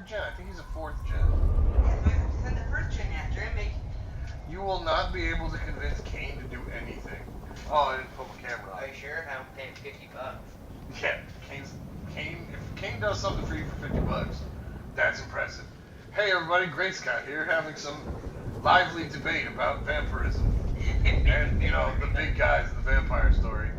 gen. I think he's a 4th gen. Yeah, send the 1st gen after him. You will not be able to convince Kane to do anything. Oh, I didn't put my camera on. Are you sure? I'm paying $50. Yeah, if Kane does something for you for $50, that's impressive. Hey everybody, Great Scott here, having some lively debate about vampirism. And, you know, the big guys in the vampire story.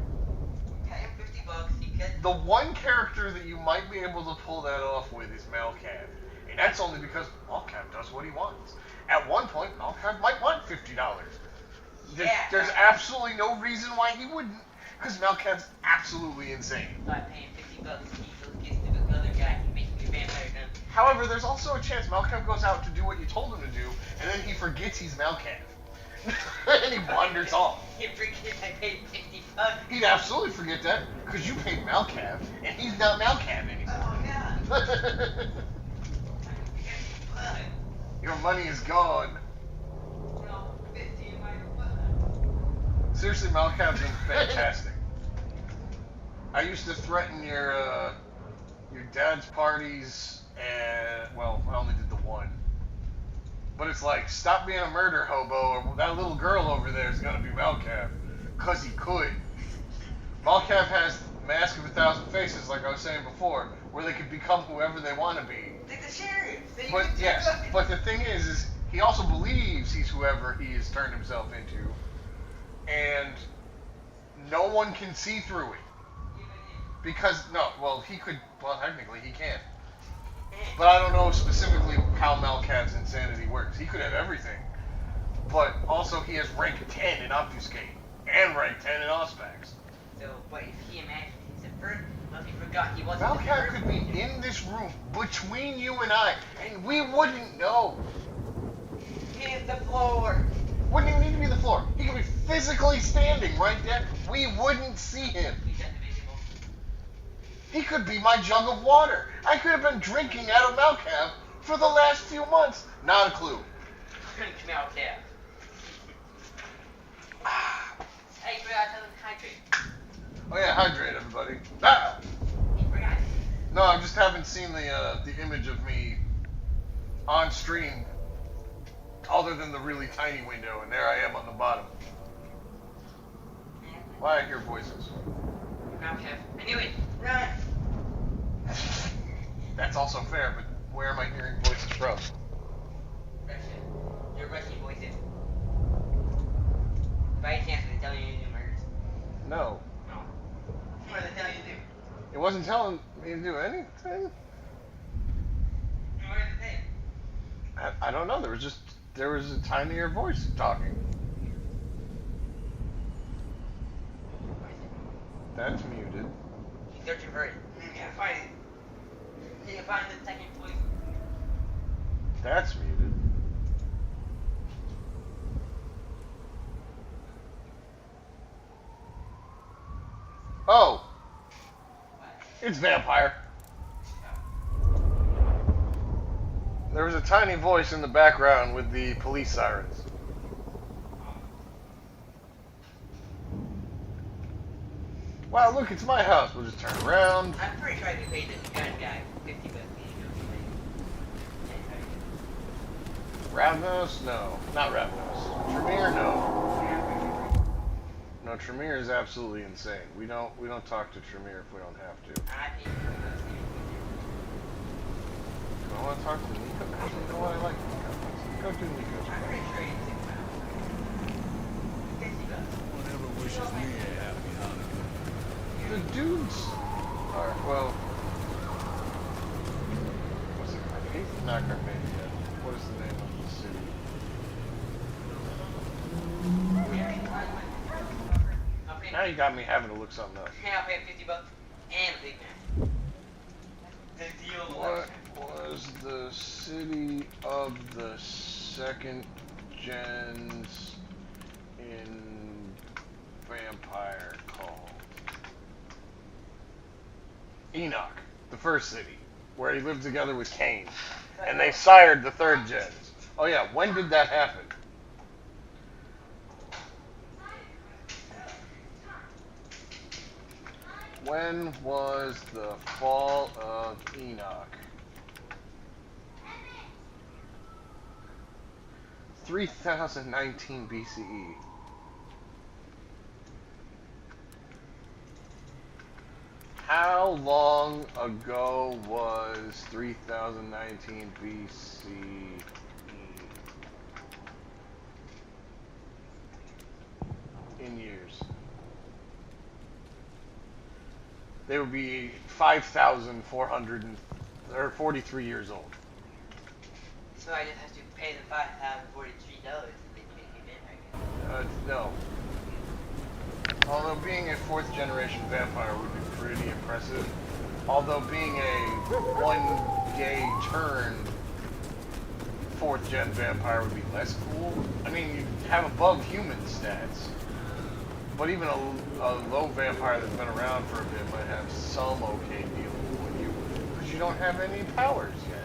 Pay him $50, he could. The one character that you might be able to pull that off with is Malcav. And that's only because Malcav does what he wants. At one point, Malcav might want $50. There's absolutely no reason why he wouldn't, because Malcav's absolutely insane. By paying $50, he gets to the other guy, he makes me a vampire gun. However, there's also a chance Malcav goes out to do what you told him to do, and then he forgets he's Malcav. And he wanders off. He forgets I paid $50. He'd absolutely forget that, because you paid Malcav, and he's not Malcav anymore. Oh, yeah. Your money is gone. No, 50 in my Seriously, Malcav's been fantastic. I used to threaten your dad's parties, and, well, I only did the one. But it's like, stop being a murder hobo, or that little girl over there is going to be Malcav. Because he could. Malcav has Mask of 1,000 Faces, like I was saying before, where they could become whoever they want to be. Like the sheriff. But yes, but the thing is he also believes he's whoever he has turned himself into, and no one can see through it. Because he could. Well, technically he can, but I don't know specifically how Malcav's insanity works. He could have everything, but also he has rank 10 in Obfuscate and rank 10 in Auspex. So, but if he imagined he's a first, well, he forgot he wasn't. Malcav could be in this room between you and I, and we wouldn't know. He's the floor. Wouldn't even need to be the floor. He could be physically standing right there. We wouldn't see him. He's invisible. He could be my jug of water. I could have been drinking out of Malcav for the last few months. Not a clue. Drink Malcav. Hey, forgot to tell him to hydrate. Oh yeah, hydrate everybody. Ah! He forgot. No, I just haven't seen the image of me on stream, other than the really tiny window, and there I am on the bottom. Why I hear voices. Malcav. I knew it. Run. That's also fair, but where am I hearing voices from? Russian. You're Russian voices. By chance, they tell you to do murders? No. No. What did they tell you to do? It wasn't telling me to do anything. What did they say? I don't know. There was a tinier voice talking. That's muted. He's searching for it. You can't find it. You can find the second voice. That's muted. Oh! It's Vampire. There was a tiny voice in the background with the police sirens. Wow, look, it's my house. We'll just turn around. I'm pretty sure I can pay this gun guy $50. Ravnos? No. Not Ravnos. Tremere? No. No, Tremere is absolutely insane. We don't talk to Tremere if we don't have to. Do I want to talk to Nico? Actually, you know what? I like Nico. Let's go do Nico's I'm pretty sure it's $50. Whatever wishes me a happy holiday. The dudes are, well, what's it? Carpathia? Not Carpathia. What is the name of the city? Now you got me having to look something up. Yeah, I'll pay $50 and a Big Mac. The deal. What was the city of the second gens in Vampire called? Enoch, the first city, where he lived together with Cain. And they sired the third gens. Oh yeah, when did that happen? When was the fall of Enoch? 3019 BCE. How long ago was 3019 BCE? In years. They would be 5,443 years old. So I just have to pay the $5,043 that they make me in, No. Although being a fourth generation vampire would be pretty impressive. Although being a one gay turn fourth gen vampire would be less cool. I mean, you have above human stats. But even a low vampire that's been around for a bit might have some okay dealings with you. Because you don't have any powers yet.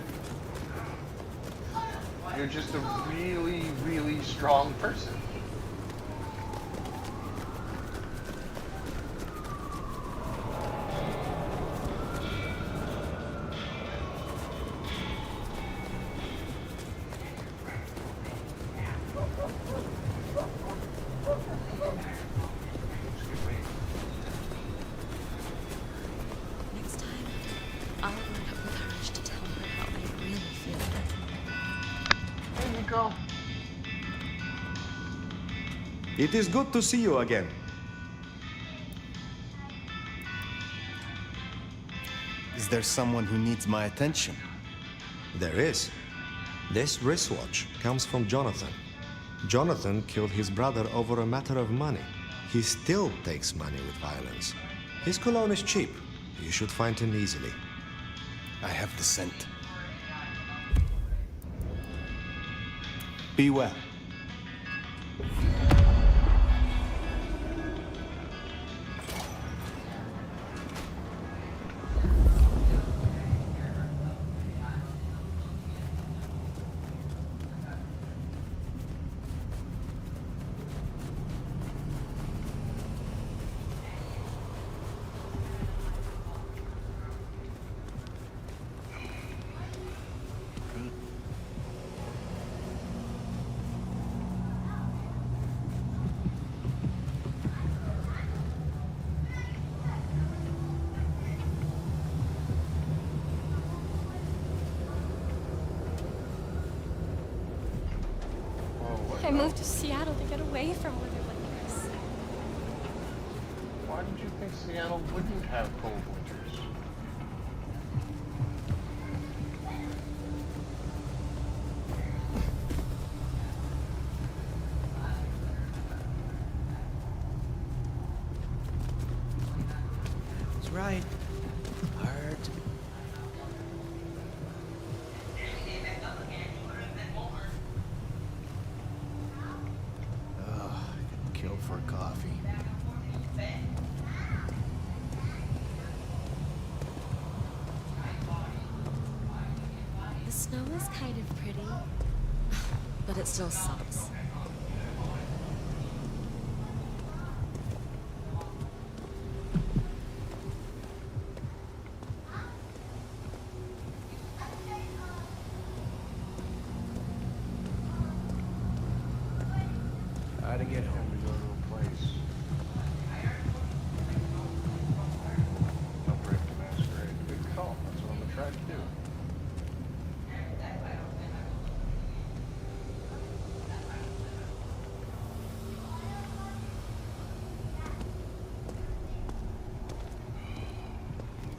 You're just a really, really strong person. Next time, I'll wake up with courage to tell her how I really feel. There you go. It is good to see you again. Is there someone who needs my attention? There is. This wristwatch comes from Jonathan. Jonathan killed his brother over a matter of money. He still takes money with violence. His cologne is cheap. You should find him easily. I have the scent. Be well. I moved to Seattle to get away from weather like this. Why did you think Seattle wouldn't have cold winters? That's right. Hurt. Oh, I could kill for coffee. The snow is kind of pretty, but it still sucks. How to get home. We go to a place. Don't break the masquerade. Good call. That's what I'm gonna try to do.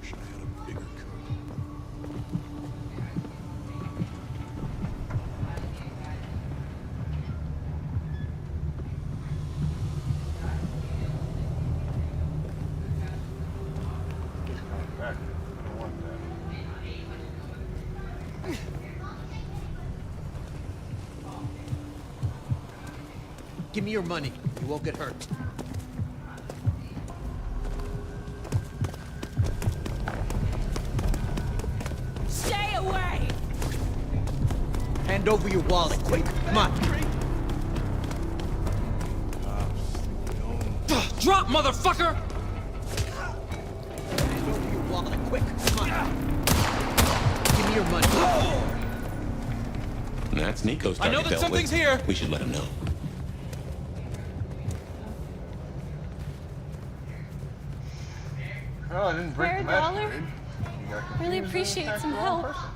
Wish I had a bigger coat. He's coming back. I don't want that. Give me your money. You won't get hurt. Stay away! Hand over your wallet, quick. Come on. Drop, motherfucker! Hand over your wallet, quick. Come on. Give me your money. That's Nico's I target know that dealt something's with. here. We should let him know. Oh, I didn't break Square the dollar? Masquerade. You got confused Really and appreciate attacked some the wrong help. person.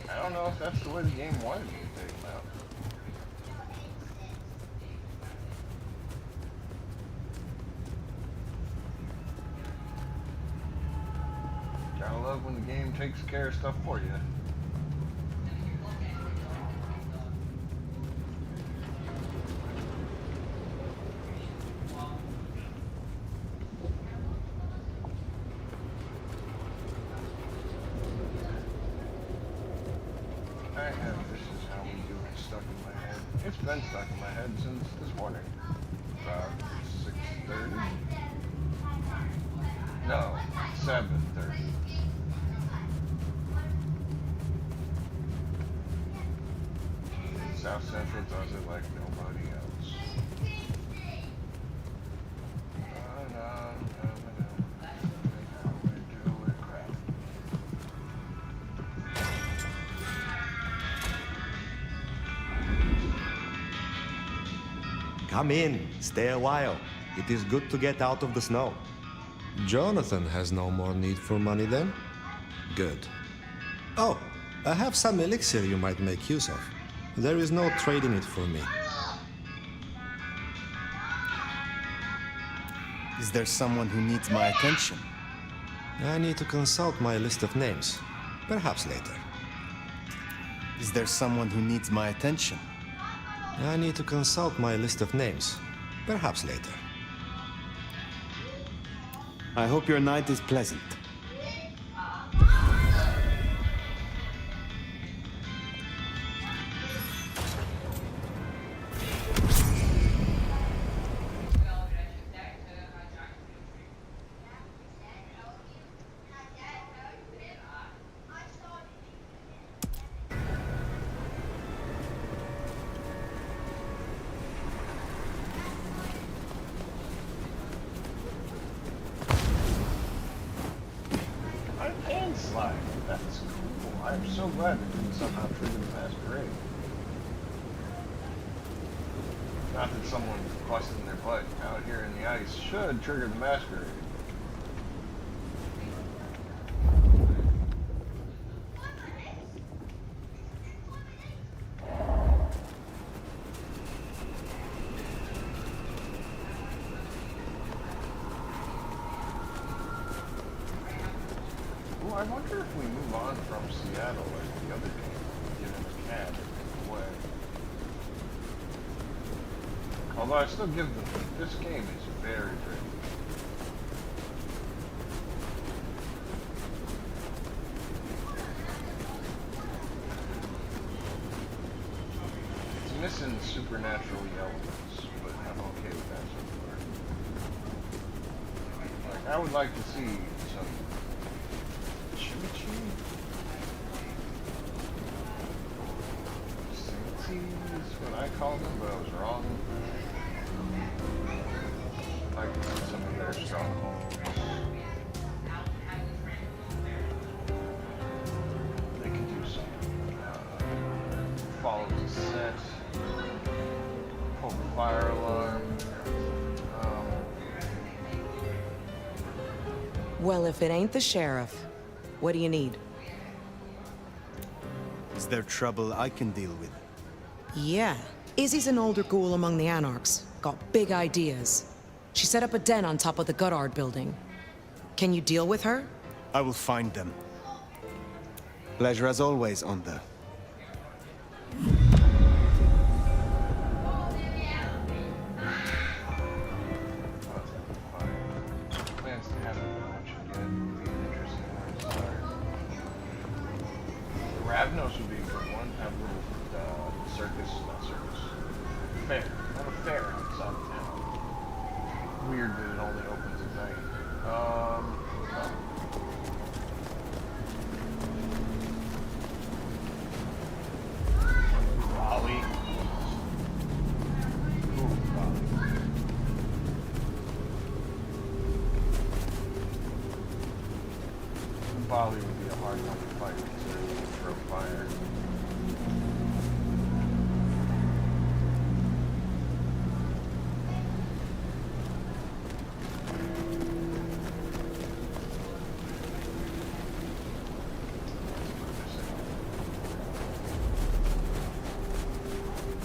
I don't know if that's the way the game wanted me to take him out. Gotta love when the game takes care of stuff for you. I have This Is How We Do It stuck in my head. It's been stuck in my head since this morning. About 6:30? No, 7:30. South Central does it like nobody else. Come in, stay a while. It is good to get out of the snow. Jonathan has no more need for money then? Good. Oh, I have some elixir you might make use of. There is no trading it for me. Is there someone who needs my attention? I need to consult my list of names. Perhaps later. Is there someone who needs my attention? I need to consult my list of names. Perhaps later. I hope your night is pleasant. Slide. That's cool. I'm so glad it didn't somehow trigger the Masquerade. Not that someone busting their butt out here in the ice should trigger the Masquerade. Well, I wonder if we move on from Seattle like the other game, get in a cab and take away. Although I still give them, this game is very pretty. It's missing supernatural elements, but I'm okay with that so far. Like, I would like to see some is what I called them, but I was wrong. I can see some of their strongholds. They can do something. Follow the set. Pull the fire alarm. Well, if it ain't the sheriff, what do you need? Is there trouble I can deal with? Yeah. Izzy's an older ghoul among the Anarchs. Got big ideas. She set up a den on top of the Goddard building. Can you deal with her? I will find them. Pleasure as always, Onda. Plans to have a bunch again would be an interesting one to start. Ravnos would be a good one. Have a little fair. Have a fair outside of town. Weird that it only opens at night. Raleigh. Ooh, Raleigh. quality would be a hard one to fight considering you can throw fire.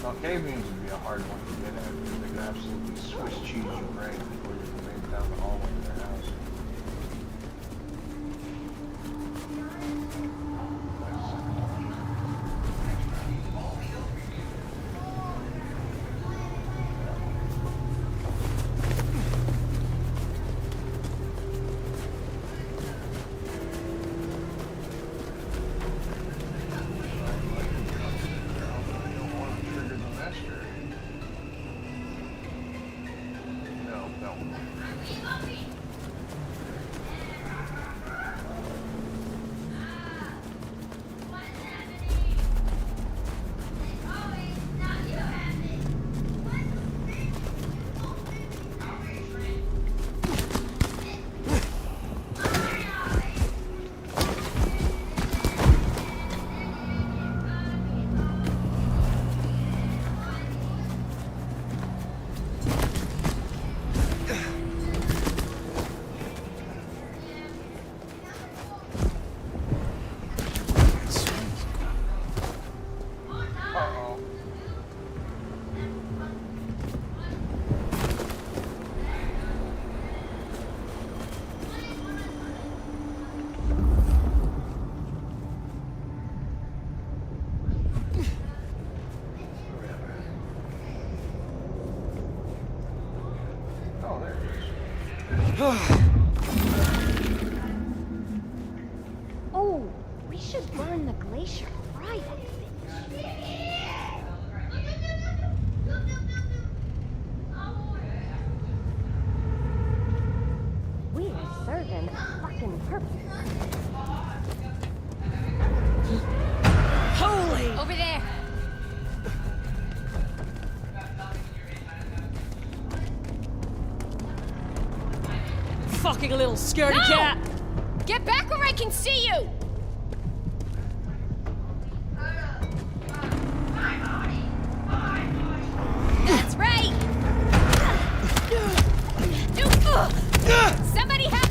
Now, cave beams would be a hard one to get at because they could absolutely Swiss cheese your brain before you can make it down the hallway to their house. Oh, we should burn the glacier right. We are serving a fucking purpose. Holy! Over there. Fucking little scaredy No! cat! Get back where I can see you! That's right! Somebody help!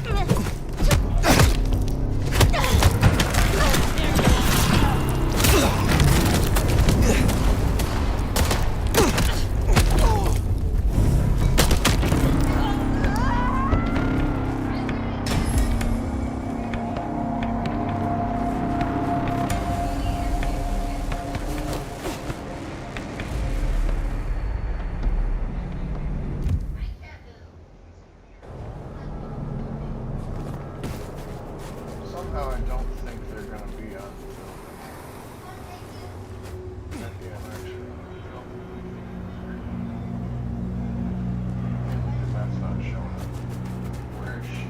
Somehow I don't think they're going to be on the building. Yeah, actually on the building. Because that's not showing up. Where is she?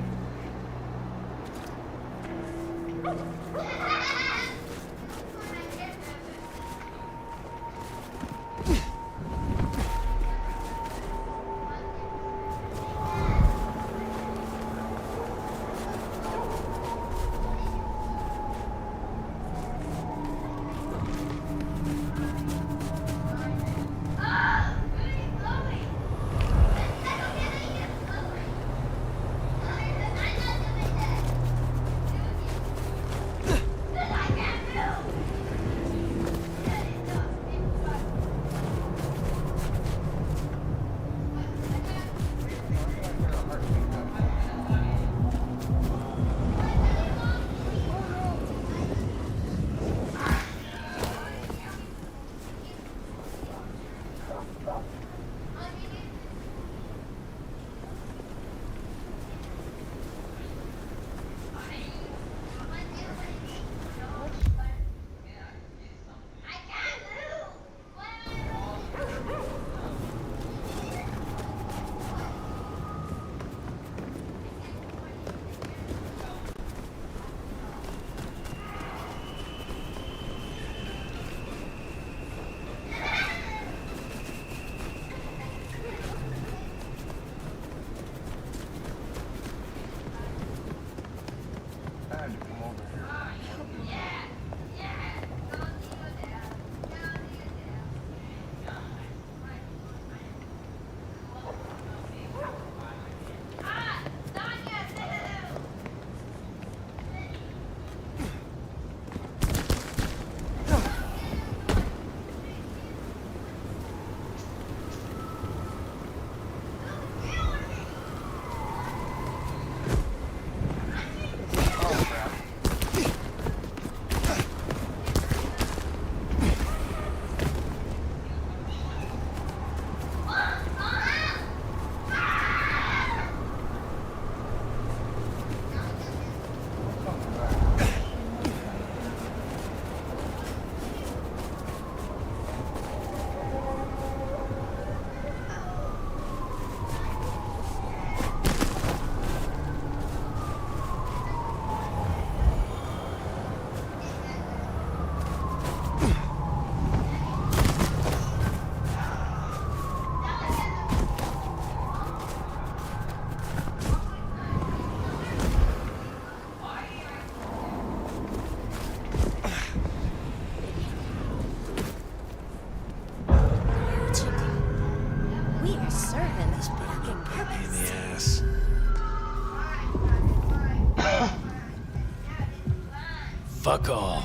Fuck all.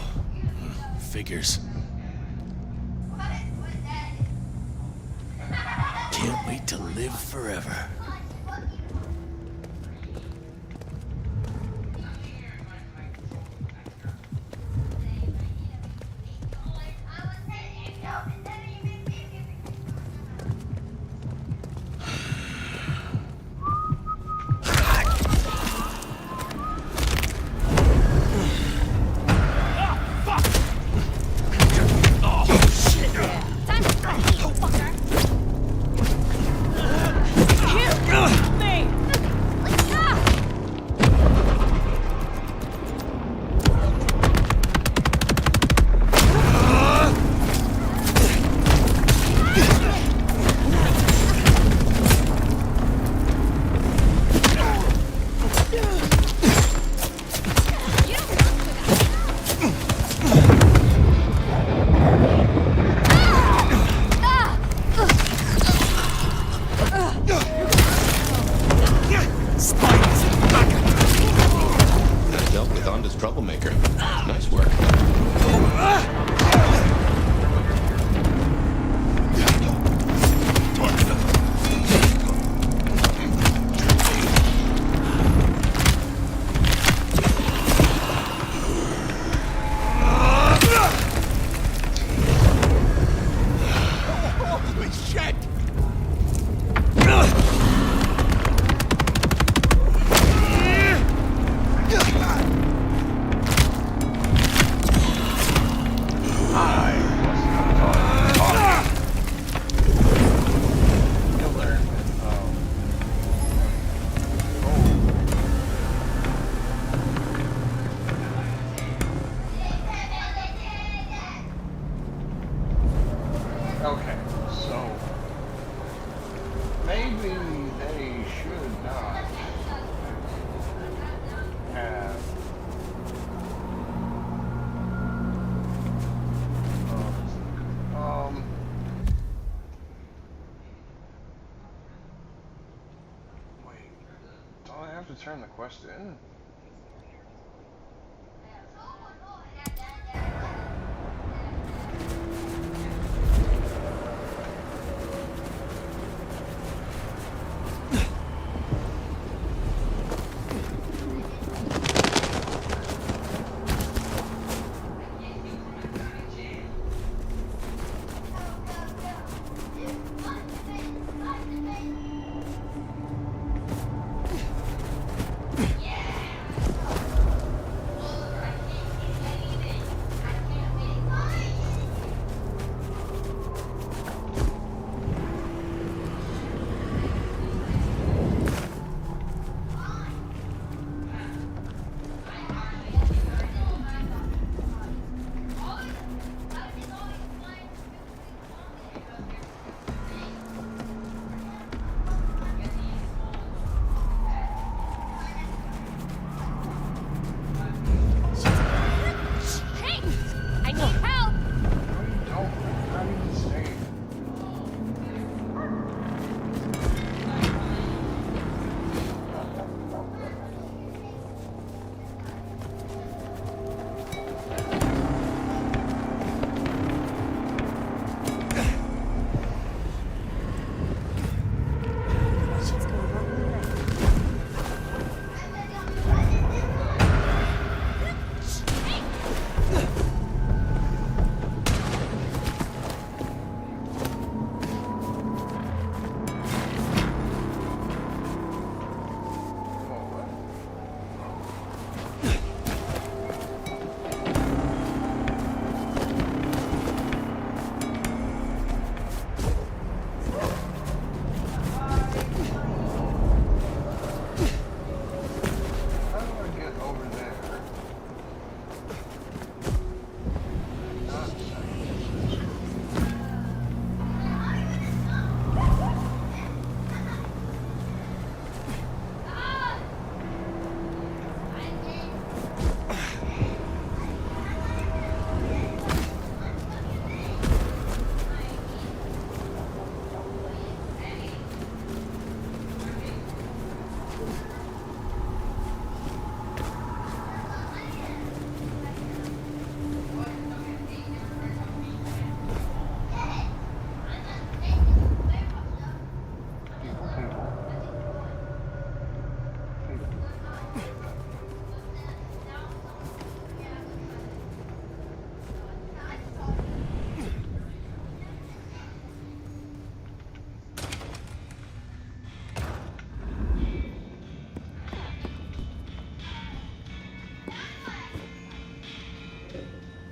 Figures. Can't wait to live forever. Troublemaker. Nice work. Holy shit! Okay, so maybe they should not have wait, don't I have to turn the quest in?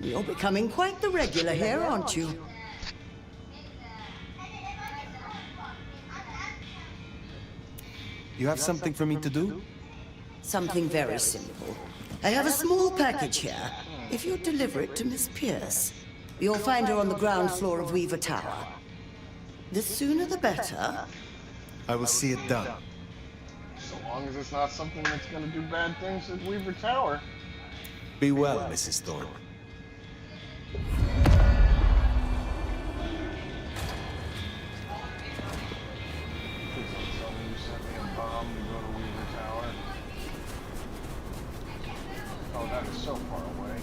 You're becoming quite the regular here, aren't you? You have something for me to do? Something very simple. I have a small package here. If you deliver it to Miss Pierce, you'll find her on the ground floor of Weaver Tower. The sooner the better. I will see it done. So long as it's not something that's gonna do bad things at Weaver Tower. Be well, Mrs. Thorne. Please don't tell me you sent me a bomb to go to Weaver Tower. Oh, that is so far away.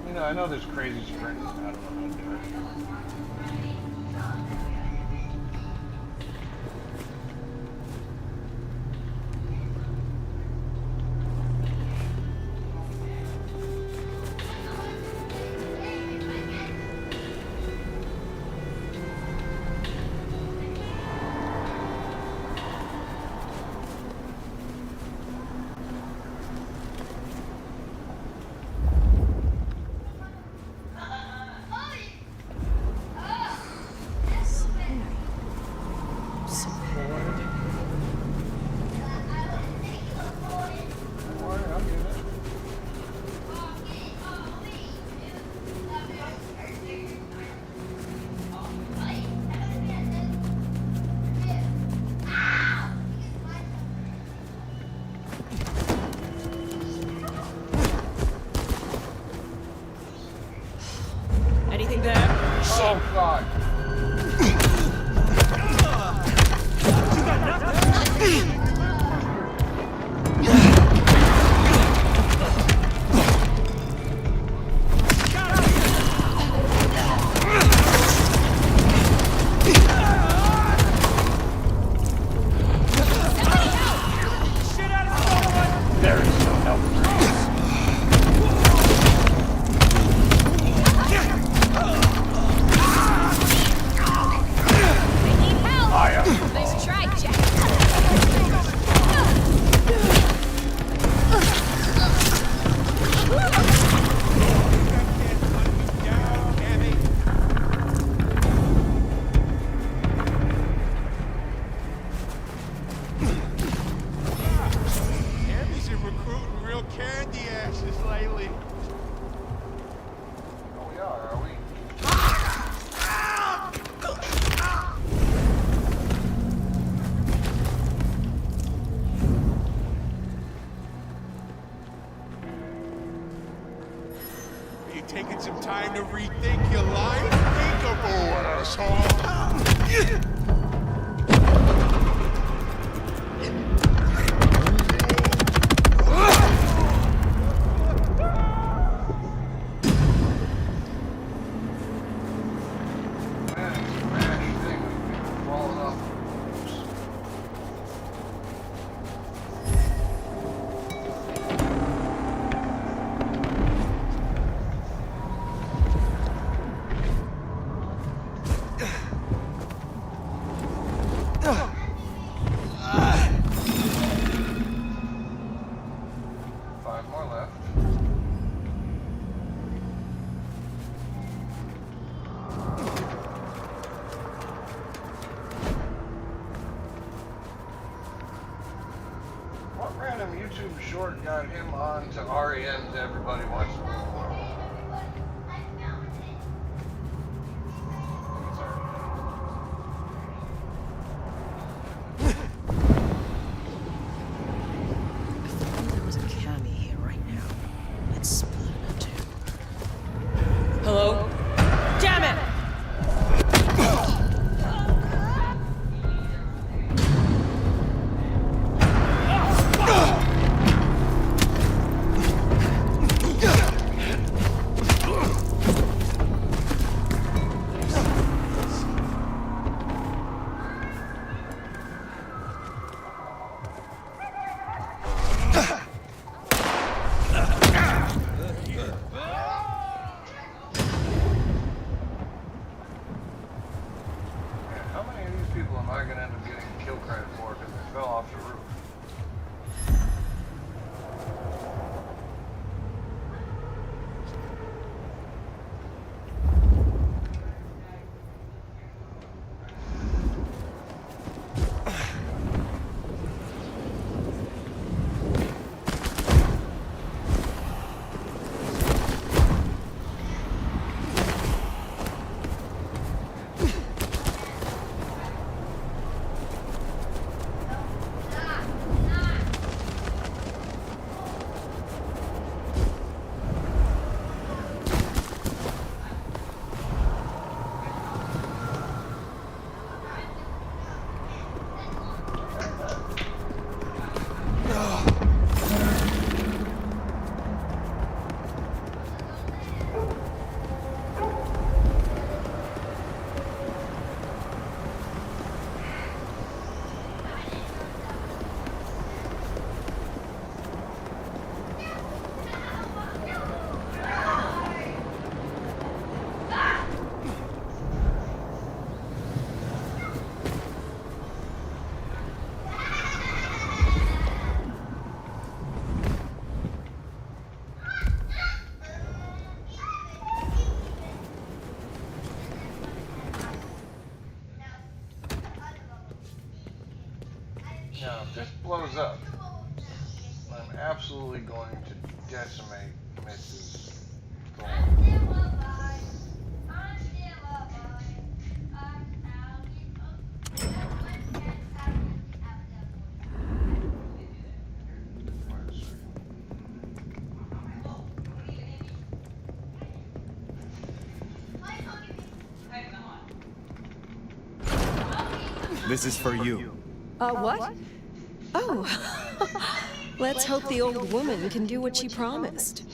You know, I know there's crazy springs. I don't know how to do it. Don't worry, I'll get it. Anything there? Oh, God. There is no help for I am. Nice try, Jack. Abby's been recruiting real candy asses lately. Oh, we are we? Are you taking some time to rethink your life? Think of asshole. Man, it's a rash thing with people falling off the roofs. Five more left. What random YouTube short got him on to REM's Everybody Wants to Rule the World? There was a cami here, right? fell off the roof. Now, if this blows up, I'm absolutely going to decimate Mrs. Thorne. This is for you. What? Oh. Let's hope the old woman can do what she promised.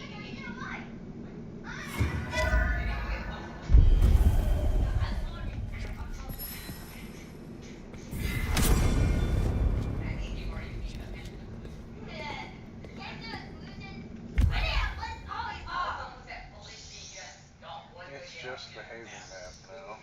It's just the Haven map now.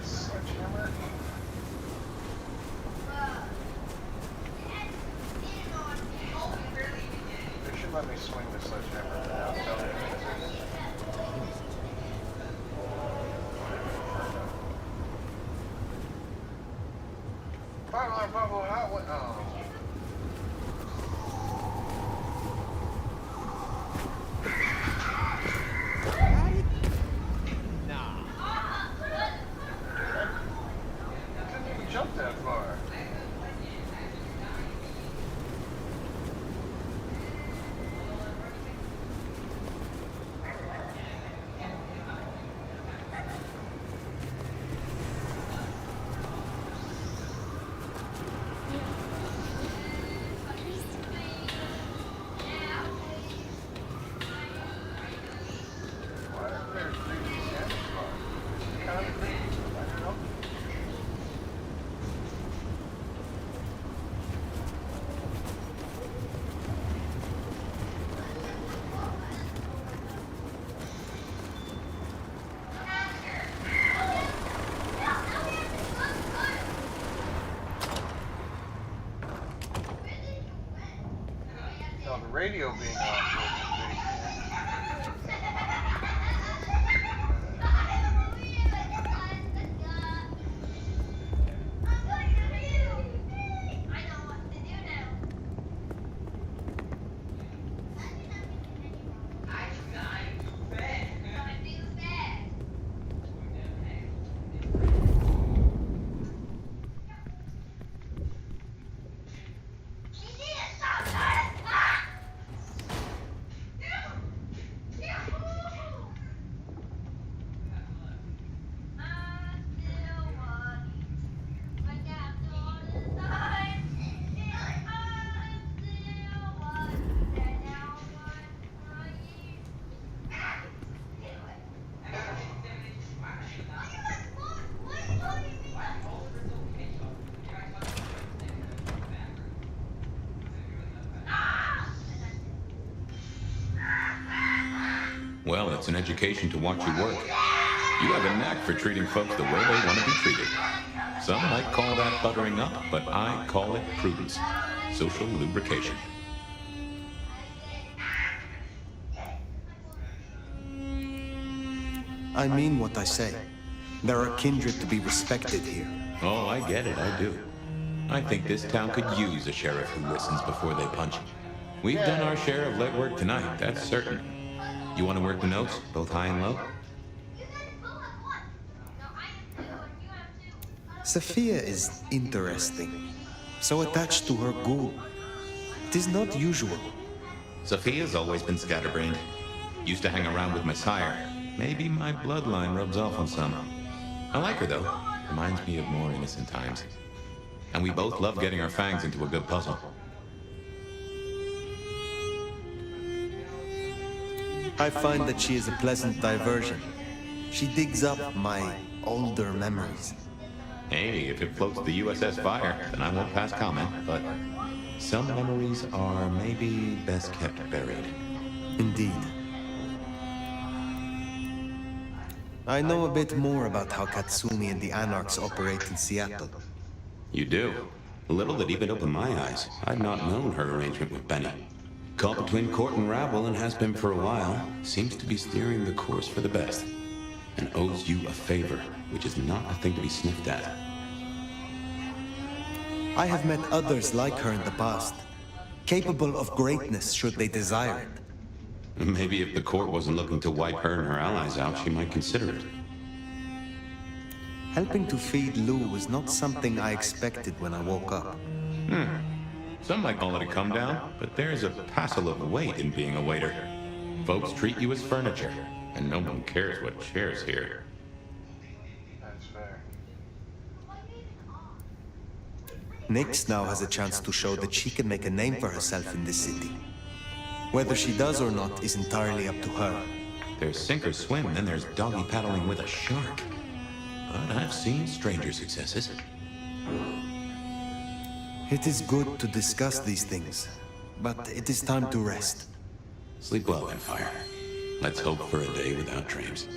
Sledgehammer? They should let me swing the sledgehammer without telling me. Oh. I couldn't even jump that far. Why are there 3D sand spots? Is it concrete? I don't know. No, the radio being on was big. Well, it's an education to watch you work. You have a knack for treating folks the way they want to be treated. Some might call that buttering up, but I call it prudence. Social lubrication. I mean what I say. There are kindred to be respected here. Oh, I get it, I do. I think this town could use a sheriff who listens before they punch. We've done our share of legwork tonight, that's certain. You want to work the notes, both high and low? Sophia is interesting. So attached to her ghoul. It is not usual. Sophia's always been scatterbrained. Used to hang around with my sire. Maybe my bloodline rubs off on some. I like her, though. Reminds me of more innocent times. And we both love getting our fangs into a good puzzle. I find that she is a pleasant diversion. She digs up my older memories. Hey, if it floats the USS Fire, then I won't pass comment, but some memories are maybe best kept buried. Indeed. I know a bit more about how Katsumi and the Anarchs operate in Seattle. You do? Little that even opened my eyes. I'd not known her arrangement with Benny. Caught between court and rabble and has been for a while. Seems to be steering the course for the best. And owes you a favor, which is not a thing to be sniffed at. I have met others like her in the past, capable of greatness should they desire it. Maybe if the court wasn't looking to wipe her and her allies out, she might consider it. Helping to feed Lou was not something I expected when I woke up. Some might call it a come down, but there's a passel of weight in being a waiter. Folks treat you as furniture, and no one cares what shares here. That's fair. Nyx now has a chance to show that she can make a name for herself in this city. Whether she does or not is entirely up to her. There's sink or swim, then there's doggy paddling with a shark. But I've seen stranger successes. It is good to discuss these things, but it is time to rest. Sleep well then, Fire. Let's hope for a day without dreams.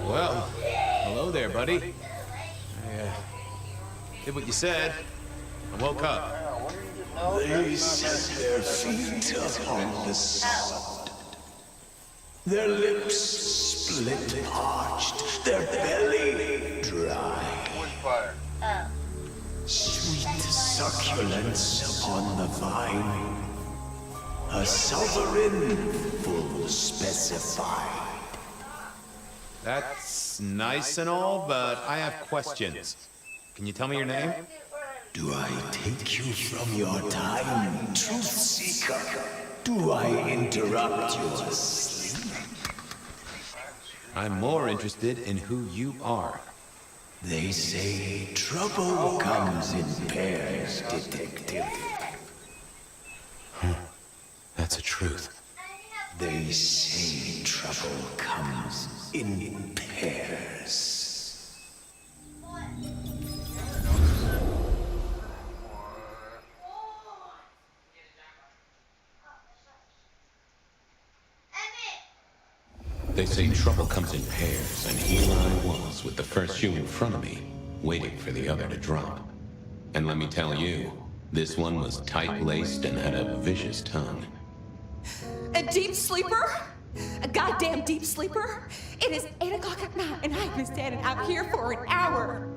Well, hello there, buddy. I did what you said. I woke up. They set their feet upon the sod. Their lips split parched, their belly dry. Fire. Sweet succulence upon the vine. A sovereign full specified. That's nice and all, but I have questions. Can you tell me your name? Do I take you from your time, truth seeker? Do I interrupt your sleep? I'm more interested in who you are. They say trouble comes in pairs, detective. That's a truth. They say trouble comes in pairs. They say trouble comes in pairs, and here I was with the first shoe in front of me, waiting for the other to drop. And let me tell you, this one was tight-laced and had a vicious tongue. A deep sleeper? A goddamn deep sleeper? It is 8 o'clock at night and I've been standing out here for an hour.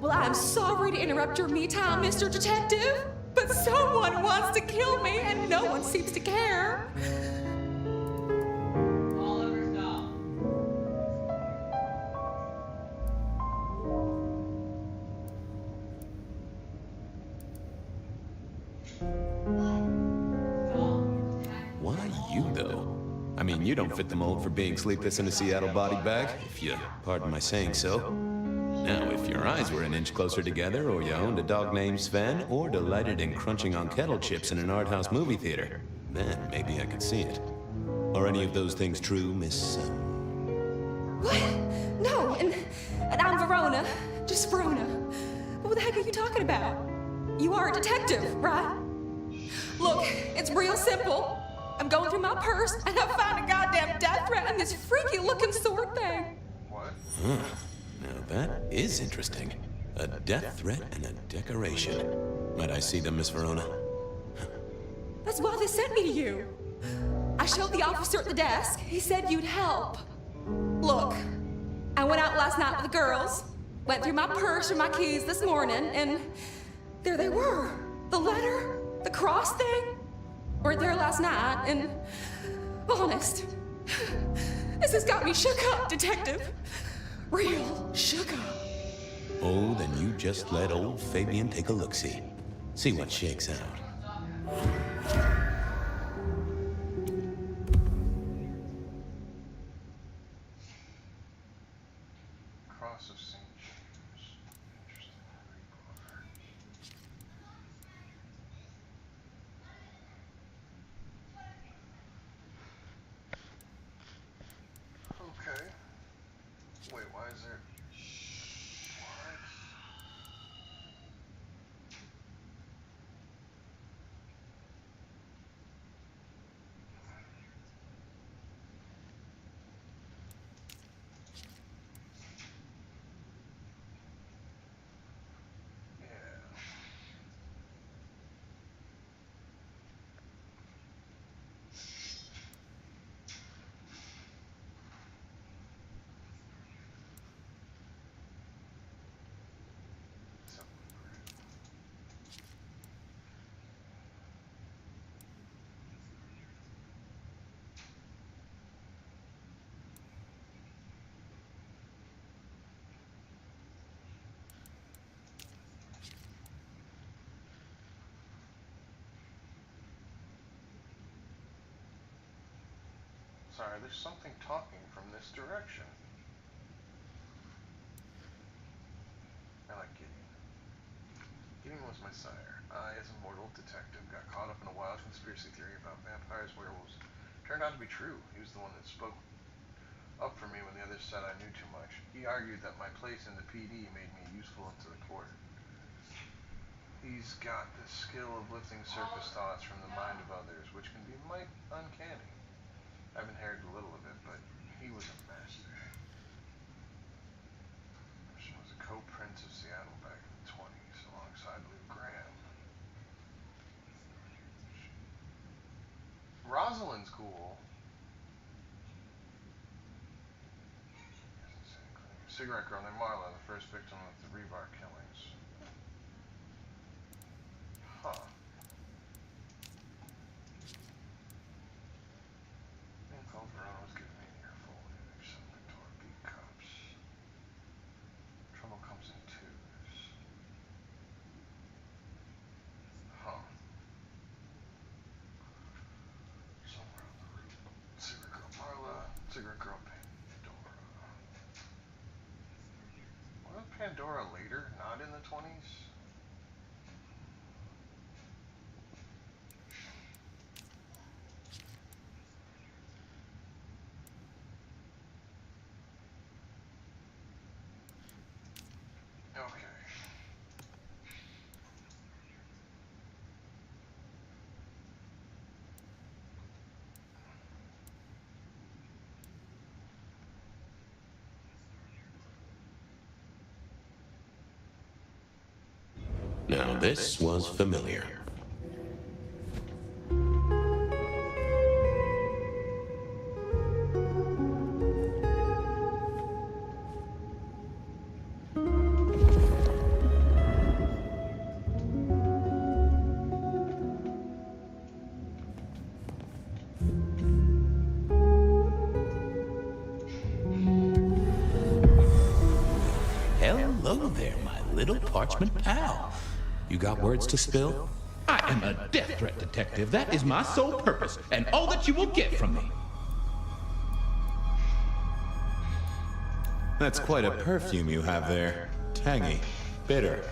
Well, I'm sorry to interrupt your me time, Mr. Detective, but someone wants to kill me and no one seems to care. I mean, you don't fit the mold for being sleepless in a Seattle body bag, if you pardon my saying so. Now, if your eyes were an inch closer together, or you owned a dog named Sven, or delighted in crunching on kettle chips in an art house movie theater, then maybe I could see it. Are any of those things true, Miss... What? No, and I'm Verona. Just Verona. What the heck are you talking about? You are a detective, right? Look, it's real simple. I'm going through my purse, and I found a goddamn death threat and this freaky-looking sword thing. What? Huh. Now that is interesting. A death threat and a decoration. Might I see them, Miss Verona? That's why they sent me to you. I showed the officer at the desk. He said you'd help. Look, I went out last night with the girls, went through my purse for my keys this morning, and there they were. The letter, the cross thing, weren't there last night, and honest, this has got me shook up, detective. Real shook up. Oh, then you just let old Fabian take a look-see. See what shakes out. Cross of St. James. Interesting. Okay. Wait, why is there... What? Sorry, there's something talking from this direction. I like Gideon. Gideon was my sire. I, as a mortal detective, got caught up in a wild conspiracy theory about vampires, werewolves. Turned out to be true. He was the one that spoke up for me when the others said I knew too much. He argued that my place in the PD made me useful to the court. He's got the skill of lifting surface thoughts from the mind of others, which can be mighty uncanny. I've inherited a little of it, but he was a master. She was a co-prince of Seattle back in the 20s, alongside Lou Graham. Rosalind's cool. Cigarette girl named Marla, the first victim of the Rebar killings. Huh. Verona was giving me an earful. Except Victor beat cops. Trouble comes in twos. Huh. Somewhere on the route. Cigarette girl Marla. Cigarette girl Pandora. Wasn't Pandora later? Not in the 20s? Okay. Now this was familiar. Hello there, my little parchment pal. You got words to spill? I am a death threat detective. That is my sole purpose, and all that you will get from me. That's quite a perfume you have there. Tangy, bitter,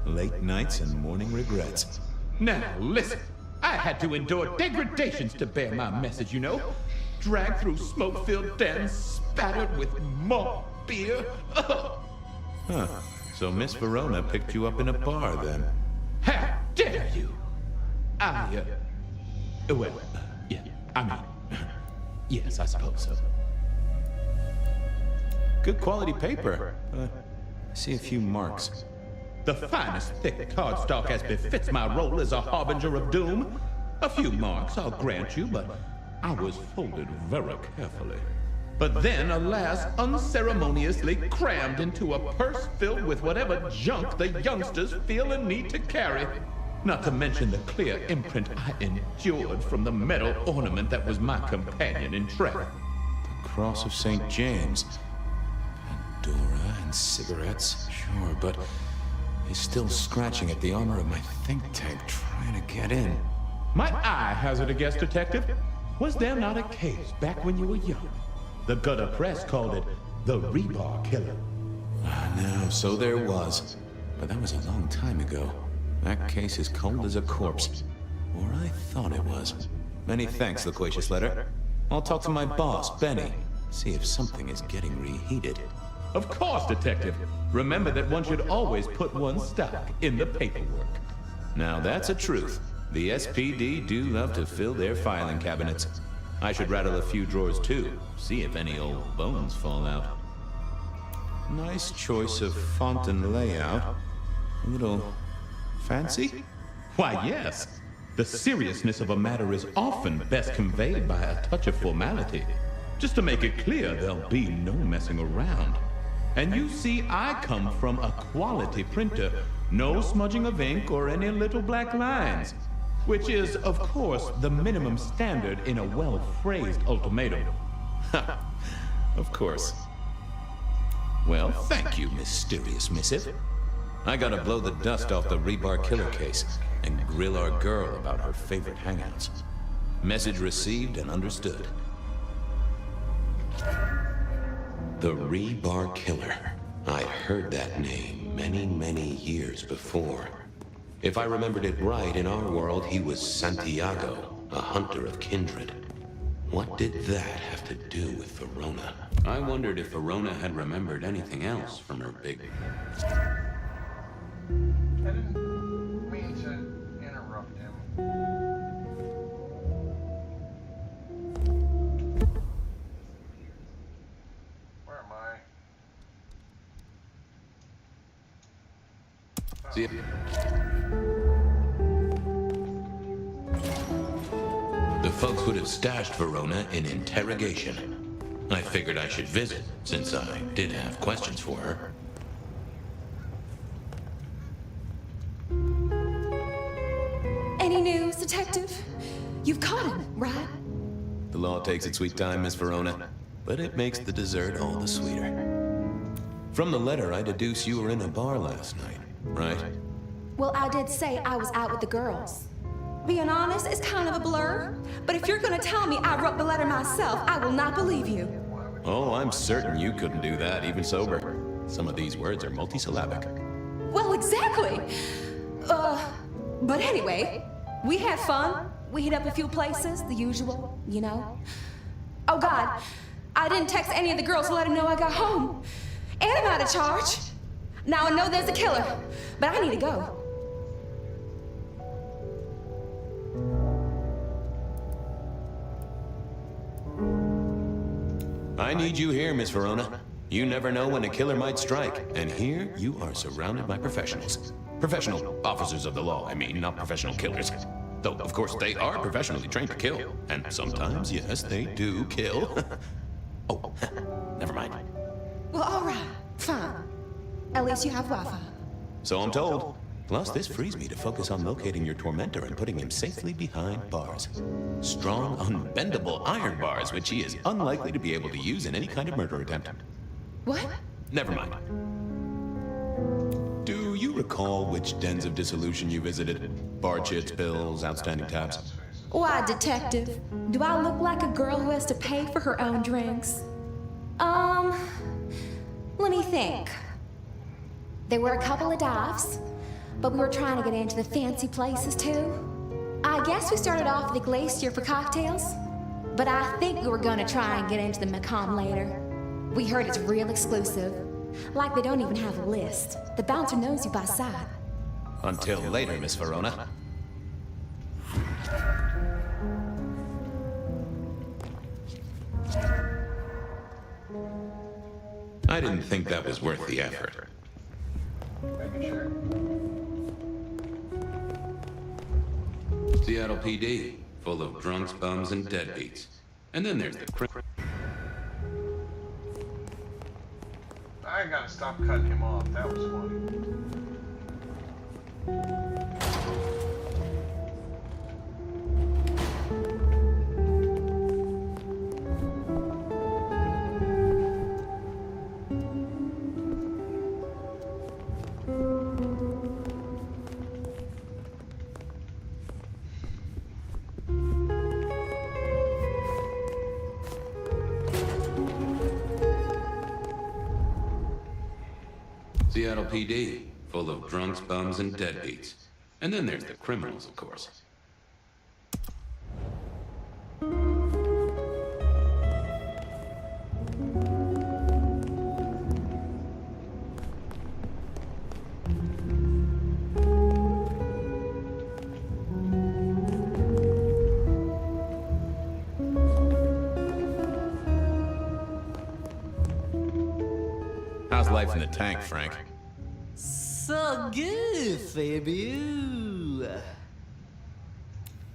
late nights and morning regrets. Now, listen. I had to endure degradations to bear my message, you know. Dragged through smoke-filled dens, spattered with malt beer. Ugh. Huh. So Miss Verona picked you up in a bar, then? How dare you? Yeah, yes, I suppose so. Good quality paper. I see a few marks. The finest thick cardstock as befits my role as a harbinger of doom. A few marks, I'll grant you, but I was folded very carefully. But then, alas, unceremoniously crammed into a purse filled with whatever junk the youngsters feel a need to carry. Not to mention the clear imprint I endured from the metal ornament that was my companion in travel. The Cross of St. James. Pandora and cigarettes, sure, but he's still scratching at the armor of my think tank, trying to get in. Might I hazard a guess, Detective? Was there not a case back when you were young? The gutter press called it the Rebar Killer. No, so there was. But that was a long time ago. That case is cold as a corpse. Or I thought it was. Many thanks, Loquacious Letter. I'll talk to my boss, Benny. See if something is getting reheated. Of course, Detective. Remember that one should always put one's stock in the paperwork. Now that's a truth. The SPD do love to fill their filing cabinets. I should rattle a few drawers too, see if any old bones fall out. Nice choice of font and layout. A little fancy? Why, yes. The seriousness of a matter is often best conveyed by a touch of formality. Just to make it clear, there'll be no messing around. And you see, I come from a quality printer. No smudging of ink or any little black lines. Which is, of course, the minimum standard in a well-phrased ultimatum. Ha! Of course. Well, thank you, mysterious missive. I gotta blow the dust off the Rebar Killer case and grill our girl about her favorite hangouts. Message received and understood. The Rebar Killer. I'd heard that name many, many years before. If I remembered it right, in our world, he was Santiago, a hunter of kindred. What did that have to do with Verona? I wondered if Verona had remembered anything else from her big... I didn't mean to interrupt him. Where am I? See if... The folks would have stashed Verona in interrogation. I figured I should visit, since I did have questions for her. Any news, Detective? You've caught him, right? The law takes its sweet time, Miss Verona, but it makes the dessert all the sweeter. From the letter, I deduce you were in a bar last night, right? Well, I did say I was out with the girls. Being honest, it's kind of a blur, but if you're gonna tell me I wrote the letter myself, I will not believe you. Oh, I'm certain you couldn't do that, even sober. Some of these words are multisyllabic. Well, exactly. But anyway, we had fun. We hit up a few places, the usual, you know. Oh God, I didn't text any of the girls to let them know I got home. And I'm out of charge. Now I know there's a killer, but I need to go. I need you here, Miss Verona. You never know when a killer might strike, and here you are surrounded by professionals. Professional officers of the law, I mean, not professional killers. Though, of course, they are professionally trained to kill. And sometimes, yes, they do kill. Oh, never mind. Well, all right, fine. At least you have Wi-Fi. So I'm told. Plus, this frees me to focus on locating your tormentor and putting him safely behind bars. Strong, unbendable iron bars, which he is unlikely to be able to use in any kind of murder attempt. What? Never mind. Do you recall which dens of dissolution you visited? Bar chits, bills, outstanding tabs? Why, Detective? Do I look like a girl who has to pay for her own drinks? What do you think? There were a couple of dives, but we were trying to get into the fancy places too. I guess we started off at the Glacier for cocktails, but I think we were gonna try and get into the Macomb later. We heard it's real exclusive. Like they don't even have a list. The bouncer knows you by sight. Until later, Miss Verona. I didn't think that was worth the effort. Making sure. Seattle PD, full of drunks, bums, and deadbeats. And then there's the I gotta stop cutting him off. That was funny. Seattle PD, full of drunks, bums, and deadbeats. And then there's the criminals, of course. How's life in the tank, Frank? So good, Fabio.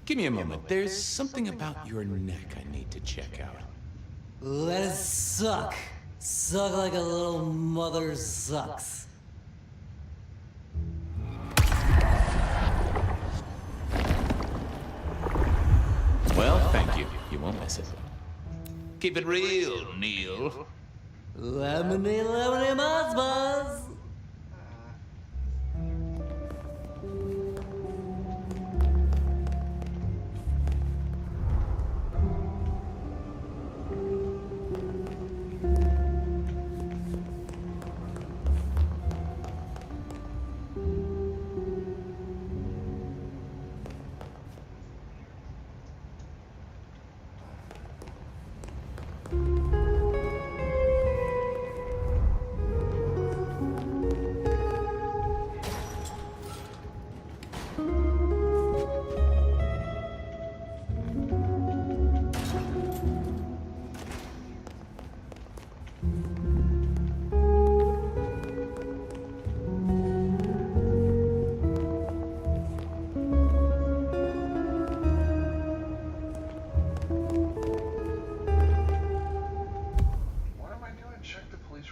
Give me a moment. There's something about your neck I need to check out. Let it suck. Suck like a little mother sucks. Well, thank you. You won't miss it. Keep it real, Neil. Lemony, lemony, buzz, buzz.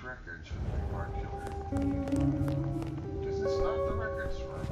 Records for the bar killer. Is this not the records room?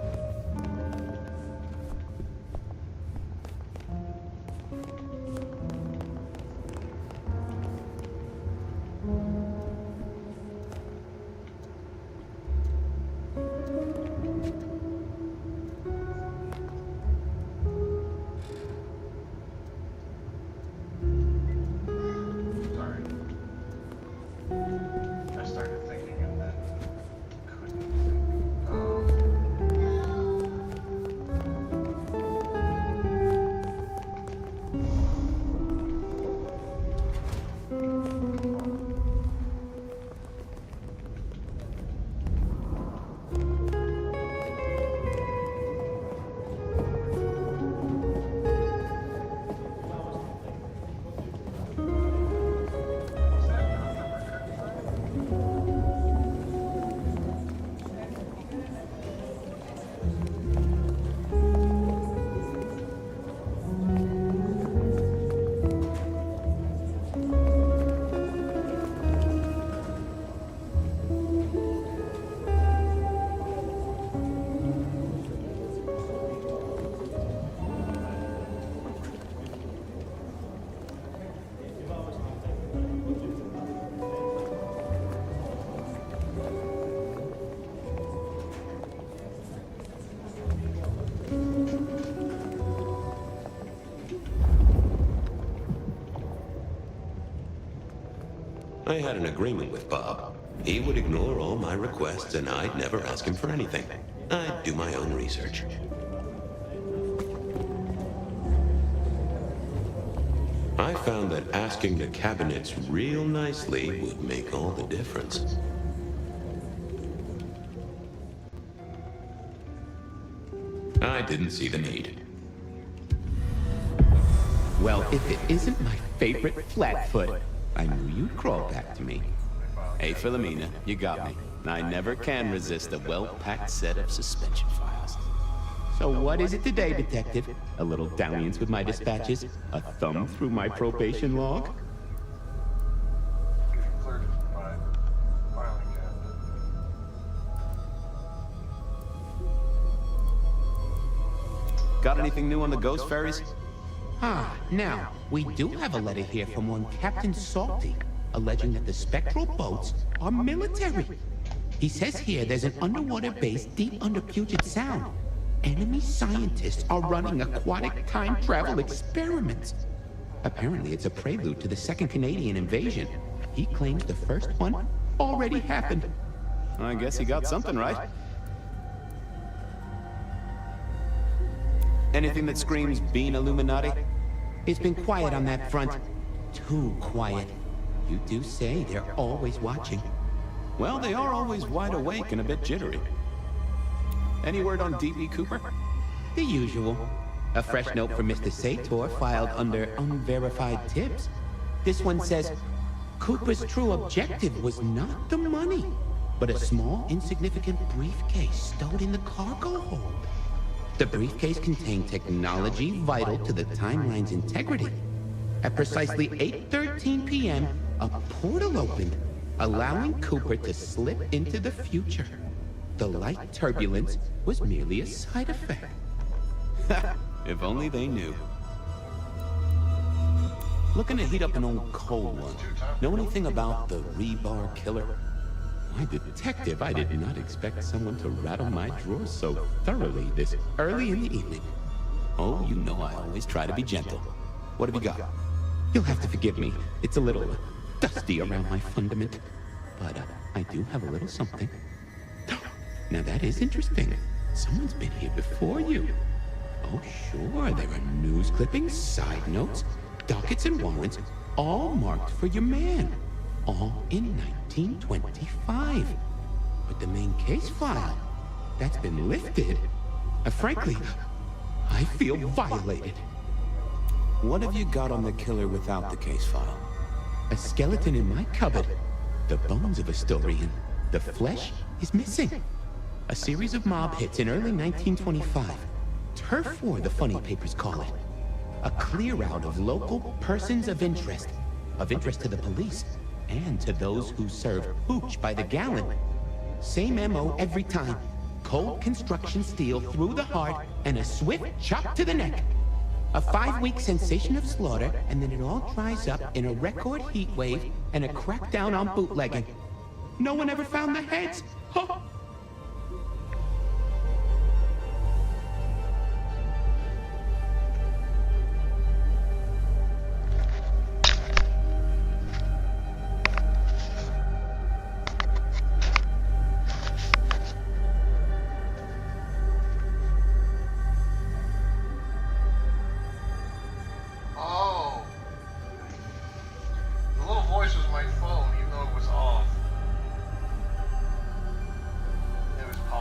I had an agreement with Bob. He would ignore all my requests, and I'd never ask him for anything. I'd do my own research. I found that asking the cabinets real nicely would make all the difference. I didn't see the need. Well, if it isn't my favorite Flatfoot, I knew you'd crawl back to me. Hey, Philomena, you got me. I never can resist a well-packed set of suspension files. So what is it today, Detective? A little dalliance with my dispatches? A thumb through my probation log? Got anything new on the ghost ferries? Now, we do have a letter here from one Captain Salty, alleging that the spectral boats are military. He says here there's an underwater base deep under Puget Sound. Enemy scientists are running aquatic time travel experiments. Apparently it's a prelude to the second Canadian invasion. He claims the first one already happened. I guess he got something right. Anything that screams being Illuminati? It's been quiet on that front. Too quiet. You do say they're always watching. Well, they are always wide awake and a bit jittery. Any word on D.B. Cooper? The usual. A fresh note from Mr. Sator filed under unverified tips. This one says, Cooper's true objective was not the money, but a small, insignificant briefcase stowed in the cargo hold. The briefcase contained technology vital to the timeline's integrity. At precisely 8:13 p.m., a portal opened, allowing Cooper to slip into the future. The light turbulence was merely a side effect. If only they knew. Looking to heat up an old cold one. Know anything about the rebar killer? Why, Detective, I did not expect someone to rattle my drawers so thoroughly this early in the evening. Oh, you know I always try to be gentle. What have you got? You'll have to forgive me. It's a little dusty around my fundament. But I do have a little something. Now that is interesting. Someone's been here before you. Oh, sure, there are news clippings, side notes, dockets and warrants, all marked for your man. All in 1925. But the main case file, that's been lifted. Frankly, I feel violated. What have you got on the killer without the case file? A skeleton in my cupboard. The bones of a Storian. The flesh is missing. A series of mob hits in early 1925. Turf war, the funny papers call it. A clear out of local persons of interest to the police, and to those who serve hooch by the gallon. Same MO every time. Cold construction steel through the heart and a swift chop to the neck. A 5-week sensation of slaughter, and then it all dries up in a record heat wave and a crackdown on bootlegging. No one ever found the heads. Huh.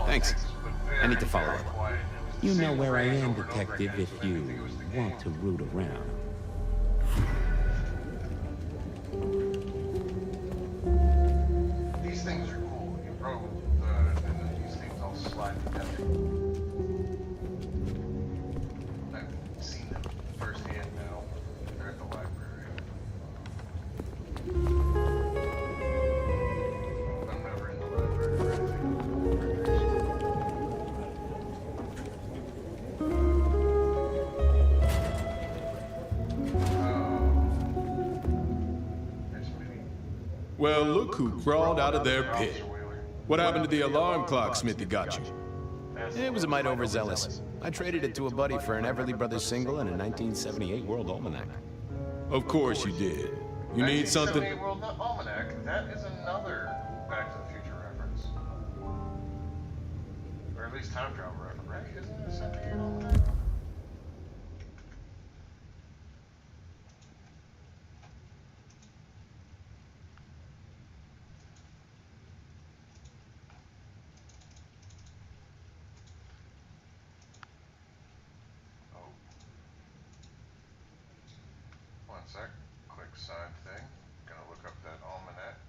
Thanks. I need to follow up. You know where I am, Detective, if you want to root around. These things are cool. You broke these things all slide together. I've seen them firsthand now. They're at the library. I'm never in the library or anything. Well, look who crawled out of their pit. What happened to the alarm clock Smithy got you? It was a mite overzealous. I traded it to a buddy for an Everly Brothers single and a 1978 World Almanac. Of course you did. You need something? World Almanac. That is another Back everybody's time travel record, right? Isn't it a 70-year almanac? One sec. Quick side thing. Gonna look up that almanac.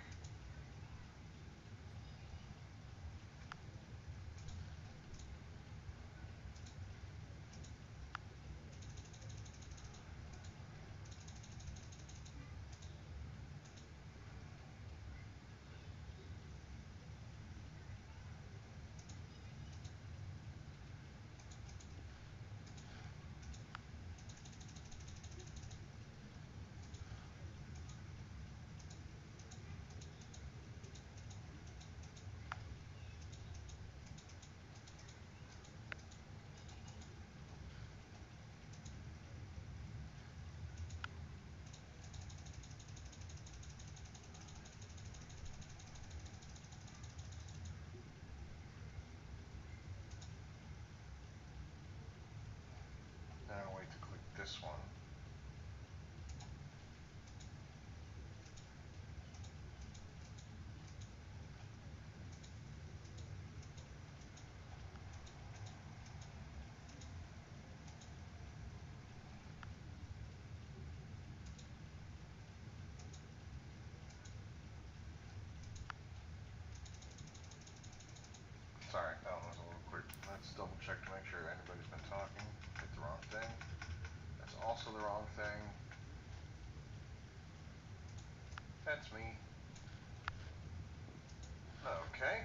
Now wait to click this one. Sorry, that one was a little quick. Let's double check to make sure anybody's been talking. Hit the wrong thing. That's also the wrong thing. That's me. Okay.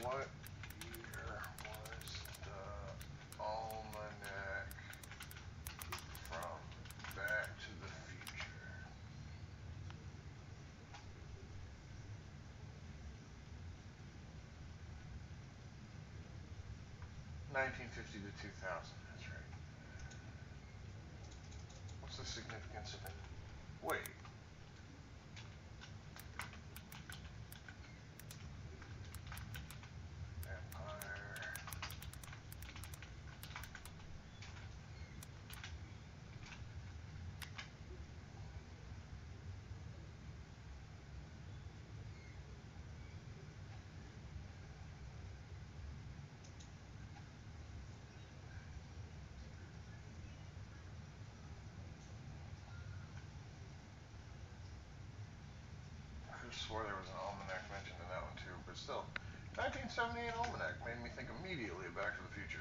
What year was the almanac from Back to the Future? (1950 to 2000). That's right. What's the significance of it? Wait. Empire. I could have swore there was an almanac mentioned in that one too, but still. 1978 almanac made me think immediately of Back to the Future.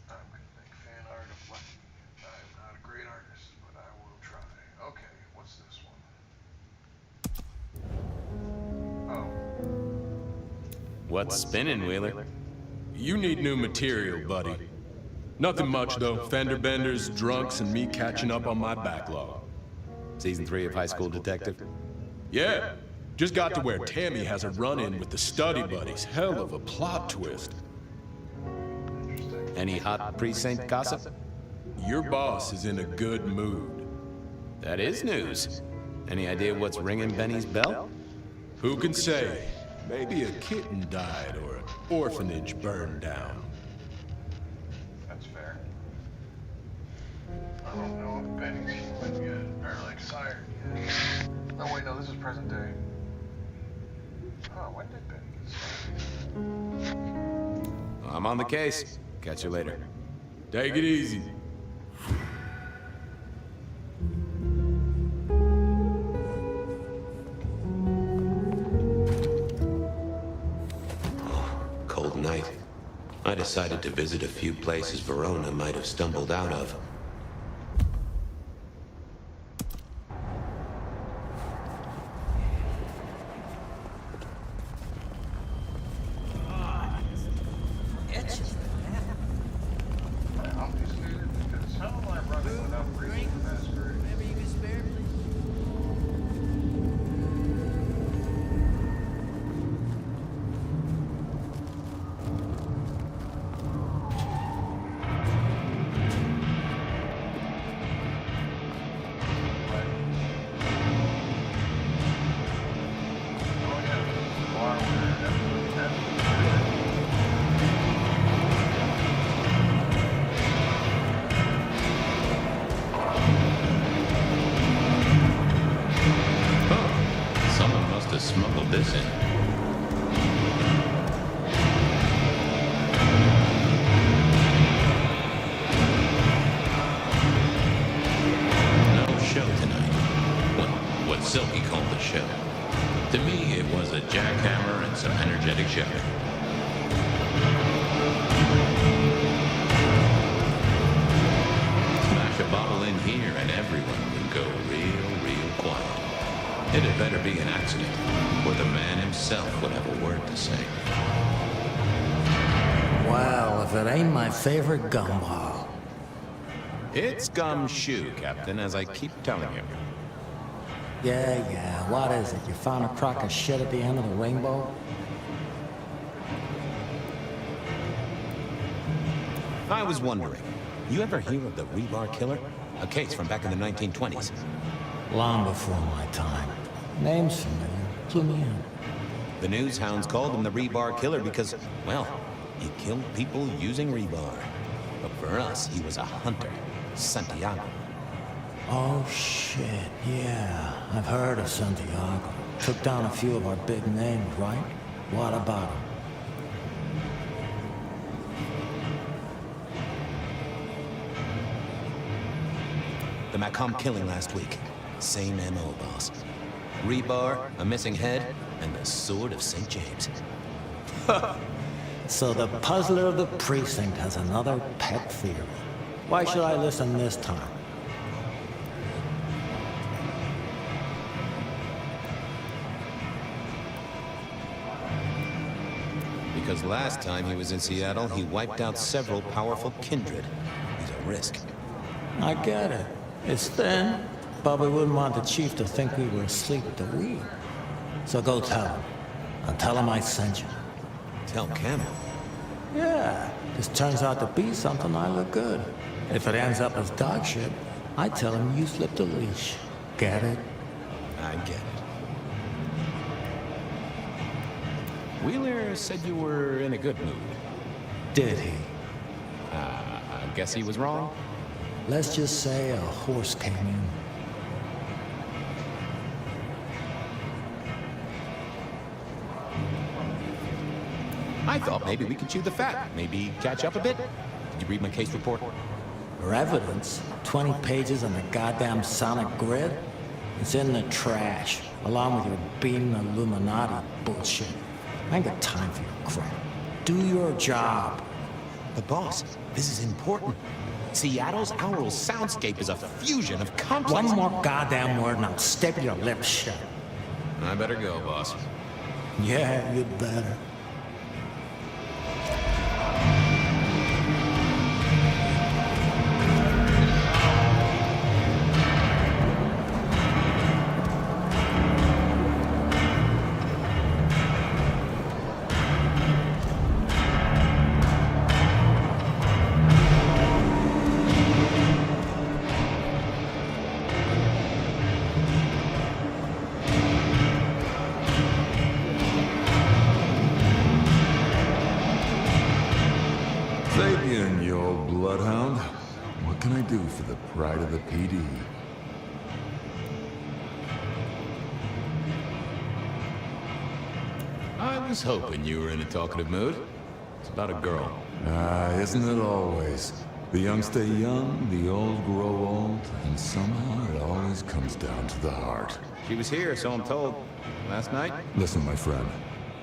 I'm gonna make fan art of Lucky. I'm not a great artist, but I will try. Okay, what's this one? Oh. What's spinning, Wheeler? You need new material, buddy. Nothing much, though. Fender benders, drunks, and me catching up on my backlog. Season 3 of High School Detective? Yeah. Just got to where Tammy has a run-in with the study buddies. Hell of a plot twist. Any hot precinct gossip? Your boss is in a good mood. That is news. Any idea what's ringing Benny's bell? Who can say? Maybe a kitten died or an orphanage burned down. That's fair. I don't know if Benny's human yet, or like sired yet. Oh wait, no, this is present day. Oh, when did Benny get sired? I'm on the case. Catch you later. Take it easy. decided to visit a few places Verona might have stumbled out of. Maybe you can spare, please. Someone must have smuggled this in. No show tonight. Well, what Silky called the show. To me, it was a jackhammer and some energetic shouting. Smash a bottle in here and everyone would go real quiet. It had better be an accident, or the man himself would have a word to say. Well, if it ain't my favorite gumball. It's gumshoe, Captain, as I keep telling you. Yeah, what is it? You found a crock of shit at the end of the rainbow? I was wondering, you ever hear of the rebar killer? A case from back in the 1920s. Long before my time. Name's familiar. Clue me in. The news hounds called him the rebar killer because, well, he killed people using rebar. But for us, he was a hunter. Santiago. Oh, shit, yeah. I've heard of Santiago. Took down a few of our big names, right? What about him? The Macomb killing last week. Same MO, boss. Rebar, a missing head, and the sword of St. James. So the puzzler of the precinct has another pet theory. Why should I listen this time? Because last time he was in Seattle, he wiped out several powerful kindred. He's a risk. I get it. It's thin, but we wouldn't want the chief to think we were asleep at the wheel. So go tell him. And tell him I sent you. Tell Campbell? Yeah, this turns out to be something I look good. If it ends up as dog shit, I tell him you slipped a leash. Get it? I get it. Wheeler said you were in a good mood. Did he? I guess he was wrong. Let's just say a horse came in. I thought maybe we could chew the fat. Maybe catch up a bit. Did you read my case report? For evidence, 20 pages on the goddamn sonic grid? It's in the trash, along with your beam Illuminati bullshit. I ain't got time for your crap. Do your job. But boss, this is important. Seattle's aural soundscape is a fusion of complex... One more goddamn word and I'll staple your lips shut. I better go, boss. Yeah, you'd better. Fabian, you old bloodhound. What can I do for the pride of the PD? I was hoping you were in a talkative mood. It's about a girl. Isn't it always? The young stay young, the old grow old, and somehow it always comes down to the heart. She was here, so I'm told. Last night? Listen, my friend.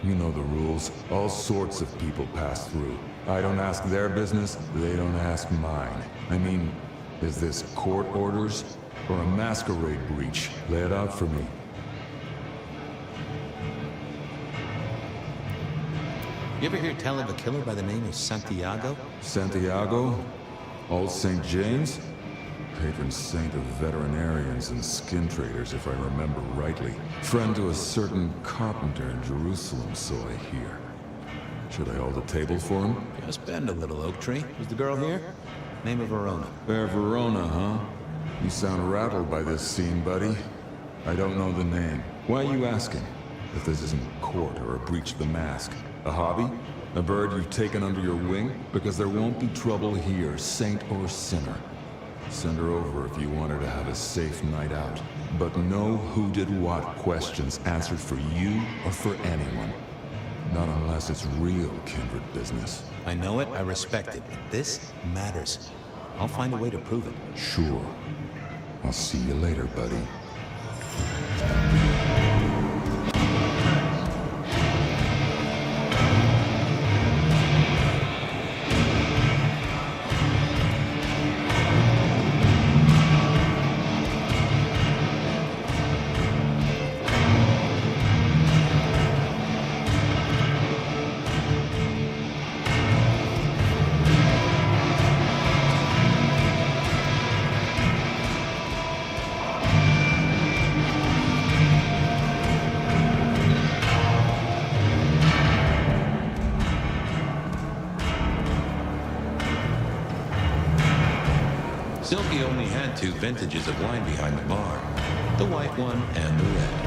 You know the rules. All sorts of people pass through. I don't ask their business, they don't ask mine. I mean, is this court orders or a masquerade breach? Lay it out for me. You ever hear tell of a killer by the name of Santiago? Santiago? Old St. James? Patron saint of veterinarians and skin traders, if I remember rightly. Friend to a certain carpenter in Jerusalem, so I hear. Should I hold a table for him? Just bend a little, Oak Tree. Who's the girl here? Name of Verona. Fair Verona, huh? You sound rattled by this scene, buddy. I don't know the name. Why are you asking? If this isn't court or a breach of the mask. A hobby? A bird you've taken under your wing? Because there won't be trouble here, saint or sinner. Send her over if you want her to have a safe night out. But no who did what questions answered for you or for anyone. Not unless it's real kindred business. I know it, I respect it, but this matters. I'll find a way to prove it. Sure. I'll see you later, buddy. Silky only had 2 vintages of wine behind the bar. The white one and the red.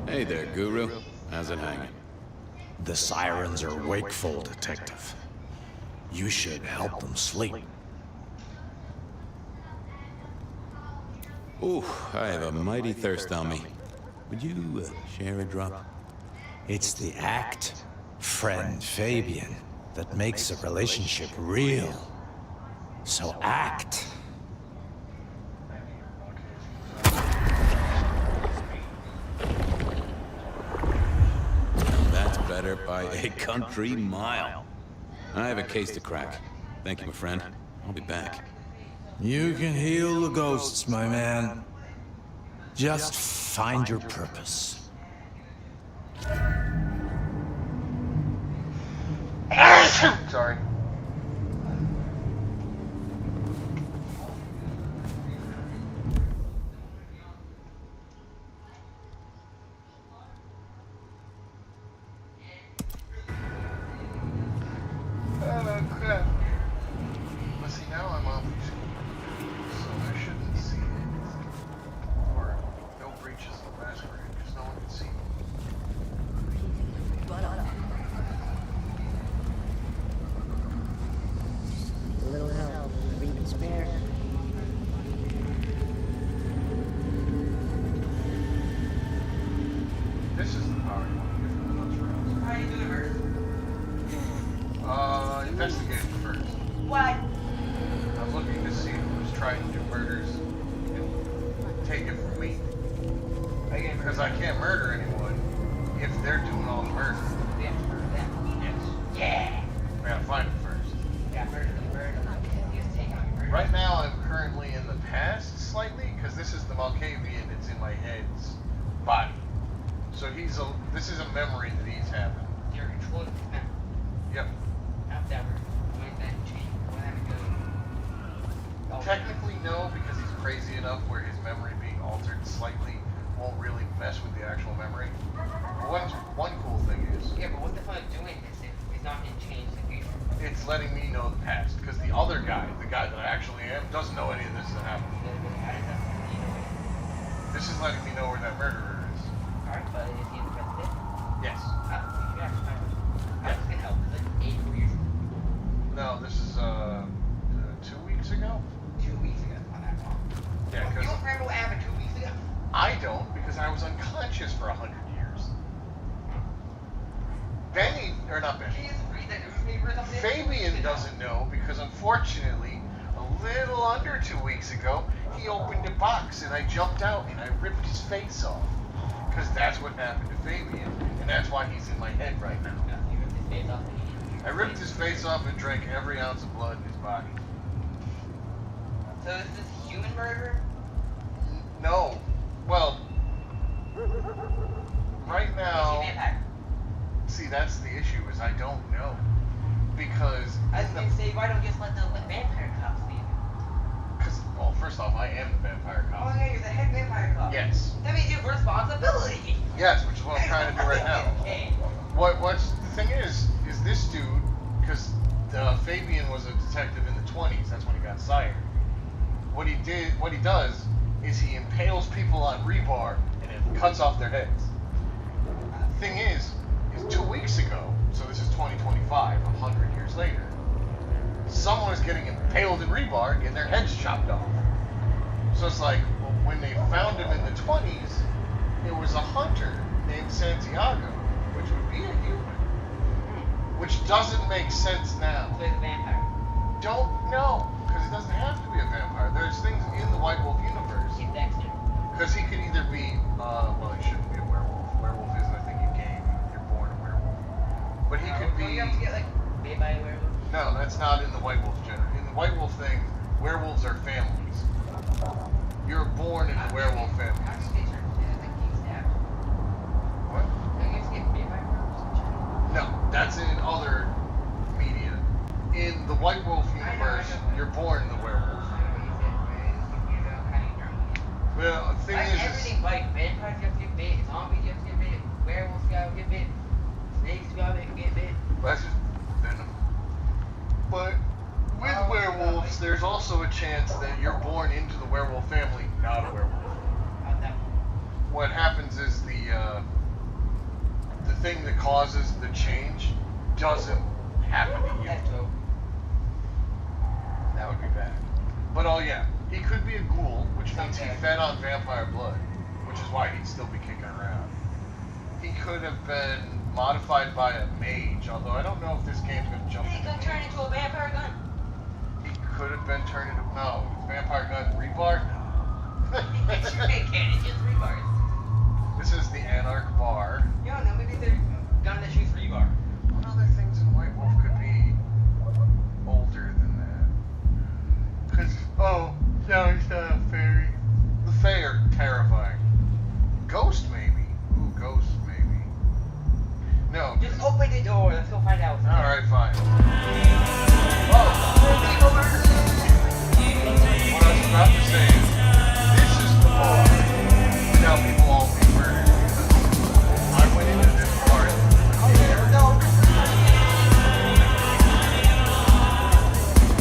Hey there, Guru. How's it hanging? The sirens are wakeful, Detective. You should help them sleep. Ooh, I have a mighty thirst on me. Would you share a drop? It's the act, friend Fabian, that makes a relationship real. So act. That's better by a country mile. I have a case to crack. Thank you, my friend. I'll be back. You can heal the ghosts, my man. Just find your purpose. Sorry. Oh crap. Let's see, now I'm off so I shouldn't see it. Or no breaches of Masquerade, because no one can see me. A little help, read and spare. This is the power you want to get from those rounds. How you doing, Hurst? Investigate first. What? I'm looking to see who's trying to do murders and take it from me. Because I can't murder anyone if they're doing all the murder. We have to murder them. Yes. Yeah. We gotta find it first. Yeah, murder them. You have to take out your murder. Right now, I'm currently in the past slightly, because this is the Malkavian that's in my head's body. So this is a memory that he's having. You're controlling the memory. Yep. After that, when that change, when that goes. Technically, no, because he's crazy enough where his memory being altered slightly won't really mess with the actual memory. One cool thing is... Yeah, but what's the point of doing this if it's not going to change the future? It's letting me know the past, because the other guy, the guy that I actually am, doesn't know any of this that happened. This is letting me know where that murderer is. Alright, but is he the president? Yes. I was going to help, like 8 years ago. No, this is 2 weeks ago? 2 weeks ago, not that long. Yeah, You because don't remember what happened 2 weeks ago? I don't, because I was unconscious for 100 years. Benny, or not Benny. Fabian doesn't know because unfortunately, a little under 2 weeks ago, he opened a box and I jumped out and I ripped his face off. Because that's what happened to Fabian, and that's why he's in my head right now. You ripped his face off. I ripped his face off and drank every ounce of blood in his body. So is this human murder? No. Well, right now... See, that's the issue, is I don't know. Because... I was going to say, why don't you just let the vampire cops leave? Because, well, first off, I am the vampire cop. Oh yeah, you're the head vampire cop. Yes. That means you have responsibility. Yes, which is what I'm trying to do right now. Okay. What's the thing is this dude, because Fabian was a detective in the 20s, that's when he got sired. What he does, is he impales people on rebar and it cuts off their heads. The thing is 2 weeks ago, so this is 2025, 100 years later, someone is getting impaled in rebar and getting their heads chopped off. So it's like, well, when they found him in the 20s, it was a hunter named Santiago, which would be a human. Which doesn't make sense now. So he's a vampire. Don't know, because he doesn't have to be a vampire. There's things in the White Wolf universe. He's Dexter. Because he could either be, well, he shouldn't be a werewolf. Werewolf is, I think, a game. You're born a werewolf. But he could be... You have to get, like, bit by a werewolf? No, that's not in the White Wolf genre. In the White Wolf thing, werewolves are families. You're born in the werewolf family. What? No, that's in other media. In the White Wolf universe, you're born the werewolf. Well, the thing is... everything, like, vampires you have to get bit, zombies you have to get bit, werewolves you have to get bit, snakes you have to get bit. That's just venom. But with werewolves, there's also a chance that you're born into the werewolf family, not a werewolf. What happens is the thing that causes the change doesn't happen to you. That would be bad. But oh yeah, he could be a ghoul, which means he fed on vampire blood, which is why he'd still be kicking around. He could have been modified by a mage, although I don't know if this game's going to jump He could turn into a vampire gun. He could have been turned into... No, vampire gun rebar? It's just rebars. This is the Anarch Bar. You don't know, maybe they're a gun that shoots rebar. What other things in White Wolf could be older than that? Because, oh, no, he's not a fairy. The Fae are terrifying. Ghost, maybe. Ooh, Ghost, maybe. No. Just open the door, let's go find out. Alright, fine. Oh, what I was about to say is, this is the bar. Now people all be murdered because I went into this bar.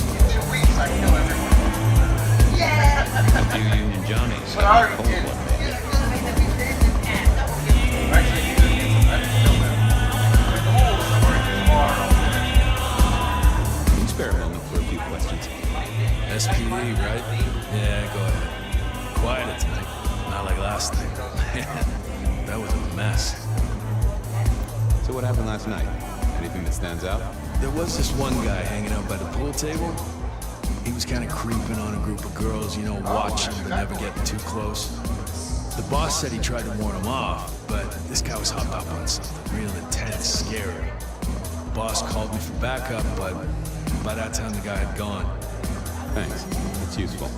In 2 weeks, I kill everyone. Yeah! Do you and Johnny? But I already did. Actually, he didn't. I didn't kill them. The ghouls that were in this bar. Can you spare a moment for a few questions? SPE, right? Yeah, go ahead. Quiet tonight. Not like last night. That was a mess. So what happened last night? Anything that stands out? There was this one guy hanging out by the pool table. He was kind of creeping on a group of girls, you know, watching but never getting too close. The boss said he tried to warn him off, but this guy was hopped up on something real intense, scary. The boss called me for backup, but by that time the guy had gone. Thanks. It's useful.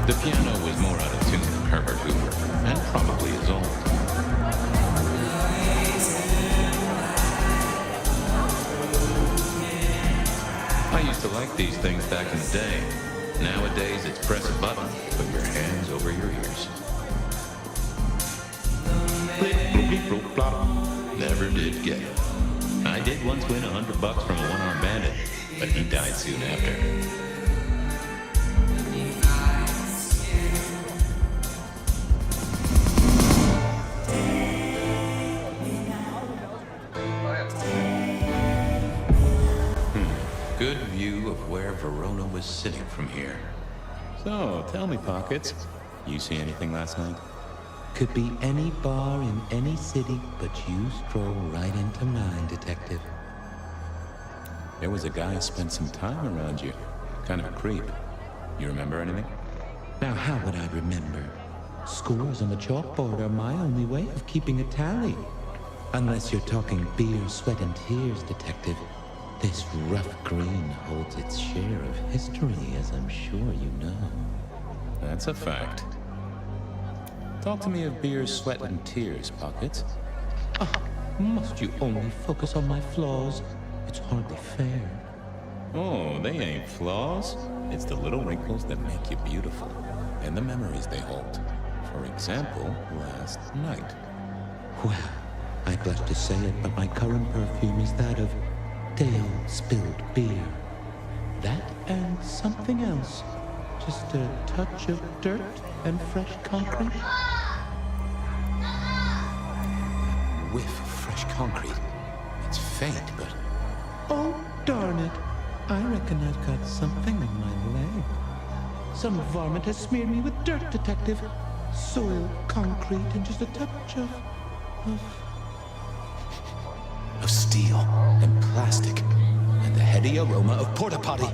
The piano was more out of tune than Herbert Hoover, and probably as old. I used to like these things back in the day. Nowadays, it's press a button, put your hands over your ears. Never did get it. I did once win $100 from a one-armed bandit, but he died soon after. Good view of where Verona was sitting from here. So, tell me, Pockets, you see anything last night? Could be any bar in any city, but you stroll right into mine, Detective. There was a guy who spent some time around you. Kind of a creep. You remember anything? Now, how would I remember? Scores on the chalkboard are my only way of keeping a tally. Unless you're talking beer, sweat, and tears, Detective. This rough green holds its share of history, as I'm sure you know. That's a fact. Talk to me of beer, sweat, and tears, Pockets. Must you only focus on my flaws? It's hardly fair. Oh, they ain't flaws. It's the little wrinkles that make you beautiful, and the memories they hold. For example, last night. Well, I blush to say it, but my current perfume is that of stale, spilled beer. That and something else. Just a touch of dirt and fresh concrete. Whiff of fresh concrete. It's faint, but... Oh, darn it. I reckon I've got something on my leg. Some varmint has smeared me with dirt, Detective. Soil, concrete, and just a touch of steel and plastic and the heady aroma of porta potty.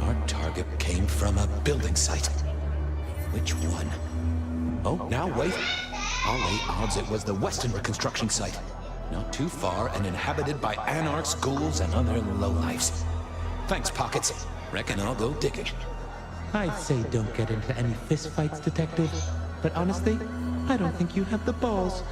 Our target came from a building site. Which one? Oh, now wait. I'll lay odds it was the Westenra construction site. Not too far and inhabited by anarchs, ghouls, and other lowlifes. Thanks, Pockets. Reckon I'll go digging. I'd say don't get into any fistfights, Detective. But honestly, I don't think you have the balls.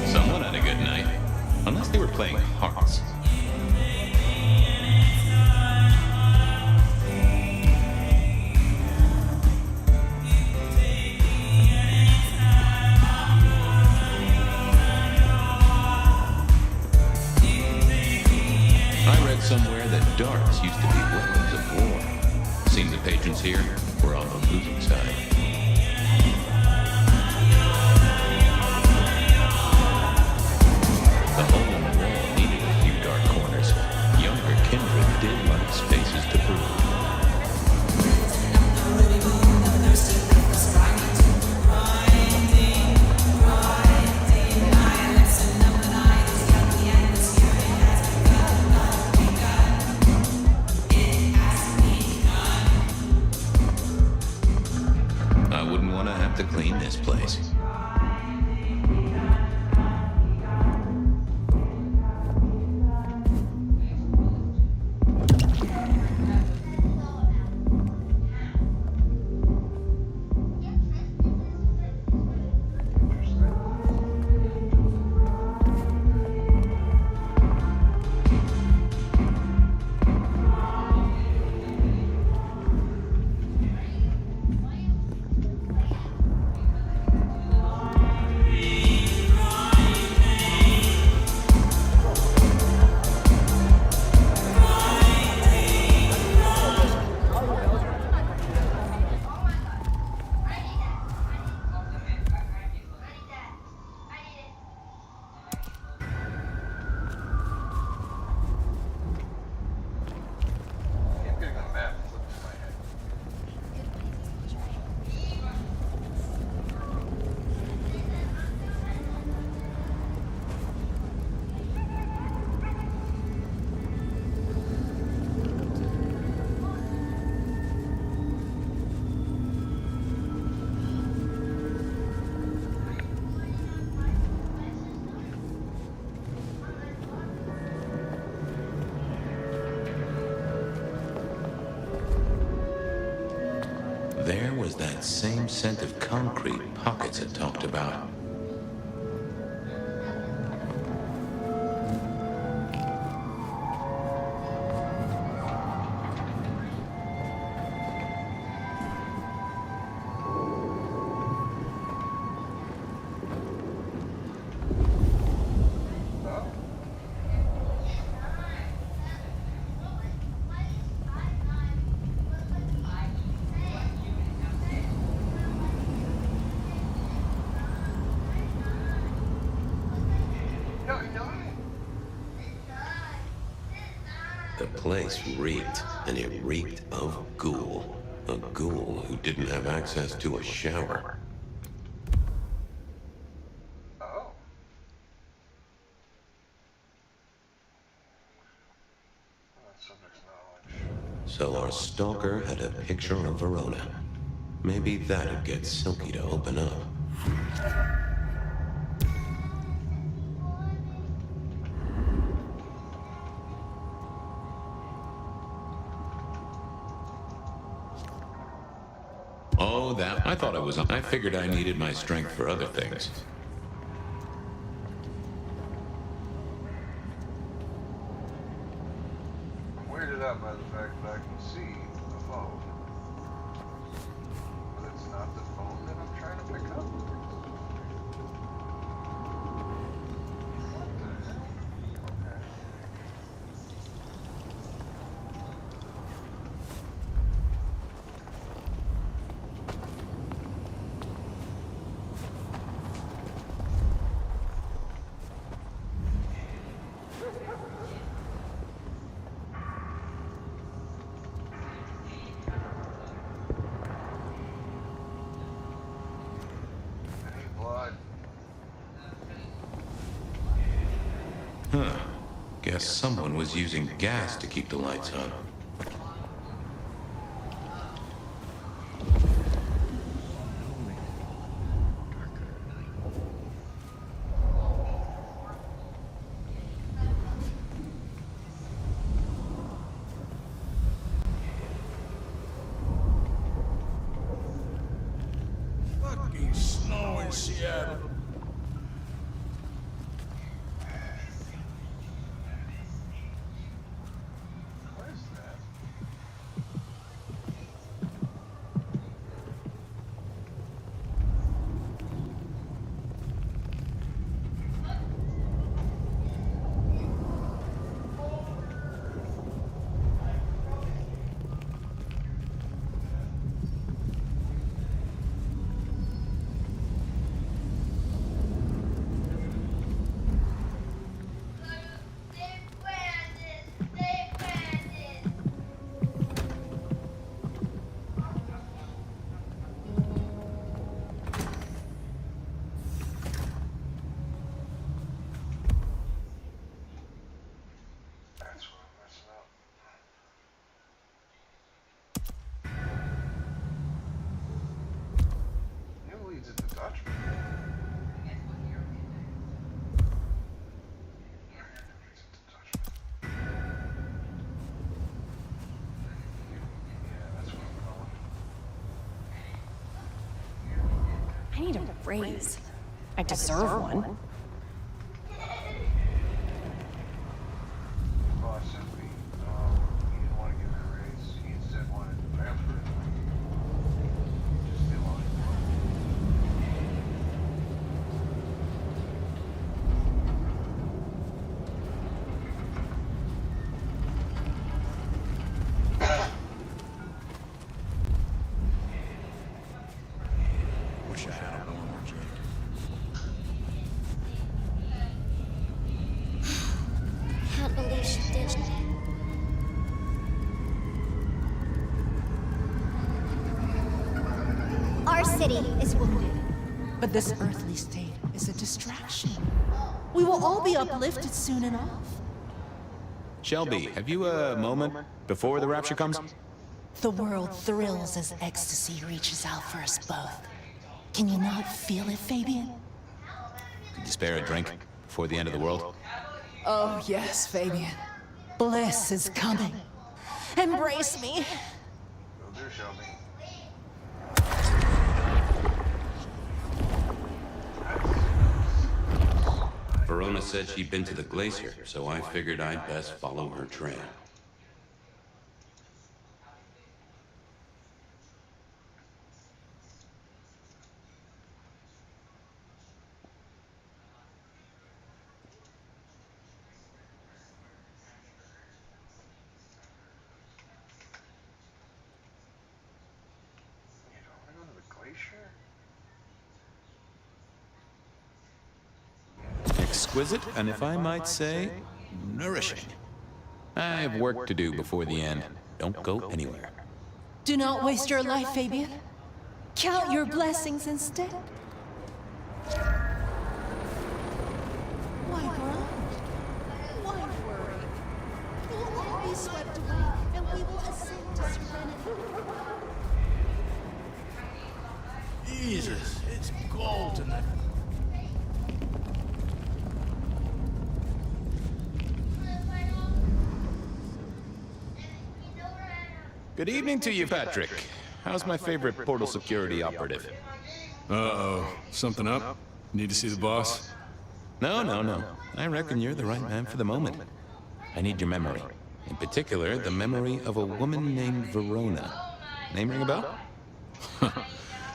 Someone had a good night. Unless they were playing hearts. Somewhere that darts used to be weapons of war. Seems the patrons here were on the losing side. The hole in the wall needed a few dark corners. Younger kindred did like spaces to prove. To clean this place. that same scent of concrete Pockets had talked about. The place reeked, and it reeked of ghoul. A ghoul who didn't have access to a shower. So our stalker had a picture of Verona. Maybe that'd get Silky to open up. Oh, that. I thought I figured I needed my strength for other things. I'm weirded out by the fact that I can see the phone. But it's not the phone that I'm trying to pick up. Huh. Guess someone was using gas to keep the lights on. Fucking snow in Seattle. I need a raise. I deserve one. Boss said he didn't want to give her a raise. He instead wanted to transfer it. Just stay on Wish I had a warmer drink. Can't believe she did it. Our city is wounded. But this earthly state is a distraction. We will all be uplifted soon enough. Shelby, have you a moment before the rapture comes? The world thrills as ecstasy reaches out for us both. Can you not feel it, Fabian? Could you spare a drink before the end of the world? Oh, yes, Fabian. Bliss is coming. Embrace me. Will do, Shelby. said she'd been to the glacier, so I figured I'd best follow her trail. Exquisite, and if I might say, nourishing. I have work to do before the end. Don't go anywhere. Do not waste your life, Fabian. Count your blessings instead. Why groan? Why worry? You will all be swept away, and we will ascend to serenity. Jesus, it's gold tonight. Good evening to you, Patrick. How's my favorite portal security operative? Uh-oh. Something up? Need to see the boss? No. I reckon you're the right man for the moment. I need your memory. In particular, the memory of a woman named Verona. Name ring a bell?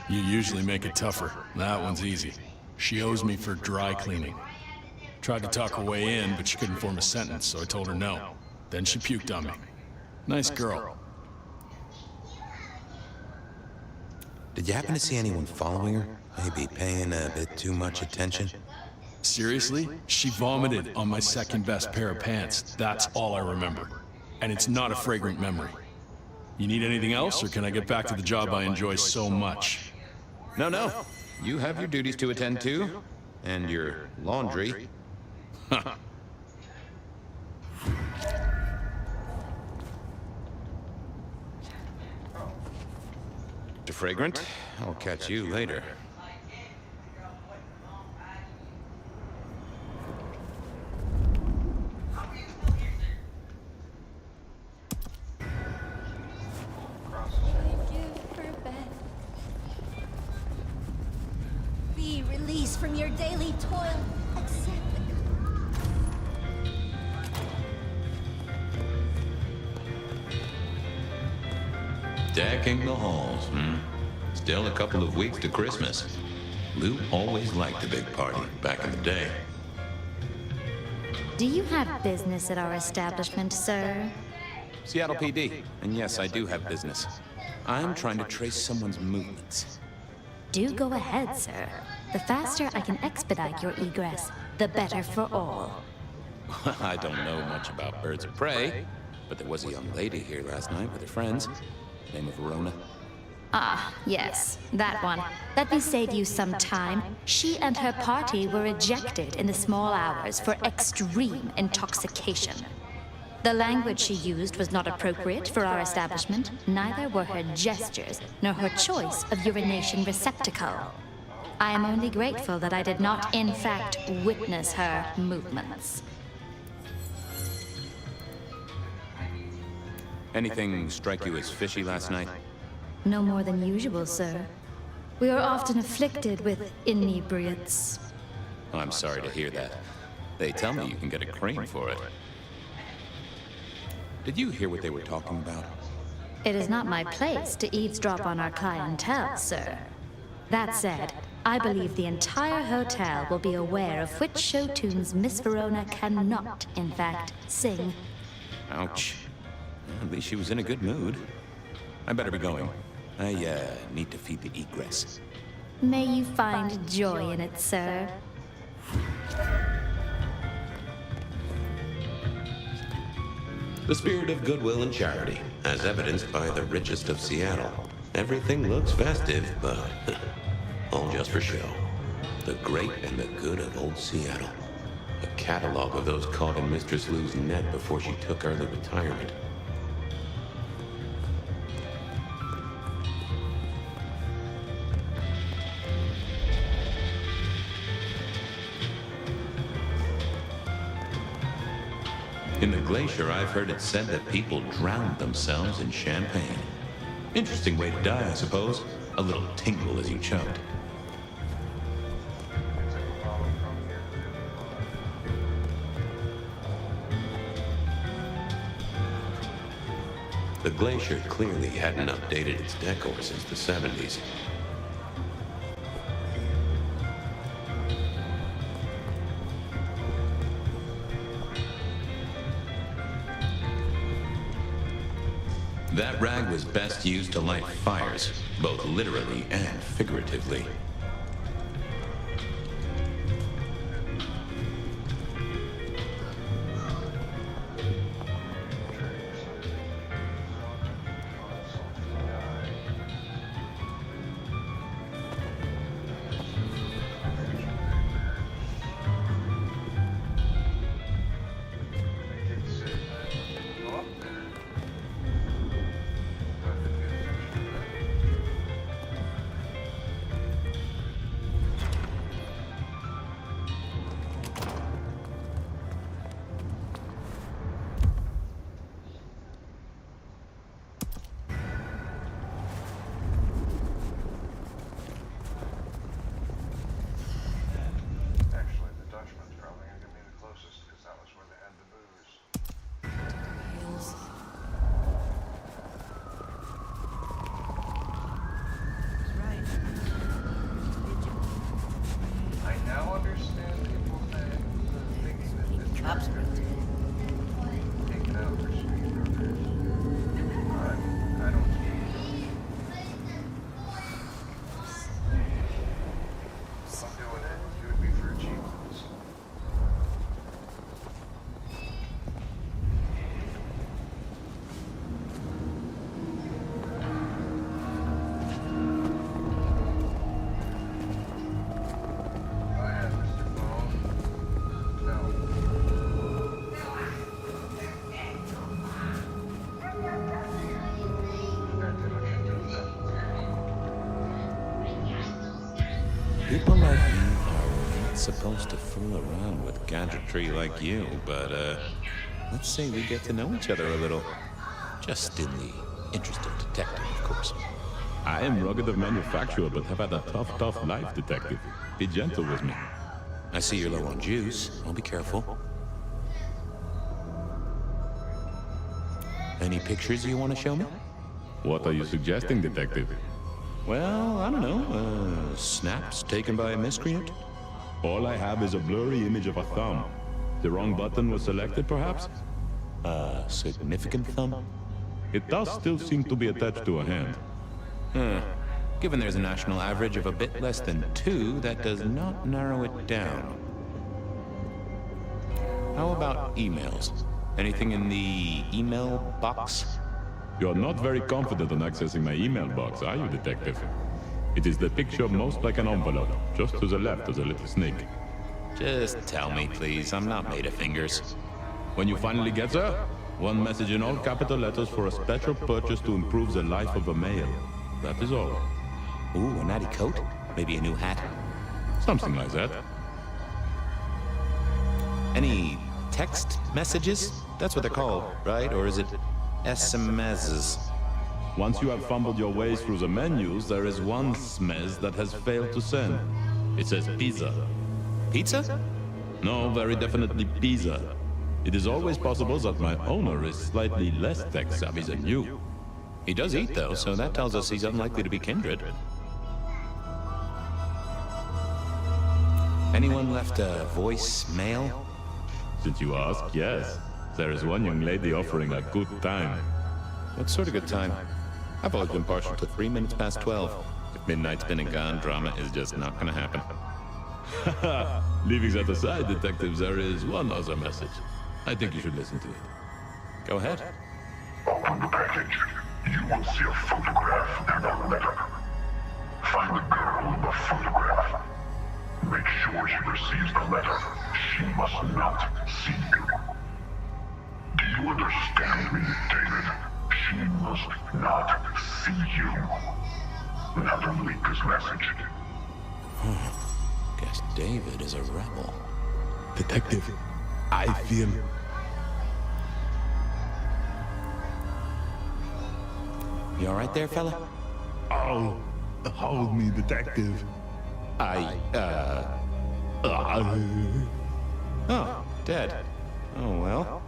You usually make it tougher. That one's easy. She owes me for dry cleaning. Tried to talk her way in, but she couldn't form a sentence, so I told her no. Then she puked on me. Nice girl. Did you happen to see anyone following her? Maybe paying a bit too much attention? Seriously? She vomited on my second best pair of pants. That's all I remember. And it's not a fragrant memory. You need anything else, or can I get back to the job I enjoy so much? No. You have your duties to attend to, and your laundry. To Fragrant, I'll catch you later. Be released from your daily toil. Accept Decking the halls, Still a couple of weeks to Christmas. Lou always liked a big party back in the day. Do you have business at our establishment, sir? Seattle PD, and yes, I do have business. I'm trying to trace someone's movements. Do go ahead, sir. The faster I can expedite your egress, the better for all. I don't know much about birds of prey, but there was a young lady here last night with her friends. Name of Verona. Ah, yes, that one. Let me save you some time. She and her party were ejected in the small hours for extreme intoxication. The language she used was not appropriate for our establishment, neither were her gestures, nor her choice of urination receptacle. I am only grateful that I did not, in fact, witness her movements. Anything strike you as fishy last night? No more than usual, sir. We are often afflicted with inebriates. I'm sorry to hear that. They tell me you can get a cream for it. Did you hear what they were talking about? It is not my place to eavesdrop on our clientele, sir. That said, I believe the entire hotel will be aware of which show tunes Miss Verona cannot, in fact, sing. Ouch. At least she was in a good mood. I better be going. I, need to feed the egress. May you find joy in it, sir. The spirit of goodwill and charity, as evidenced by the richest of Seattle. Everything looks festive, but all just for show. The great and the good of old Seattle. A catalog of those caught in Mistress Lou's net before she took early retirement. In the glacier, I've heard it said that people drowned themselves in champagne. Interesting way to die, I suppose. A little tingle as you choked. The glacier clearly hadn't updated its decor since the 70s. That rag was best used to light fires, both literally and figuratively. People like you are not supposed to fool around with gadgetry like you, but, let's say we get to know each other a little. Just in the interest of detective, of course. I am rugged of manufacture, but have had a tough life, detective. Be gentle with me. I see you're low on juice. I'll be careful. Any pictures you want to show me? What are you suggesting, detective? Well, I don't know. Snaps taken by a miscreant? All I have is a blurry image of a thumb. The wrong button was selected, perhaps? A significant thumb? It does still seem to be attached to a hand. Given there's a national average of a bit less than 2, that does not narrow it down. How about emails? Anything in the email box? You're not very confident on accessing my email box, are you, detective? It is the picture most like an envelope. Just to the left is a little snake. Just tell me, please. I'm not made of fingers. When you finally get there, one message in all capital letters for a special purchase to improve the life of a male. That is all. Ooh, a natty coat? Maybe a new hat? Something like that. Any text messages? That's what they're called, right? Or is it SMSs? Once you have fumbled your ways through the menus, there is one smez that has failed to send. It says pizza. Pizza? No, very definitely pizza. It is always possible that my owner is slightly less tech-savvy than you. He does eat, though, so that tells us he's unlikely to be kindred. Anyone left a voicemail? Since you ask, yes. There is one young lady offering a good time. What sort of good time? I've always been partial to 3 minutes past 12. If midnight's been and gone, drama is just not gonna happen. Leaving that aside, detectives, there is one other message. I think you should listen to it. Go ahead. Open the package. You will see a photograph and a letter. Find the girl in the photograph. Make sure she receives the letter. She must not see you. Do you understand me, David? She must not see you. Now delete this message. Guess David is a rebel. Detective, I feel... You alright there, fella? Oh, hold me, detective. Oh, dead. Oh, well.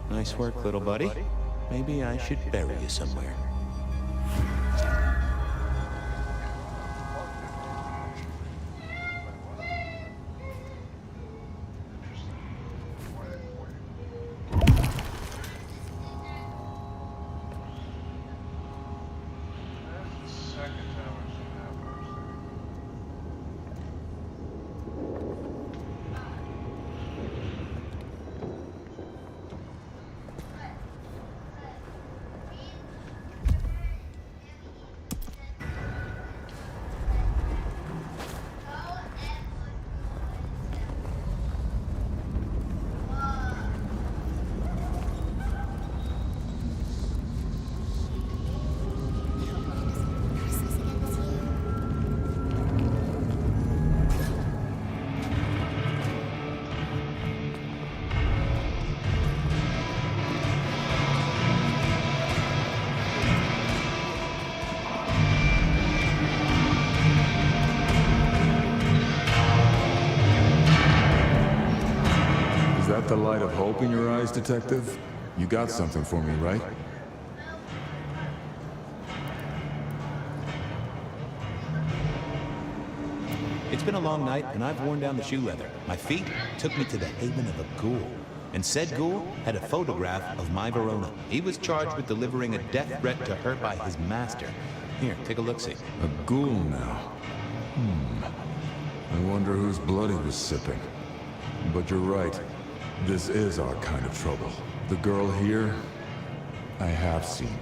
Nice work, little buddy. maybe I should bury you somewhere. The light of hope in your eyes, Detective? You got something for me, right? It's been a long night, and I've worn down the shoe leather. My feet took me to the haven of a ghoul. And said ghoul had a photograph of my Verona. He was charged with delivering a death threat to her by his master. Here, take a look-see. A ghoul now. I wonder whose blood he was sipping. But you're right. This is our kind of trouble. The girl here, I have seen.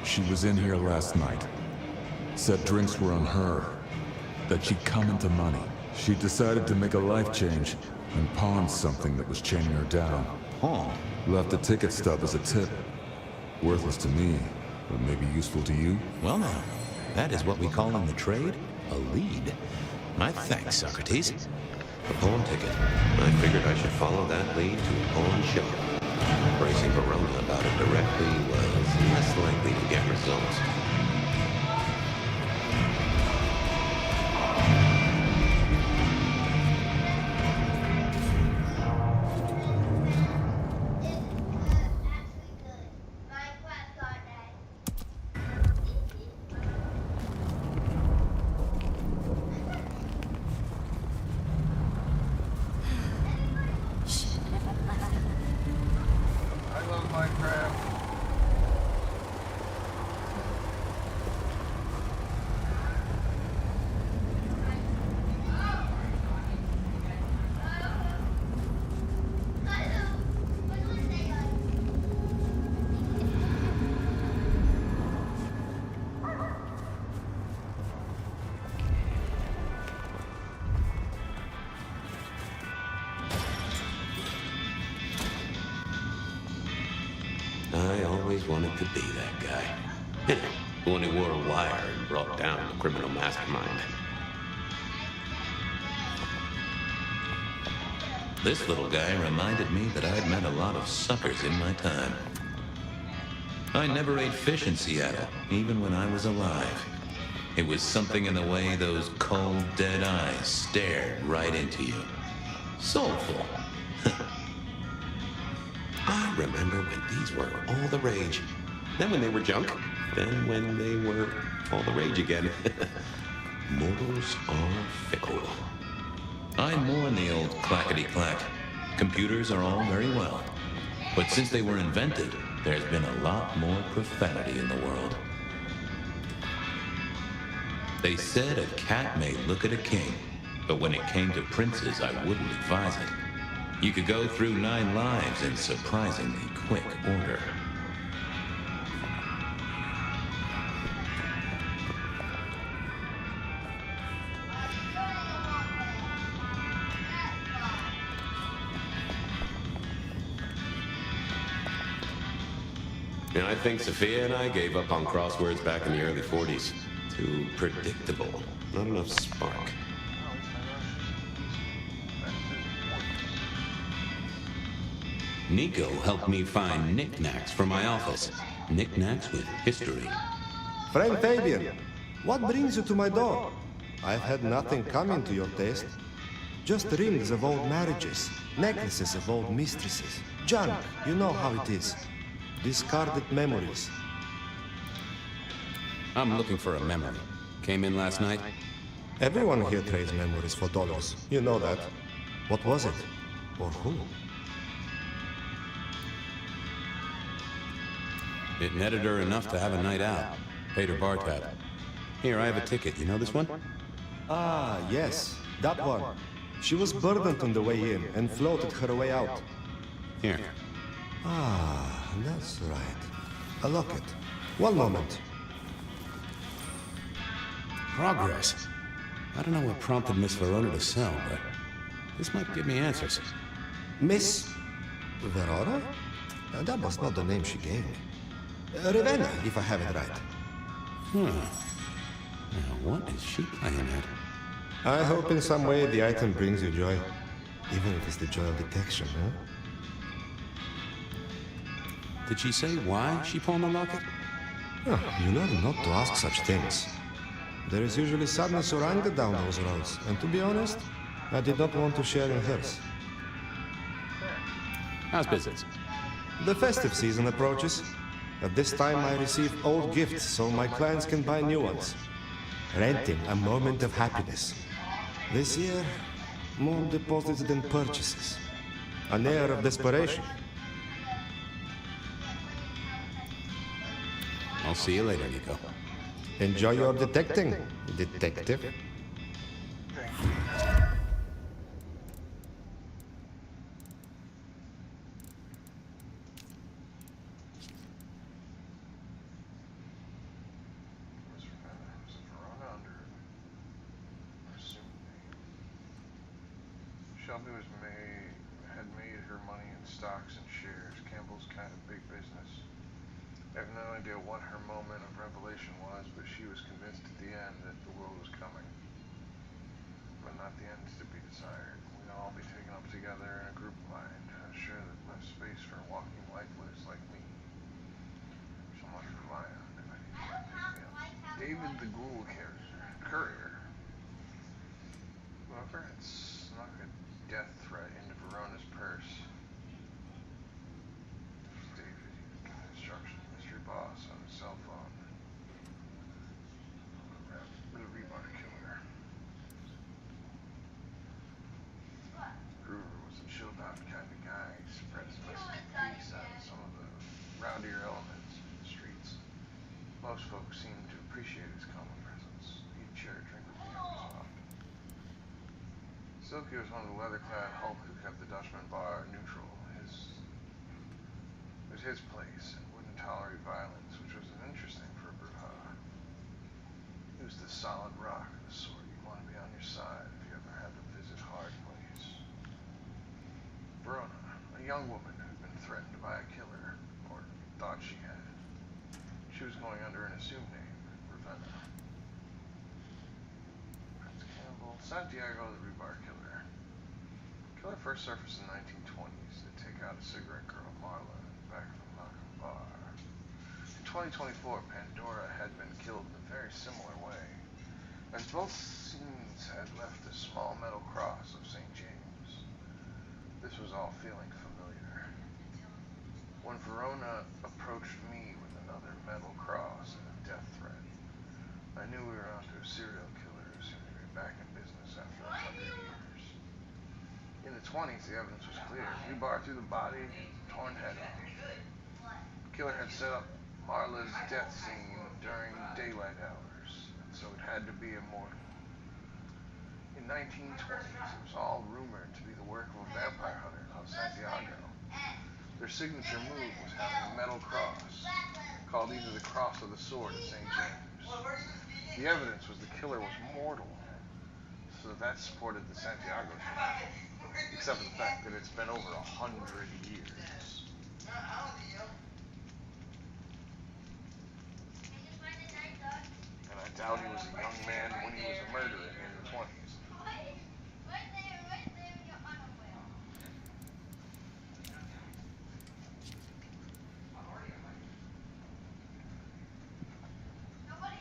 She was in here last night. Said drinks were on her. That she'd come into money. She decided to make a life change and pawned something that was chaining her down. Pawn? Left a ticket stub as a tip. Worthless to me, but maybe useful to you? Well now, that is what we call in the trade a lead. My thanks, Socrates. A pawn ticket. I figured I should follow that lead to a pawn shop. Bracing Verona about it directly was less likely to get results. I always wanted to be that guy. The one who wore a wire and brought down the criminal mastermind. This little guy reminded me that I'd met a lot of suckers in my time. I never ate fish in Seattle, even when I was alive. It was something in the way those cold, dead eyes stared right into you. Soulful. I remember when these were all the rage. Then when they were junk. Then when they were all the rage again. Mortals are fickle. I mourn the old clackety-clack. Computers are all very well. But since they were invented, there's been a lot more profanity in the world. They said a cat may look at a king, but when it came to princes, I wouldn't advise it. You could go through 9 lives in surprisingly quick order. And I think Sophia and I gave up on crosswords back in the early 40s. Too predictable. Not enough spark. Nico helped me find knickknacks for my office. Knickknacks with history. Friend Fabian, what brings you to my door? I've had nothing coming to your taste. Just rings of old marriages, necklaces of old mistresses. Junk, you know how it is. Discarded memories. I'm looking for a memory. Came in last night? Everyone here trades memories for dollars. You know that. What was it? Or who? It netted her enough to have a night out. Paid her bar tab. Here, I have a ticket. You know this one? Ah, yes. That one. She was burdened on the way in and floated her way out. Here. Ah, that's right. A locket. One moment. Progress. I don't know what prompted Miss Verona to sell, but this might give me answers. Miss Verona? That was not the name she gave me. Ravenna, if I have it right. Now, what is she playing at? I hope in some way the item brings you joy. Even if it's the joy of detection, huh? Did she say why she pawned the locket? Oh, you learn not to ask such things. There is usually sadness or anger down those roads, and to be honest, I did not want to share in hers. How's business? The festive season approaches. At this time I receive old gifts so my clients can buy new ones. Renting a moment of happiness. This year, more deposits than purchases. An air of desperation. I'll see you later, Nico. Enjoy your detecting, detective. Shelby had made her money in stocks and shares. Campbell's kind of big business. I have no idea what her moment of revelation was, but she was convinced at the end that the world was coming. But not the end to be desired. We'd all be taken up together in a group mind, sure that left space for walking lifeless like me. So much for my David the Ghoul Courier. Whoever had snuck a death threat into Verona's purse. David, instruction, mystery boss on his cell phone. The rebar killer. Groover was a chilled out kind of guy. He spread his message of peace on some of the rowdier elements in the streets. Most folks seemed to appreciate his common presence. He'd share a drink with me every so often. Silky was one of the leather-clad Hulk who kept the Dutchman bar neutral. It was his place and wouldn't tolerate violence, which was interesting for a Brujah. He was the solid rock of the sort you'd want to be on your side if you ever had to visit hard place. Verona, a young woman who'd been threatened by a killer, or thought she had. She was going under an assumed name, Ravenna. Prince Campbell, Santiago the rebar killer. Killer first surfaced in the 1920s to take out a cigarette girl, Marla, in the back of a Malcolm bar. In 2024, Pandora had been killed in a very similar way, as both scenes had left a small metal cross of St. James. This was all feeling familiar. When Verona approached me with another metal cross and a death threat, I knew we were onto a serial killer who seemed to be back in business after 100 years. In the 20s, the evidence was clear. Rebar through the body, torn head off. The killer had set up Marla's death scene during daylight hours, and so it had to be immortal. In 1920s, it was all rumored to be the work of a vampire hunter called Santiago. Their signature move was having a metal cross, called either the Cross or the Sword of St. James. The evidence was the killer was mortal, so that supported the Santiago theory, except for the fact that it's been over 100 years. And I doubt he was a young man when he was a murderer in the 20s.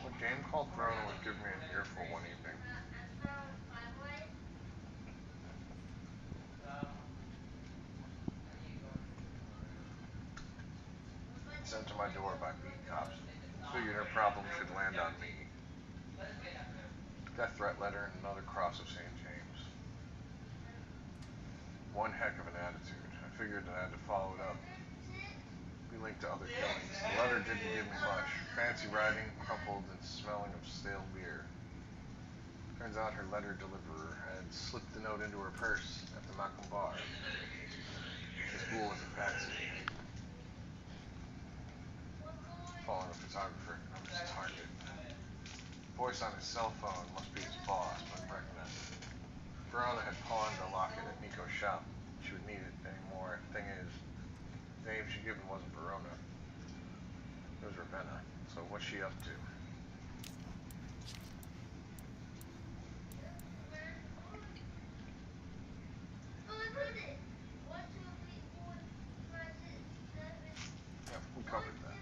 A game called Throne would give me an earful one evening. sent to my door by beat cops. Figured her problem should land on me. Death threat letter and another cross of St. James. One heck of an attitude. I figured that I had to follow it up. Be linked to other killings. The letter didn't give me much. Fancy writing, coupled and smelling of stale beer. Turns out her letter deliverer had slipped the note into her purse at the Macon bar. This fool was a patsy. Following a photographer, I'm his target. Voice on his cell phone must be his boss, but recognized it. Verona had pawned the locket at Nico's shop. She would need it anymore. Thing is, the name she'd given wasn't Verona. It was Ravenna. So what's she up to? Yeah, we covered that.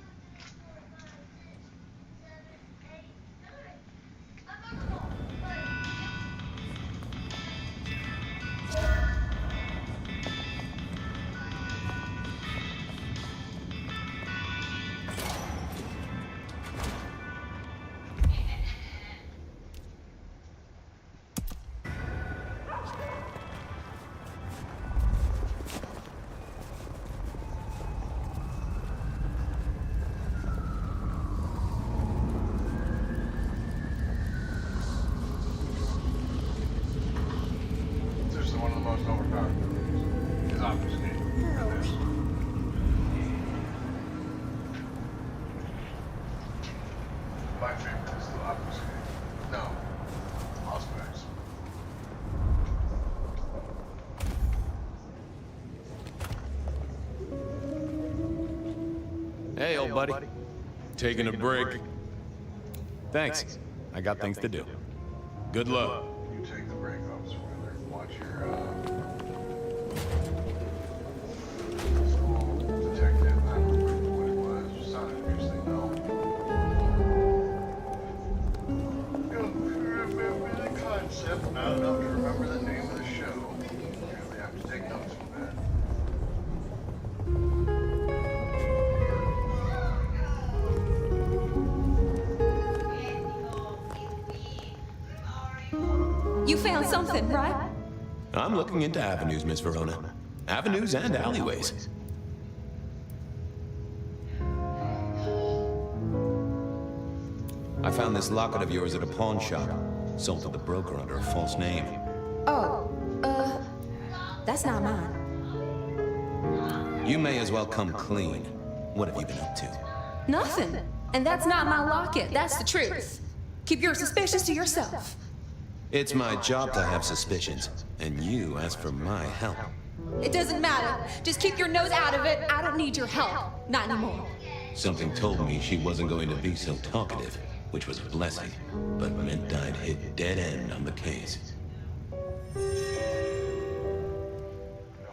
One of the most overpowered movies is obviously my favorite is still Obfuscate. No, Auspex. Hey, old buddy. Taking a break. Thanks. I got things to do. Good luck. You take the break, Officer Wheeler. Watch your school detective. I don't remember what it was. Sounded fiercely no. Don't remember the concept. Not enough to remember the name of the show. Really have to take notes from that. You found something, right? I'm looking into avenues, Miss Verona. Avenues and alleyways. I found this locket of yours at a pawn shop. Sold to the broker under a false name. Oh, that's not mine. You may as well come clean. What have you been up to? Nothing. And that's not my locket. That's the truth. Keep your suspicions to yourself. It's my job to have suspicions, and you ask for my help. It doesn't matter. Just keep your nose out of it. I don't need your help. Not anymore. Something told me she wasn't going to be so talkative, which was a blessing, but meant I'd hit dead end on the case. No,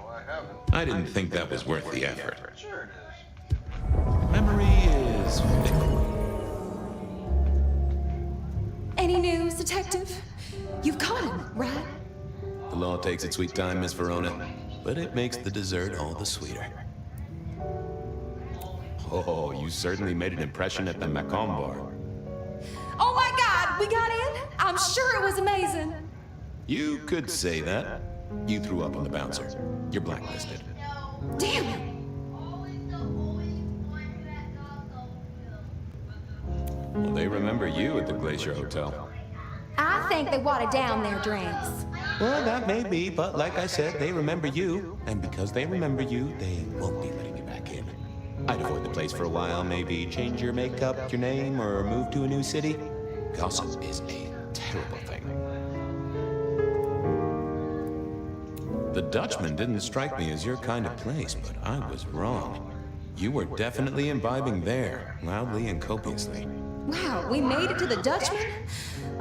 I haven't. I didn't think that was worth the effort. Sure it is. Memory is fickle. Any news, detective? You've caught him, right? The law takes its sweet time, Miss Verona, but it makes the dessert all the sweeter. Oh, you certainly made an impression at the Macon bar. Oh my God, we got in? I'm sure it was amazing. You could say that. You threw up on the bouncer. You're blacklisted. Damn it. Well, they remember you at the Glacier Hotel. I think they watered down their drinks. Well, that may be, but like I said, they remember you. And because they remember you, they won't be letting you back in. I'd avoid the place for a while, maybe change your makeup, your name, or move to a new city. Gossip is a terrible thing. The Dutchman didn't strike me as your kind of place, but I was wrong. You were definitely imbibing there, loudly and copiously. Wow, we made it to the Dutchman?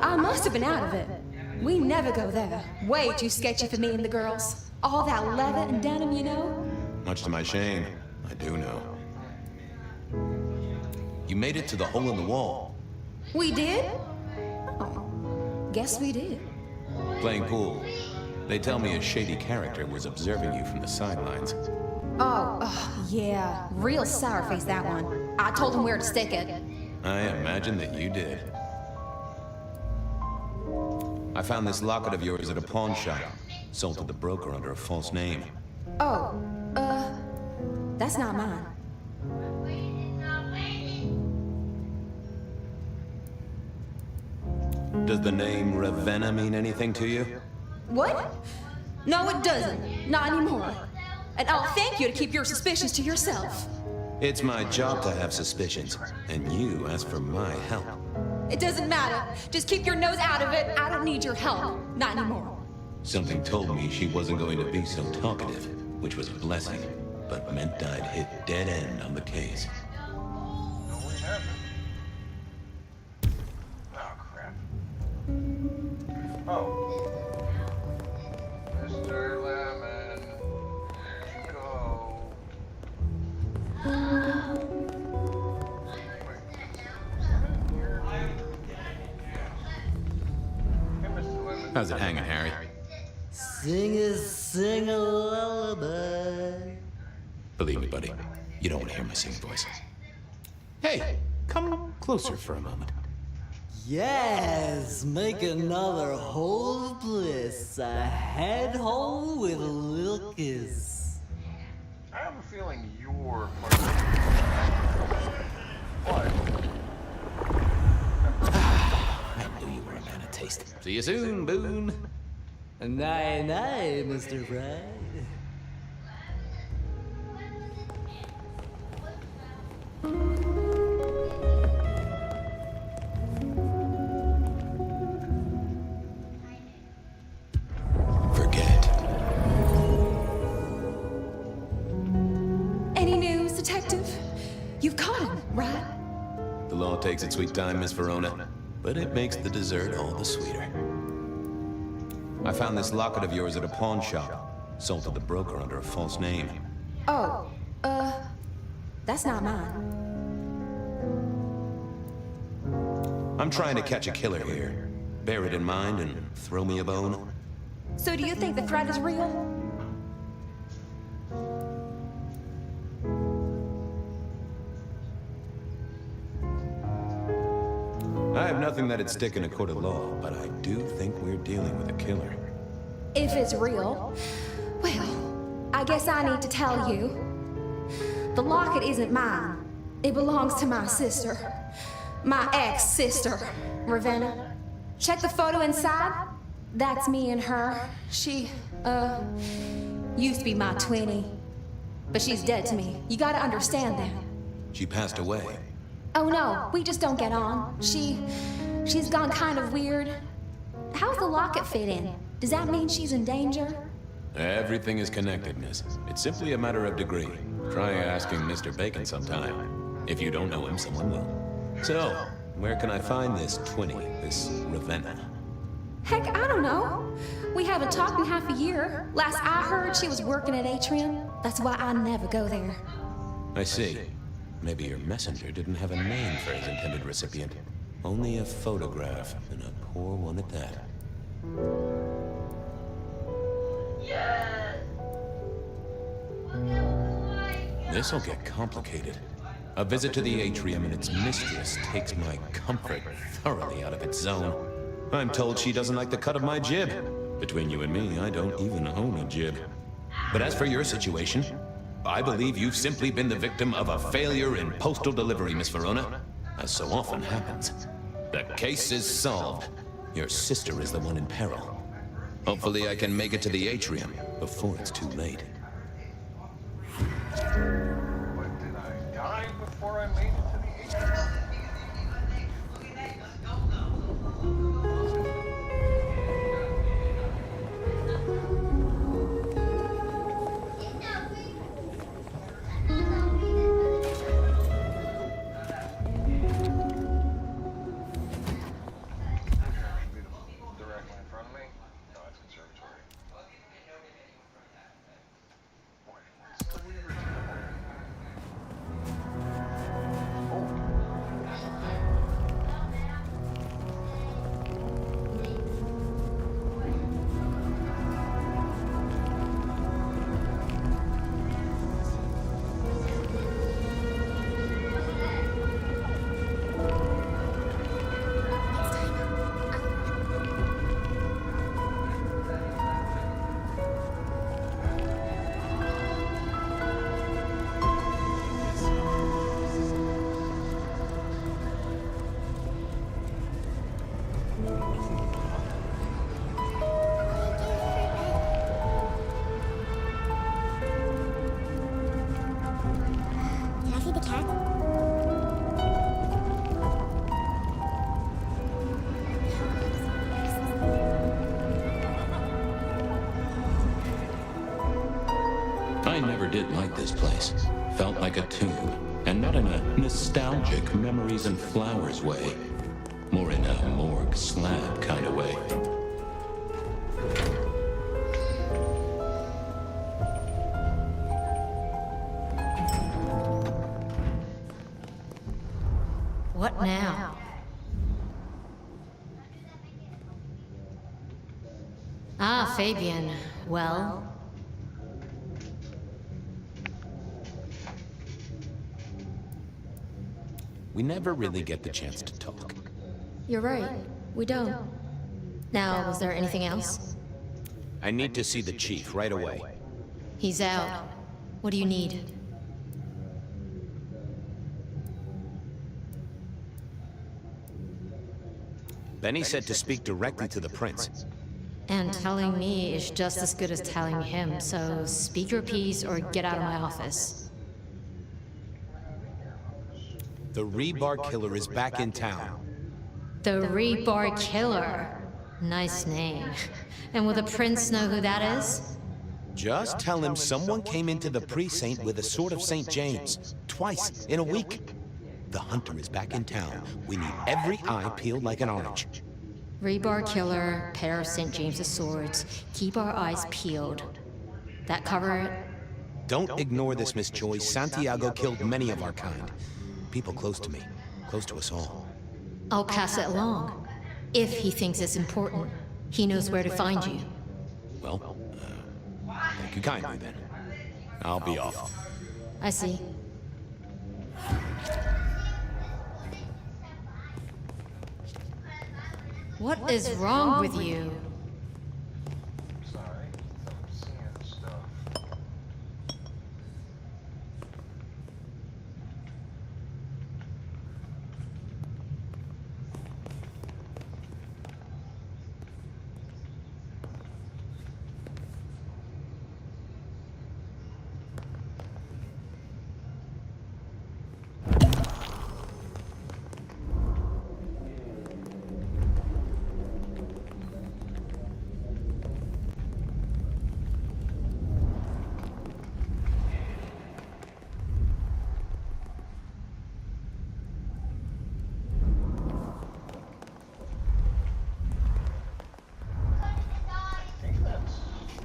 I must have been out of it. We never go there. Way too sketchy for me and the girls. All that leather and denim, you know? Much to my shame, I do know. You made it to the hole in the wall. We did? Oh, guess we did. Playing pool. They tell me a shady character was observing you from the sidelines. Yeah, real sour face, that one. I told him where to stick it. I imagine that you did. I found this locket of yours at a pawn shop. Sold to the broker under a false name. That's not mine. Does the name Ravenna mean anything to you? What? No, it doesn't. Not anymore. And I'll thank you to keep your suspicions to yourself. It's my job to have suspicions, and you ask for my help. It doesn't matter. Just keep your nose out of it. I don't need your help. Not anymore. Something told me she wasn't going to be so talkative, which was a blessing, but meant I'd hit dead end on the case. Oh. Mr. Lemon, there you go. How's it hanging, Harry? Sing a lullaby. Believe me, buddy, you don't want to hear my singing voice. Hey, come closer for a moment. Yes, make another hole of bliss, a head hole with a little kiss. I have a feeling you're part of what? I knew you were a man of taste. See you soon, Boone. Night, Mr. Bride. Any news, detective? You've caught him, right? The law takes its sweet time, Miss Verona, but it makes the dessert all the sweeter. I found this locket of yours at a pawn shop. Sold to the broker under a false name. That's not mine. I'm trying to catch a killer here. Bear it in mind and throw me a bone. So do you think the threat is real? I have nothing that'd stick in a court of law, but I do think we're dealing with a killer. If it's real, well, I guess I need to tell you. The locket isn't mine. It belongs to my sister. My ex-sister, Ravenna. Check the photo inside. That's me and her. She, used to be my twinnie. But she's dead to me. You gotta understand that. She passed away. Oh no, we just don't get on. She's gone kind of weird. How's the locket fit in? Does that mean she's in danger? Everything is connected, miss. It's simply a matter of degree. Try asking Mr. Bacon sometime. If you don't know him, someone will. So, where can I find this twinnie, this Ravenna? Heck, I don't know. We haven't talked in half a year. Last I heard, she was working at Atrium. That's why I never go there. I see. Maybe your messenger didn't have a name for his intended recipient. Only a photograph, and a poor one at that. This'll get complicated. A visit to the atrium and its mistress takes my comfort thoroughly out of its zone. I'm told she doesn't like the cut of my jib. Between you and me, I don't even own a jib. But as for your situation, I believe you've simply been the victim of a failure in postal delivery, Miss Verona. As so often happens. The case is solved. Your sister is the one in peril. Hopefully I can make it to the atrium before it's too late. But did I die before I made it to the atrium? I never did like this place. Felt like a tomb, and not in a nostalgic memories and flowers way. More in a morgue slab kind of way. What now? Ah, Fabian. Well? We never really get the chance to talk. You're right. We don't. Now, was there anything else? I need to see the chief right away. He's out. What do you need? Benny said to speak directly to the prince. And telling me is just as good as telling him, so speak your piece or get out of my office. The Rebar Killer is back in town. The Rebar Killer. Nice name. And will the prince know who that is? Just tell him someone came into the precinct with a sword of St. James. Twice in a week. The hunter is back in town. We need every eye peeled like an orange. Rebar Killer, pair of St. James's swords. Keep our eyes peeled. That cover it? Don't ignore this, Miss Joyce. Santiago killed many of our kind. People close to me. Close to us all. I'll pass it along. If he thinks it's important, he knows where to find you. Well, thank you kindly then. I'll be off. I see. What is wrong with you? Sorry, I'm seeing stuff.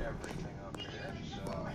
Everything up here, so...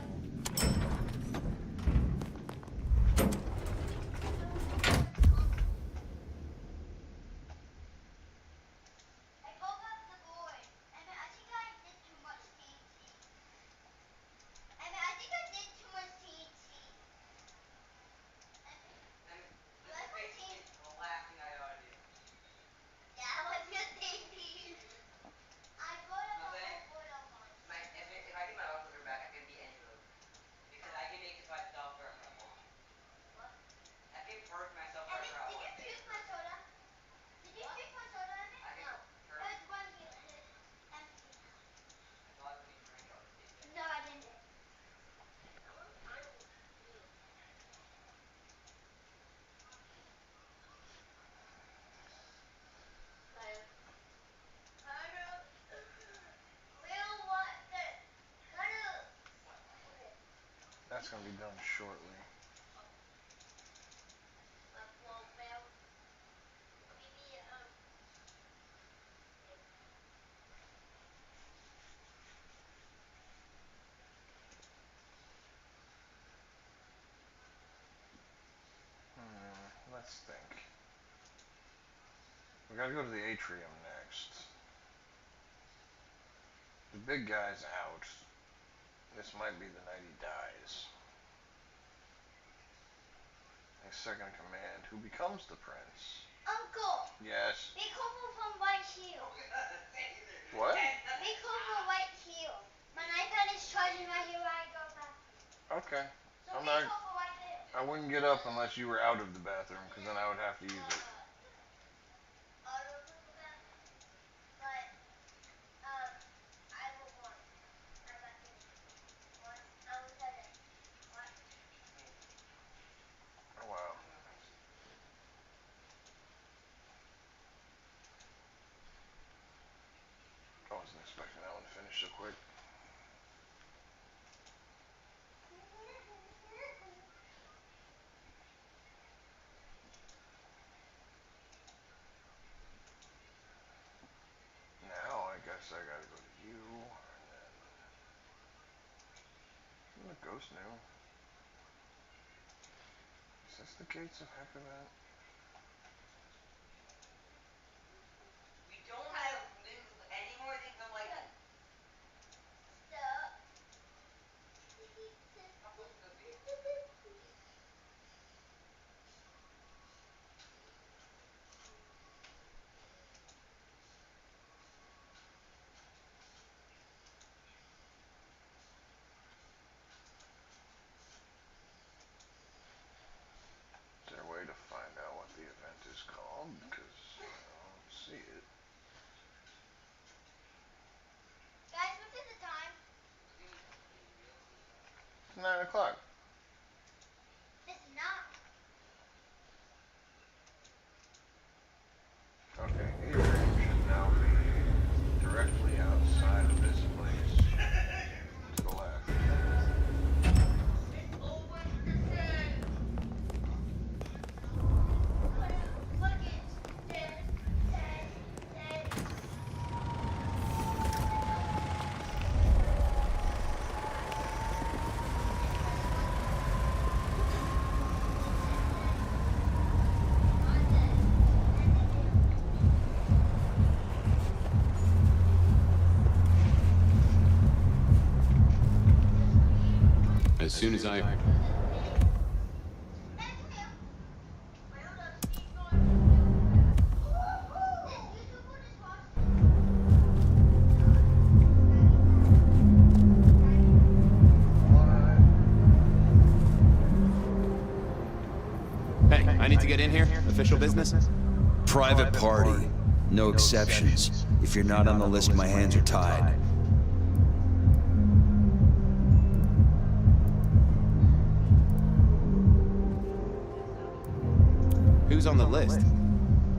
That's gonna be done shortly. Let's think. We gotta go to the atrium next. The big guy's out. This might be the night he dies. His second in command, who becomes the prince. Uncle! Yes? Be careful from White Heel. What? Be careful White Heel. My iPad is charging right here while I go bathroom. Okay. So I'm be not... careful White Heel. I wouldn't get up unless you were out of the bathroom, because then I would have to use it. But, I will once. I got this. Once. I was at it. What? Oh, wow. I wasn't expecting that one to finish so quick. the ghost now? Is this the gates of Hackerman? We don't have move any more than go like that. Is there a way to find out what the event is called? Because I don't see it. Guys, what's the time? 9 o'clock. It's not. Okay, Adrian should now be directly outside of this place. To the left. As soon as I... Hey, I need to get in here. Official business? Private party. No exceptions. If you're not on the list, my hands are tied. Who's on the list?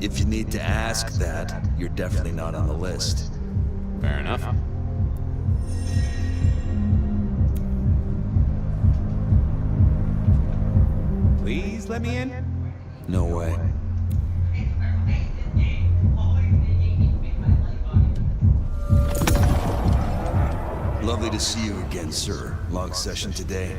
If you need to ask that, you're definitely not on the list. Fair enough. Please let me in? No way. Lovely to see you again, sir. Long session today.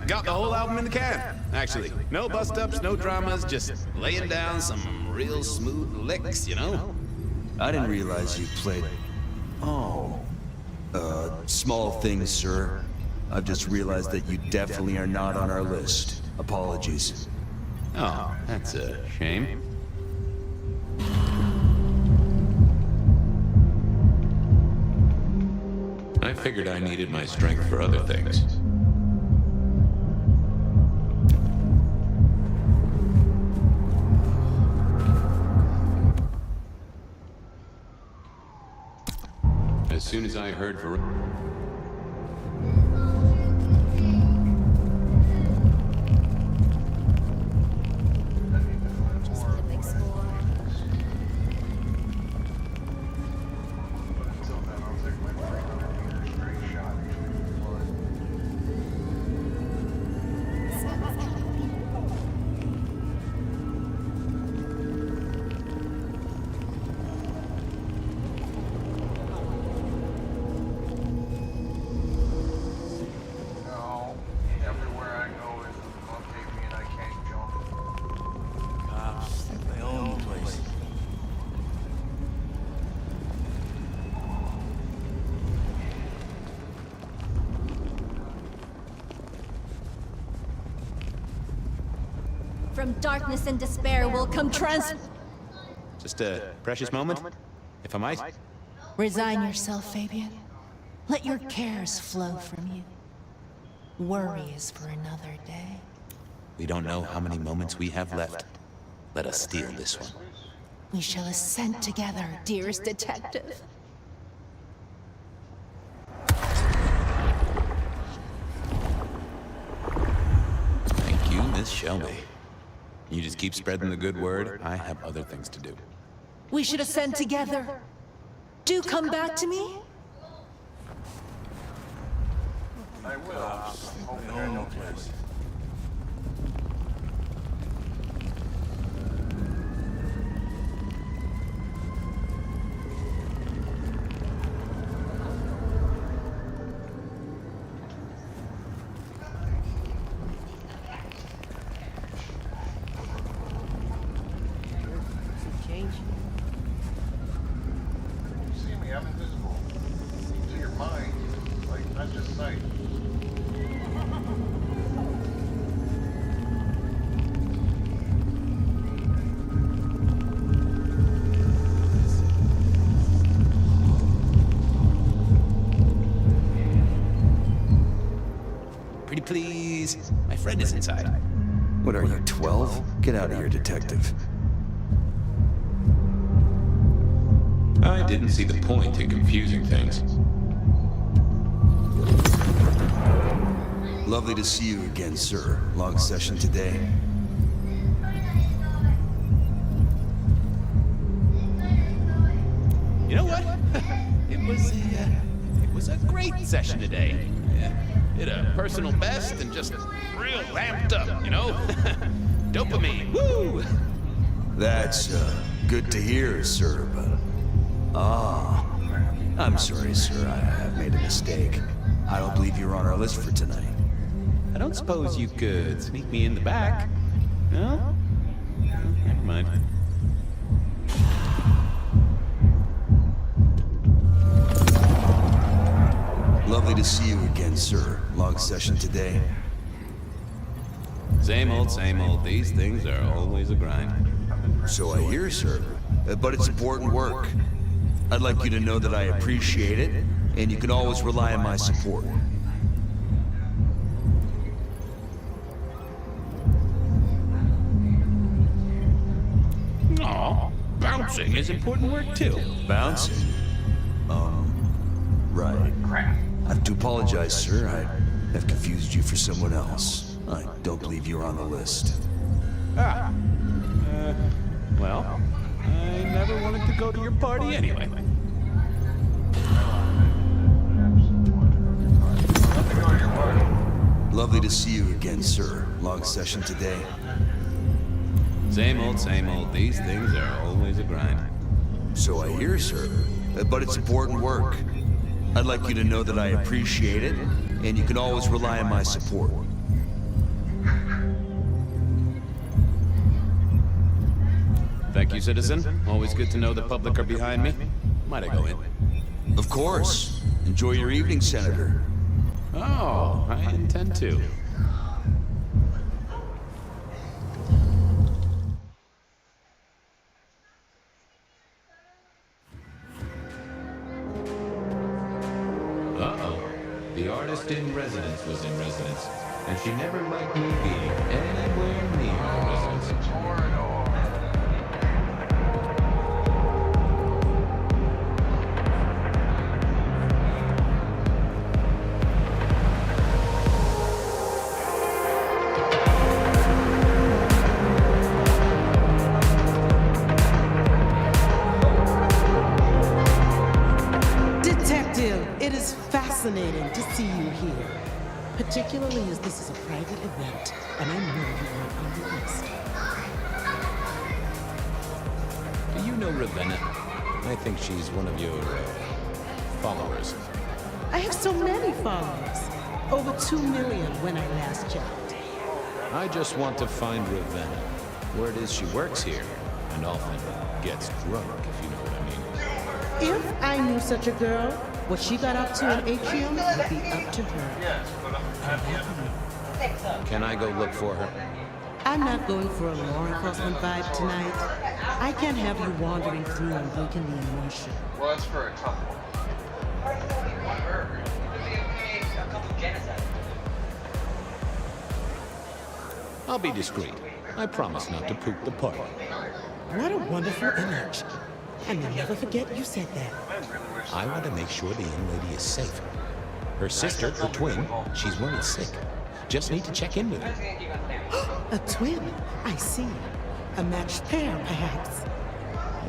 Got the whole album in the cab, actually. No bust-ups, no dramas, just laying down some real smooth licks, you know? I didn't realize you played... Oh. Small things, sir. I've just realized that you definitely are not on our list. Apologies. Oh, that's a shame. I figured I needed my strength for other things. As soon as I heard for... From darkness and despair will come Just a precious moment, if I might. Resign yourself, Fabian. Let your cares flow from you. Worry is for another day. We don't know how many moments we have left. Let us steal this one. We shall ascend together, dearest detective. Thank you, Miss Shelby. You just keep spreading the good word. I have other things to do. We should ascend together. Do come back to me. I will. No place. You see me, I'm invisible. To your mind, like, not just sight. Pretty please. My friend is inside. What are you, 12? Get out of here, detective. I didn't see the point in confusing things. Lovely to see you again, sir. Long session today. You know what? It was a great session today. Hit a personal best and just real ramped up, you know? Dopamine, woo! That's, good to hear, sir, but... I'm sorry, sir. I have made a mistake. I don't believe you're on our list for tonight. I don't suppose you could sneak me in the back? No? Never mind. Lovely to see you again, sir. Long session today. Same old, these things are always a grind. So I hear, sir. But it's important work. I'd like you to know that I appreciate it, and you can always rely on my support. Aw, bouncing is important work too. Bouncing? Right. Crap. I have to apologize, sir. I have confused you for someone else. I don't believe you're on the list. Well, I never wanted to go to your party anyway. Lovely to see you again, sir. Long session today. Same old, these things are always a grind. So I hear, sir. But it's important work. I'd like you to know that I appreciate it, and you can always rely on my support. Thank you, citizen. Always good to know the public are behind me. Might I go in? Of course. Enjoy your evening, Senator. Oh, I intend to. Uh-oh. The artist in residence was in residence, and she never liked me being anywhere near the residence. Detective, it is fascinating to see you here. Particularly as this is a private event, and I know you aren't on the list. Do you know Ravenna? I think she's one of your, followers. I have so many followers. Over 2 million when I last checked. I just want to find Ravenna. Word is she works here, and often gets drunk, if you know what I mean. If I knew such a girl, what she got up to in Atrium would be up to her. Can I go look for her? I'm not going for a law enforcement vibe tonight. I can't have you wandering through and breaking the immersion. Well, that's for a tough one. I'll be discreet. I promise not to poop the party. What a wonderful image. And I'll never forget you said that. I want to make sure the young lady is safe. Her sister, her twin, she's worried sick. Just need to check in with her. A twin? I see. A matched pair, perhaps.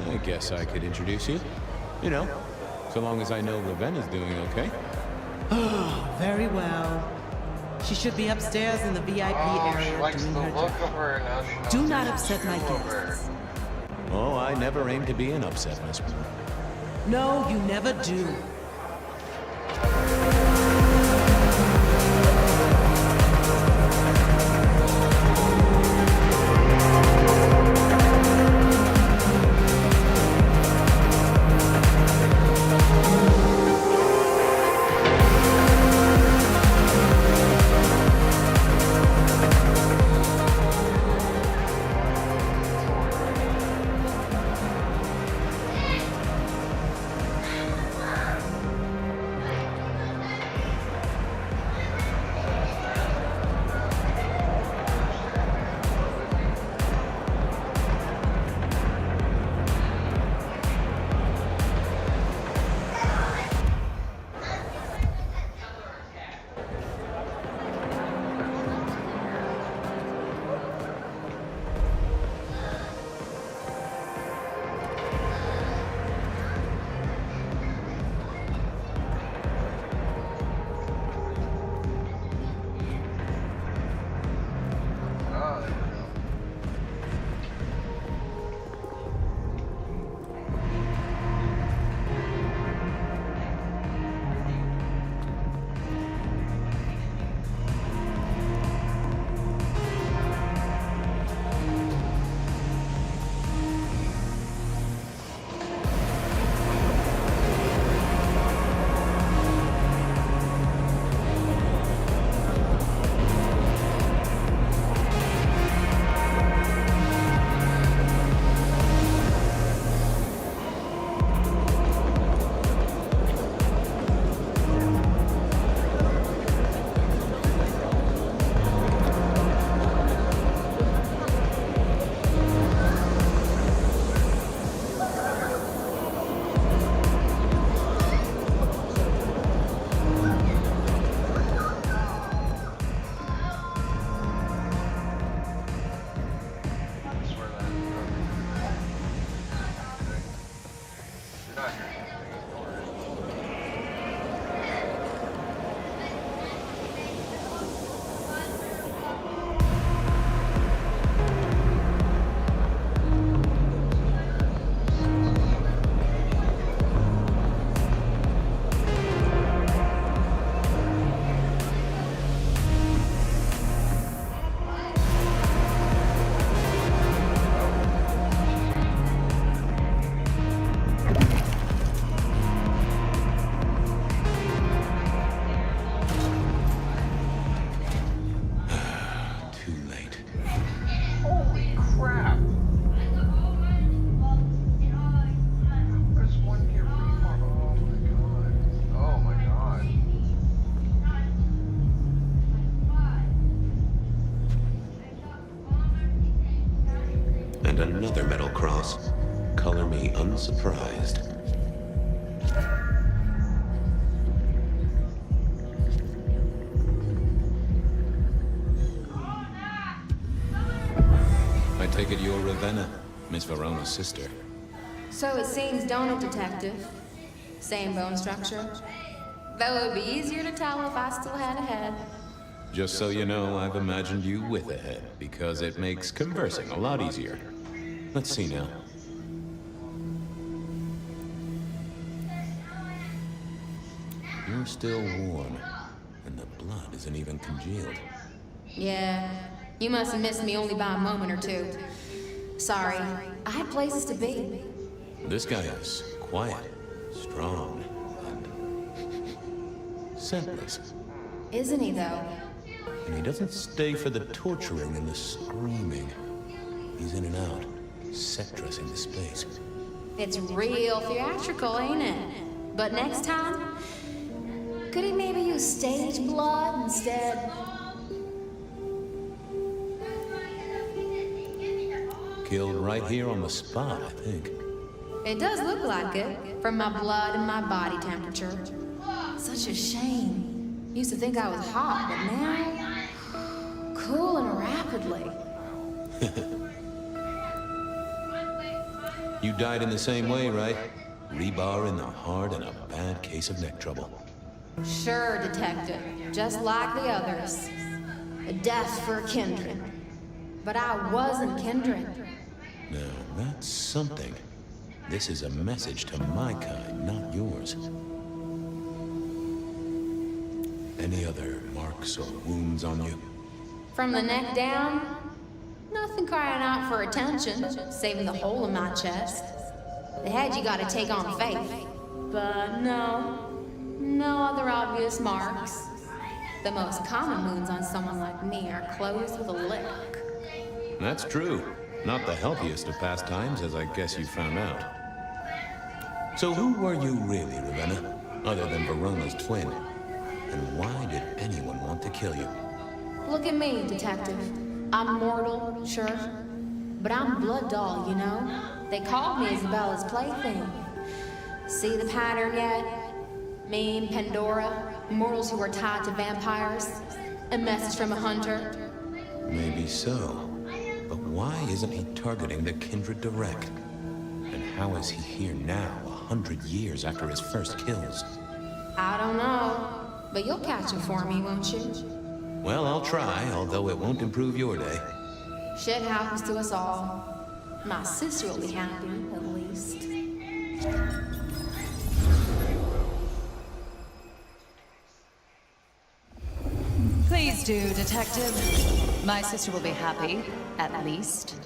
I guess I could introduce you. You know, so long as I know Ravenna's doing okay. Oh, very well. She should be upstairs in the VIP area doing her job. Do not upset my guests. Oh, I never aim to be an upset, Miss. No, you never do. another metal cross. Color me unsurprised. I take it you're Ravenna, Miss Verona's sister. So it seems, don't it, Detective? Same bone structure. Though it would be easier to tell if I still had a head. Just so you know, I've imagined you with a head, because it makes conversing a lot easier. Let's see now. You're still warm, and the blood isn't even congealed. Yeah, you must have missed me only by a moment or two. Sorry, I had places to be. This guy is quiet, strong, and scentless. Isn't he, though? And he doesn't stay for the torturing and the screaming. He's in and out, set dressing the space. It's real theatrical, ain't it? But next time, could he maybe use stage blood instead? Killed right here on the spot, I think. It does look like it, from my blood and my body temperature. Such a shame. Used to think I was hot, but now, cooling rapidly. You died in the same way, right? Rebar in the heart and a bad case of neck trouble. Sure, Detective. Just like the others. A death for a kindred. But I wasn't kindred. Now, that's something. This is a message to my kind, not yours. Any other marks or wounds on you? From the neck down, nothing crying out for attention, saving the hole in my chest. The head you gotta take on faith. But no other obvious marks. The most common wounds on someone like me are closed with a lick. That's true. Not the healthiest of pastimes, as I guess you found out. So who were you really, Ravenna? Other than Verona's twin? And why did anyone want to kill you? Look at me, Detective. I'm mortal, sure. But I'm blood doll, you know? They called me Isabella's plaything. See the pattern yet? Me and Pandora, mortals who are tied to vampires. A message from a hunter. Maybe so. But why isn't he targeting the kindred direct? And how is he here now, 100 years after his first kills? I don't know. But you'll catch him for me, won't you? Well, I'll try, although it won't improve your day. Shit happens to us all. My sister will be happy, at least. Please do, Detective. My sister will be happy, at least.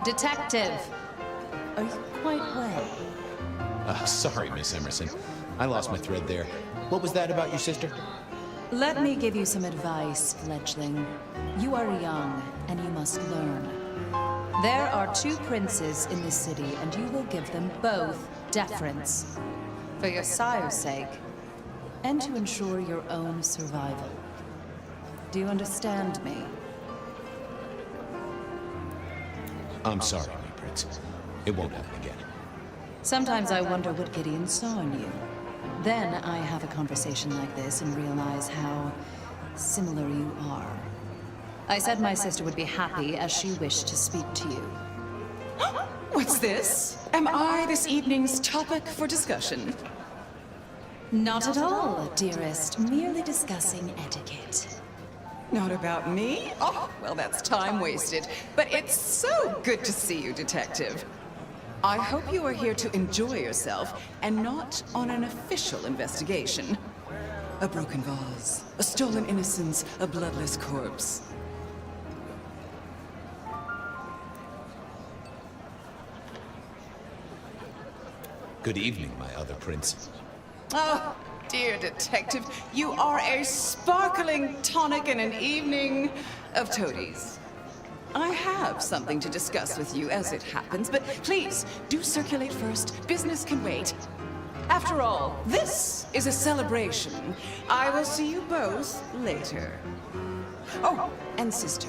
Detective, are you quite well? Sorry, Miss Emerson. I lost my thread there. What was that about your sister? Let me give you some advice, fledgling. You are young, and you must learn. There are 2 princes in this city, and you will give them both deference. For your sire's sake, and to ensure your own survival. Do you understand me? I'm sorry, my prince. It won't happen again. Sometimes I wonder what Gideon saw in you. Then I have a conversation like this and realize how similar you are. I said my sister would be happy as she wished to speak to you. What's this? Am I this evening's topic for discussion? Not at all, dearest. Merely discussing etiquette. Not about me? Oh, well, that's time wasted. But it's so good to see you, Detective. I hope you are here to enjoy yourself and not on an official investigation. A broken vase, a stolen innocence, a bloodless corpse. Good evening, my other prince. Oh, dear Detective, you are a sparkling tonic in an evening of toadies. I have something to discuss with you as it happens, but please, do circulate first. Business can wait. After all, this is a celebration. I will see you both later. Oh, and sister,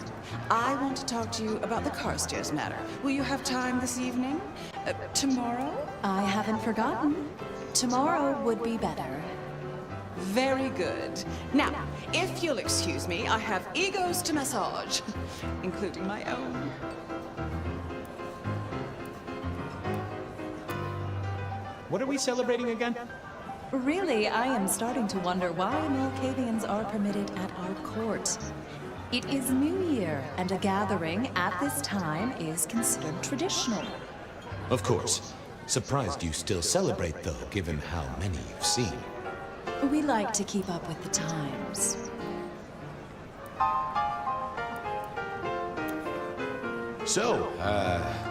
I want to talk to you about the Carstairs matter. Will you have time this evening? Tomorrow? I haven't forgotten. Tomorrow would be better. Very good. Now, if you'll excuse me, I have egos to massage, including my own. What are we celebrating again? Really, I am starting to wonder why Malkavians are permitted at our court. It is New Year, and a gathering at this time is considered traditional. Of course. Surprised you still celebrate, though, given how many you've seen. We like to keep up with the times. So,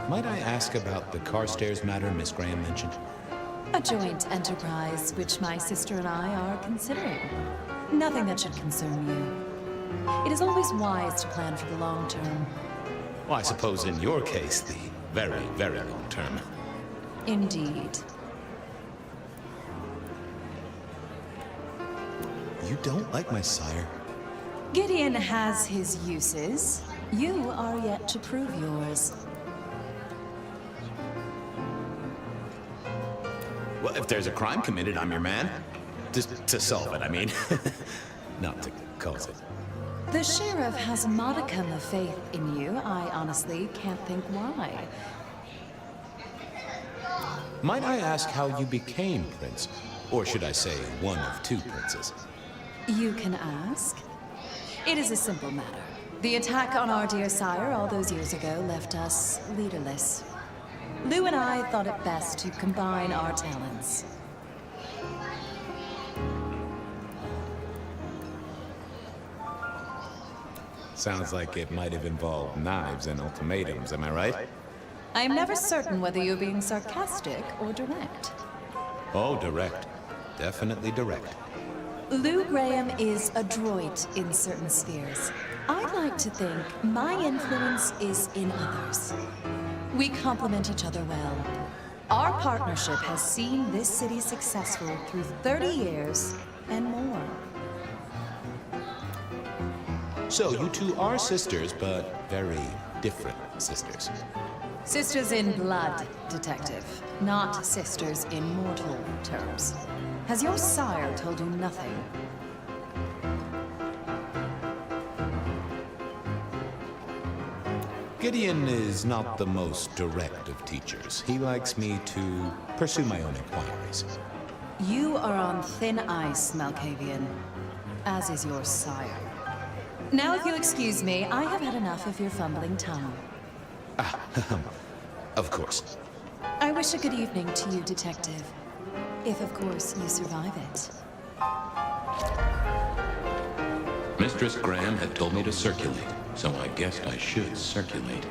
might I ask about the Carstairs matter Miss Graham mentioned? A joint enterprise which my sister and I are considering. Nothing that should concern you. It is always wise to plan for the long term. Well, I suppose in your case, the very, very long term. Indeed. You don't like my sire? Gideon has his uses. You are yet to prove yours. Well, if there's a crime committed, I'm your man. Just to solve it, I mean. Not to cause it. The sheriff has a modicum of faith in you. I honestly can't think why. Might I ask how you became prince? Or should I say, one of two princes? You can ask. It is a simple matter. The attack on our dear sire all those years ago left us leaderless. Lou and I thought it best to combine our talents. Sounds like it might have involved knives and ultimatums, am I right? I am never certain whether you're being sarcastic or direct. Oh, direct. Definitely direct. Lou Graham is adroit in certain spheres. I'd like to think my influence is in others. We complement each other well. Our partnership has seen this city successful through 30 years and more. So, you two are sisters, but very different sisters. Sisters in blood, detective. Not sisters in mortal terms. Has your sire told you nothing? Gideon is not the most direct of teachers. He likes me to pursue my own inquiries. You are on thin ice, Malkavian. As is your sire. Now, if you'll excuse me, I have had enough of your fumbling tongue. Of course. I wish a good evening to you, detective. If, of course, you survive it. Mistress Graham had told me to circulate, so I guessed I should circulate.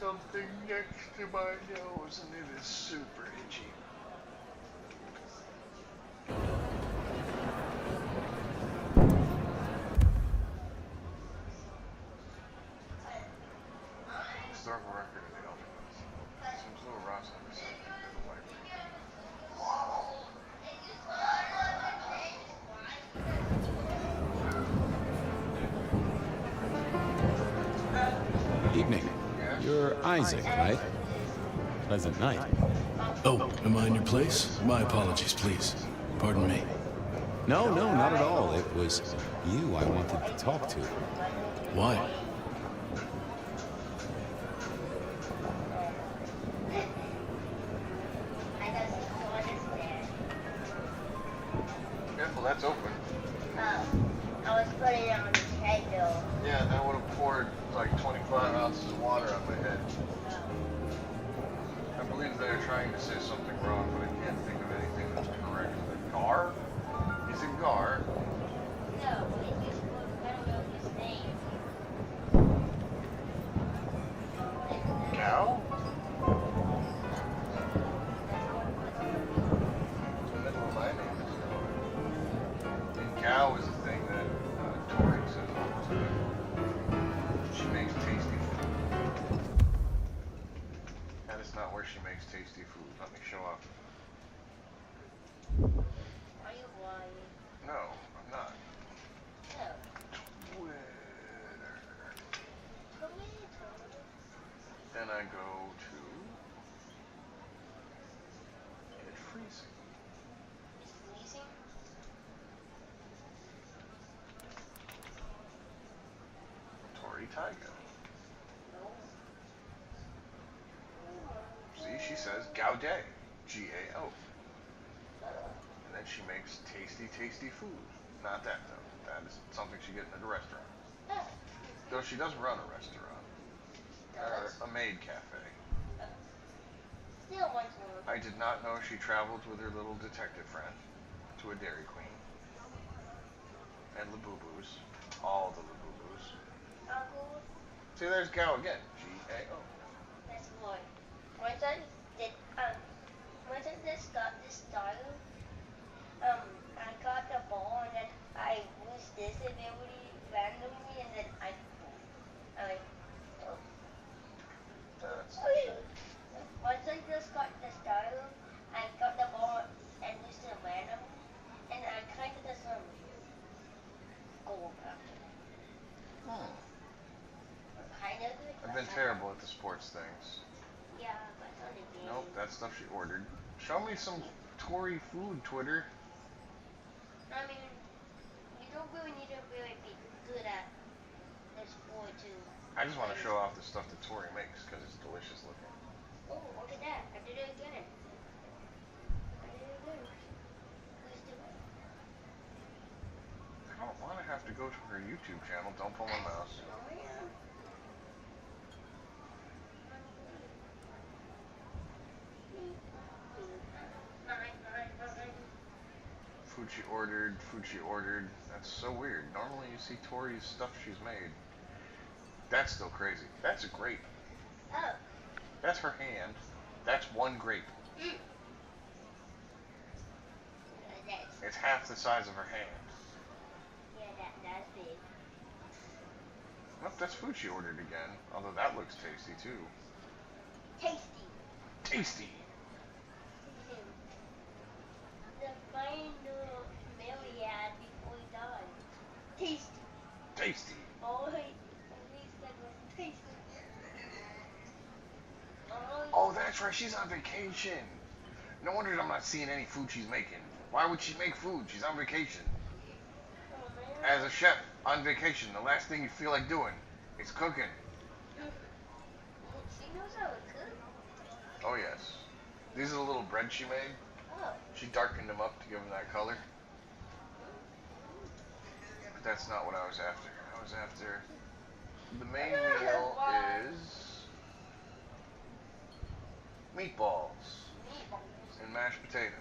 Something next to my nose and it is super itchy. Historical record of the Elder. Seems a little rough on this. Evening. You're Isaac, right? Pleasant night. Oh, am I in your place? My apologies, please. Pardon me. No, not at all. It was you I wanted to talk to. Why? Careful, that's open. I was putting it like 25 ounces of water on my head. I believe they're trying to say something wrong, but I can't think of anything that's correct. Gar? Is it Gar? No, it's just, I don't know his name. Gao? And then my name is Gar. And Gao is a thing that Tori says all the time. She makes tasty food. That is not where she makes tasty food. Let me show off. Are you lying? No, I'm not. No. Twitter. Tomato. Then I go to it's freezing. It's freezing? Tori Taiga. No. See, she says Gaudet. G-A-O. And then she makes tasty, tasty food. Not that though. That is something she gets in a restaurant. Though she does run a restaurant. Or a maid cafe. Still wants more. I did not know she traveled with her little detective friend to a Dairy Queen. And Labubu's. All the Labubu's. Uncle, See, there's Gao again. G-A-O. that's boy. Once I just got this style, I got the ball and then I used this ability randomly and then I That's once I just got the style, I got the ball and used it randomly and I kind of just go about it. Kind of good. I've been terrible at the sports things. Yeah, but on the game. Nope, that stuff she ordered. Show me some Tory food, Twitter. I mean, you don't really need to really be good at the sport to. I just want to show off the stuff that Tori makes because it's delicious looking. Oh, look at that! I did it again. Please do it. I don't want to have to go to her YouTube channel. Don't pull my mouse. Oh yeah. Food she ordered. That's so weird. Normally you see Tori's stuff she's made. That's still crazy. That's a grape. Oh. That's her hand. That's one grape. It's half the size of her hand. Yeah, that's big. Nope, that's food she ordered again. Although that looks tasty too. Tasty. Tasty. The fine little meal he had before he died. Tasty. Tasty. All he said was tasty. Oh, that's right. She's on vacation. No wonder I'm not seeing any food she's making. Why would she make food? She's on vacation. As a chef on vacation, the last thing you feel like doing is cooking. She knows how to cook. Oh, yes. These are the little bread she made. Oh. She darkened them up to give them that color. But that's not what I was after. I was after... The main meal is... meatballs. And mashed potatoes.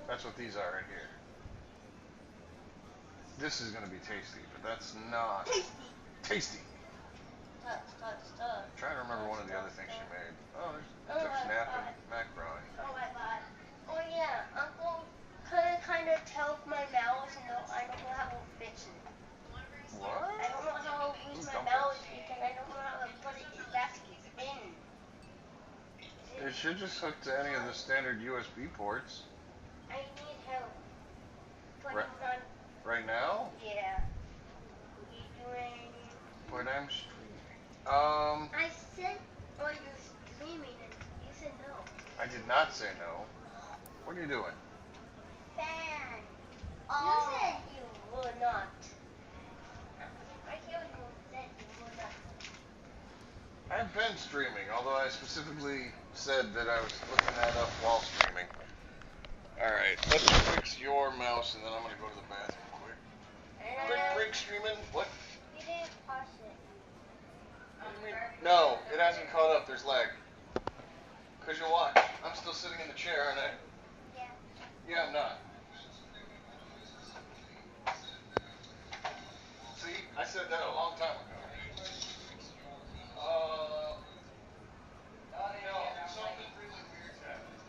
That's what these are right here. This is going to be tasty, but that's not... Tasty! I'm trying to remember one of the other things she made. Oh, there's snap and macaroni. Oh my god. Oh yeah, Uncle kind of tells my mouse and I don't know how to fix it. What? I don't know how to use my mouse because I don't know how to put it back in. It should just hook to any of the standard USB ports. I need help. Right now? Yeah. What are you doing? But I'm streaming. I said, oh, you're streaming and you said no. I did not say no. What are you doing? Fan. You said you would not. I hear you said you would not. I've been streaming, although I specifically said that I was looking that up while streaming. Alright, let's fix your mouse and then I'm gonna go to the bathroom quick. Quick break streaming. What? You didn't pause it. No, it hasn't caught up. There's lag. Cause you watch. I'm still sitting in the chair, aren't I? Yeah. Yeah, I'm not. See, I said that a long time ago. No, something really weird's happening.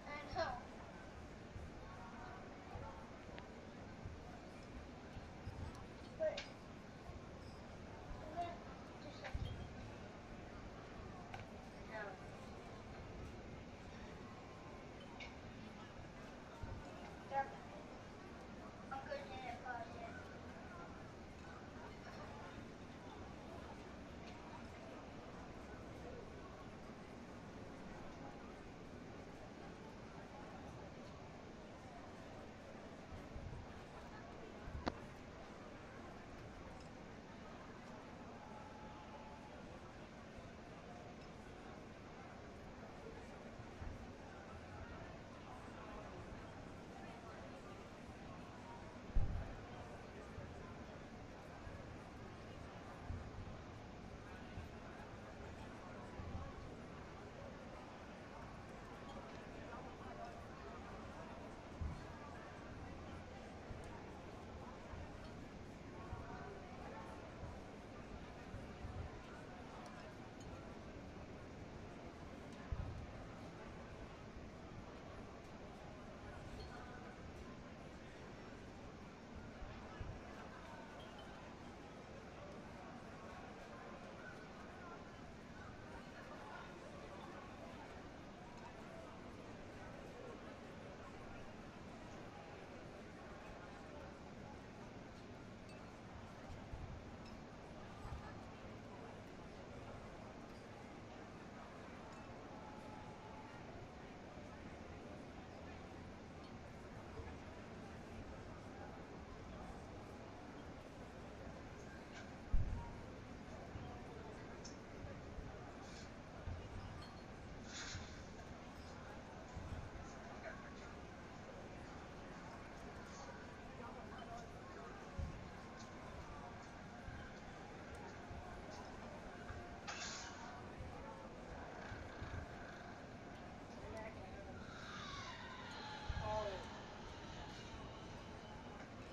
I know. But just like no. Yep. Uncle didn't pause it.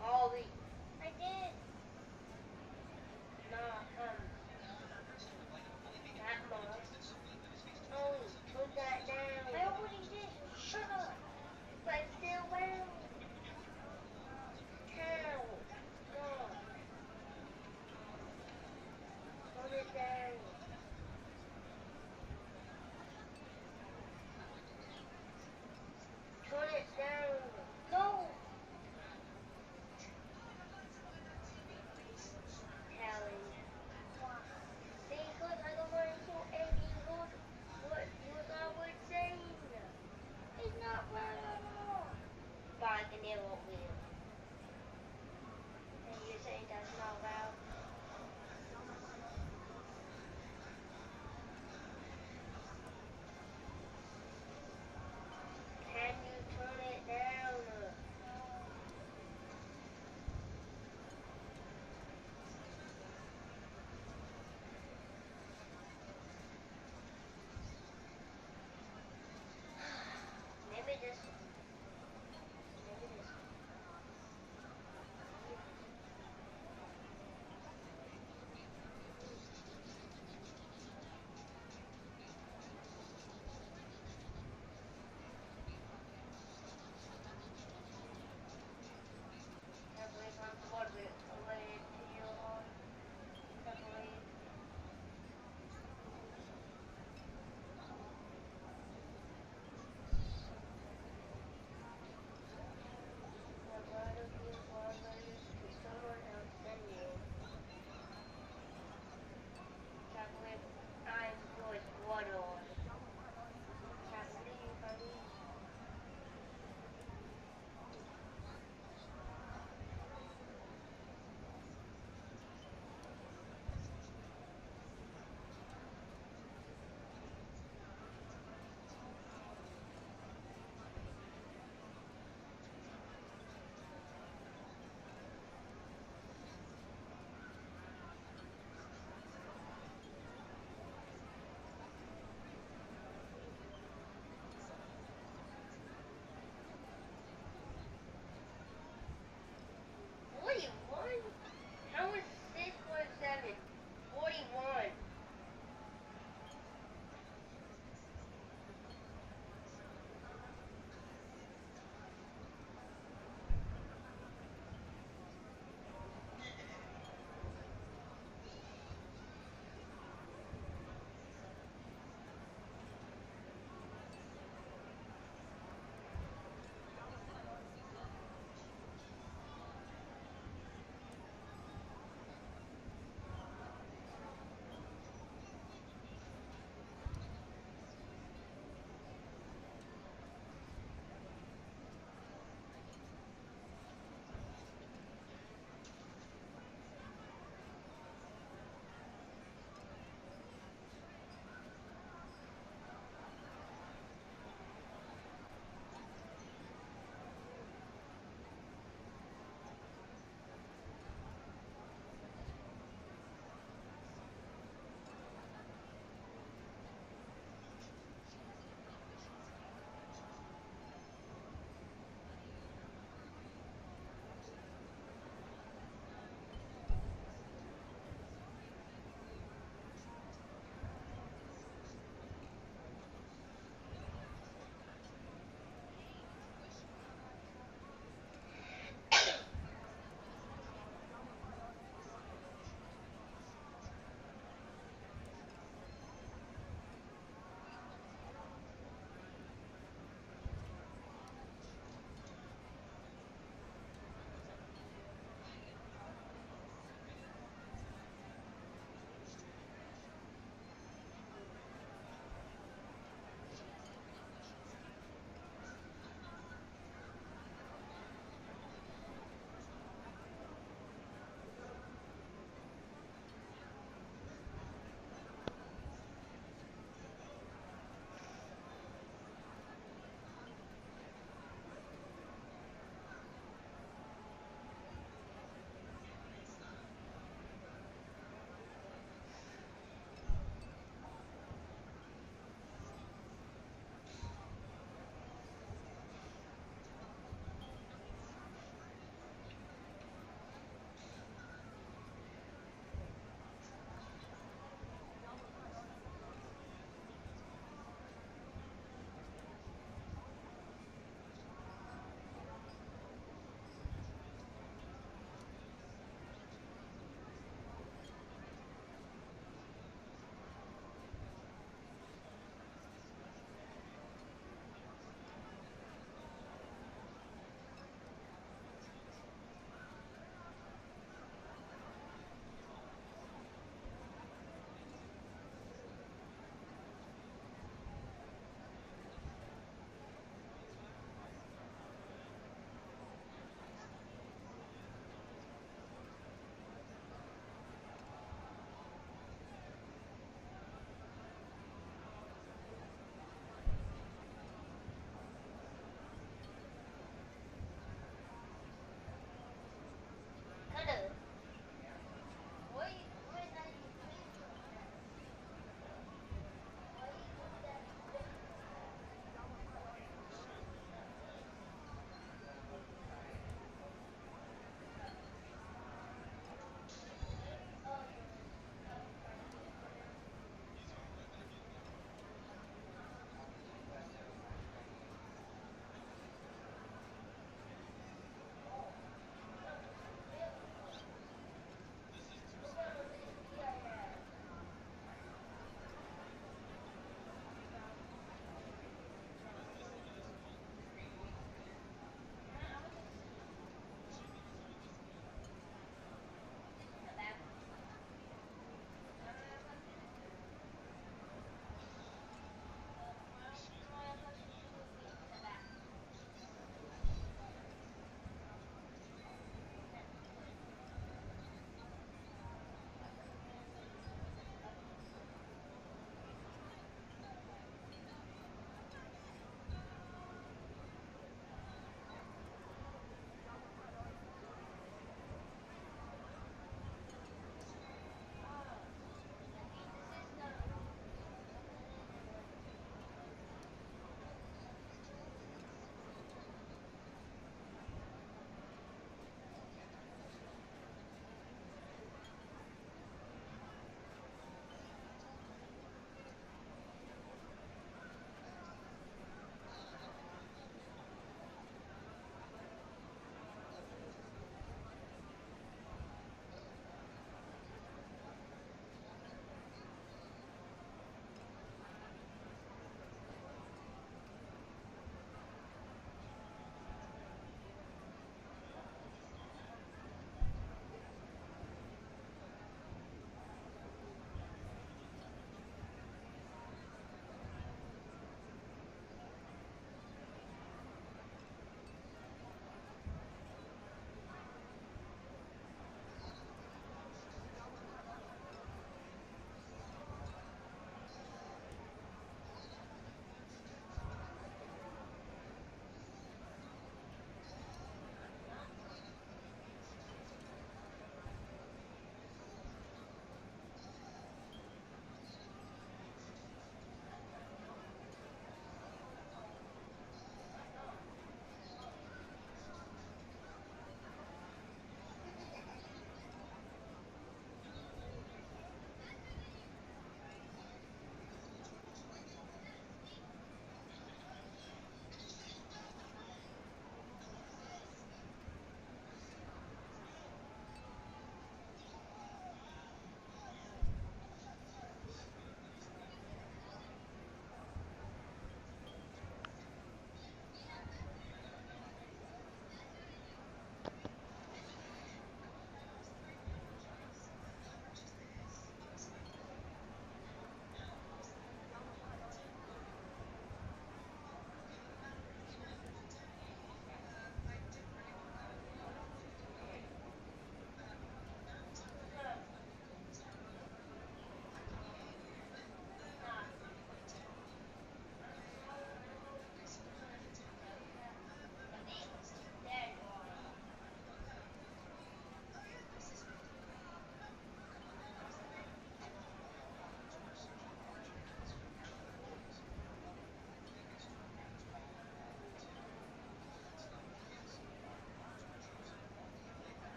Ollie. I did. No, that much. Ollie, put that down. I already did. Shut up. But still well. How? No. Put it down. Turn it down. No. Callie. Because I don't want to any good what I was saying. It's not well at all. But I can hear what we. And you're saying that's not well? Can you turn it down? Maybe this one. Maybe this one.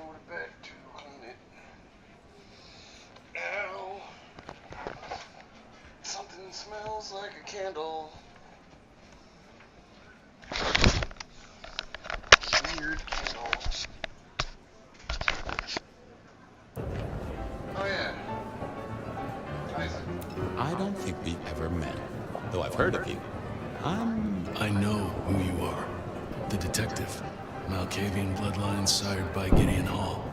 go to bed to clean it. Ow. Something smells like a candle. Weird candle. Oh yeah. Isaac. I don't think we've ever met, though I've heard of you. I know who you are. The detective. Masquerade Bloodlines sired by Gideon Hall.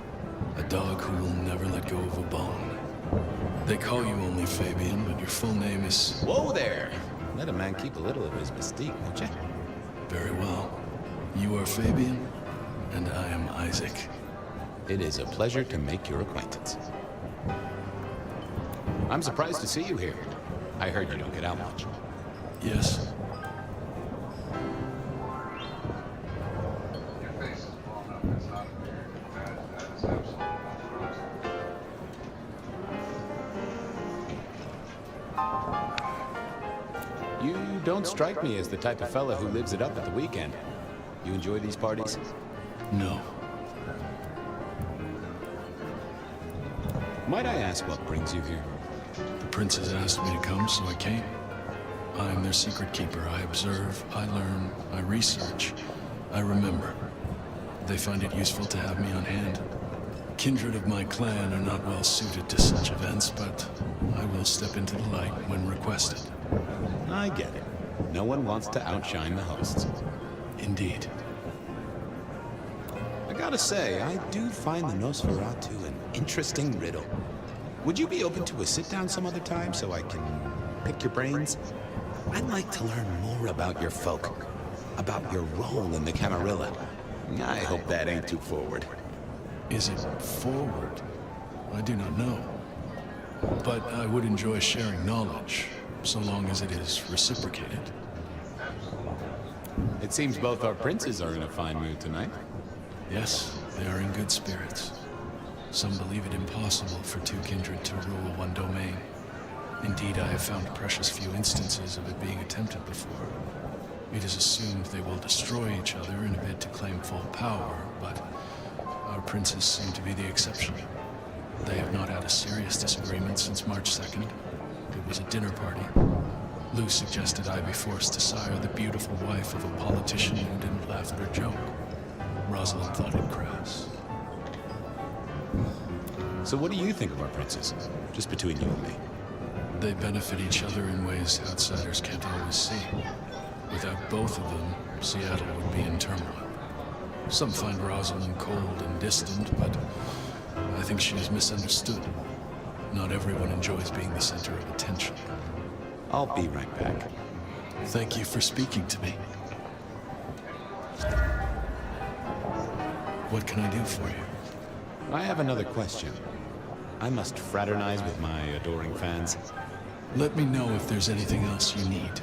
A dog who will never let go of a bone. They call you only Fabian, but your full name is... Whoa there! Let a man keep a little of his mystique, won't you? Very well. You are Fabian, and I am Isaac. It is a pleasure to make your acquaintance. I'm surprised to see you here. I heard you don't get out much. Yes. Your face is blown up. It's not a beard. That is absolutely frozen. You don't strike me as the type of fella who lives it up at the weekend. You enjoy these parties? No. Might I ask what brings you here? The princes asked me to come, so I came. I am their secret keeper. I observe, I learn, I research, I remember. They find it useful to have me on hand. Kindred of my clan are not well suited to such events, but I will step into the light when requested. I get it. No one wants to outshine the hosts. Indeed. I gotta say, I do find the Nosferatu an interesting riddle. Would you be open to a sit-down some other time so I can pick your brains? I'd like to learn more about your folk, about your role in the Camarilla. I hope that ain't too forward. Is it forward? I do not know. But I would enjoy sharing knowledge, so long as it is reciprocated. It seems both our princes are in a fine mood tonight. Yes, they are in good spirits. Some believe it impossible for two kindred to rule one domain. Indeed, I have found precious few instances of it being attempted before. It is assumed they will destroy each other in a bid to claim full power, but our princes seem to be the exception. They have not had a serious disagreement since March 2nd. It was a dinner party. Lou suggested I be forced to sire the beautiful wife of a politician who didn't laugh at her joke. Rosalind thought it crass. So what do you think of our princes? Just between you and me. They benefit each other in ways outsiders can't always see. Without both of them, Seattle would be in turmoil. Some find Rosalind cold and distant, but I think she is misunderstood. Not everyone enjoys being the center of attention. I'll be right back. Thank you for speaking to me. What can I do for you? I have another question. I must fraternize with my adoring fans. Let me know if there's anything else you need.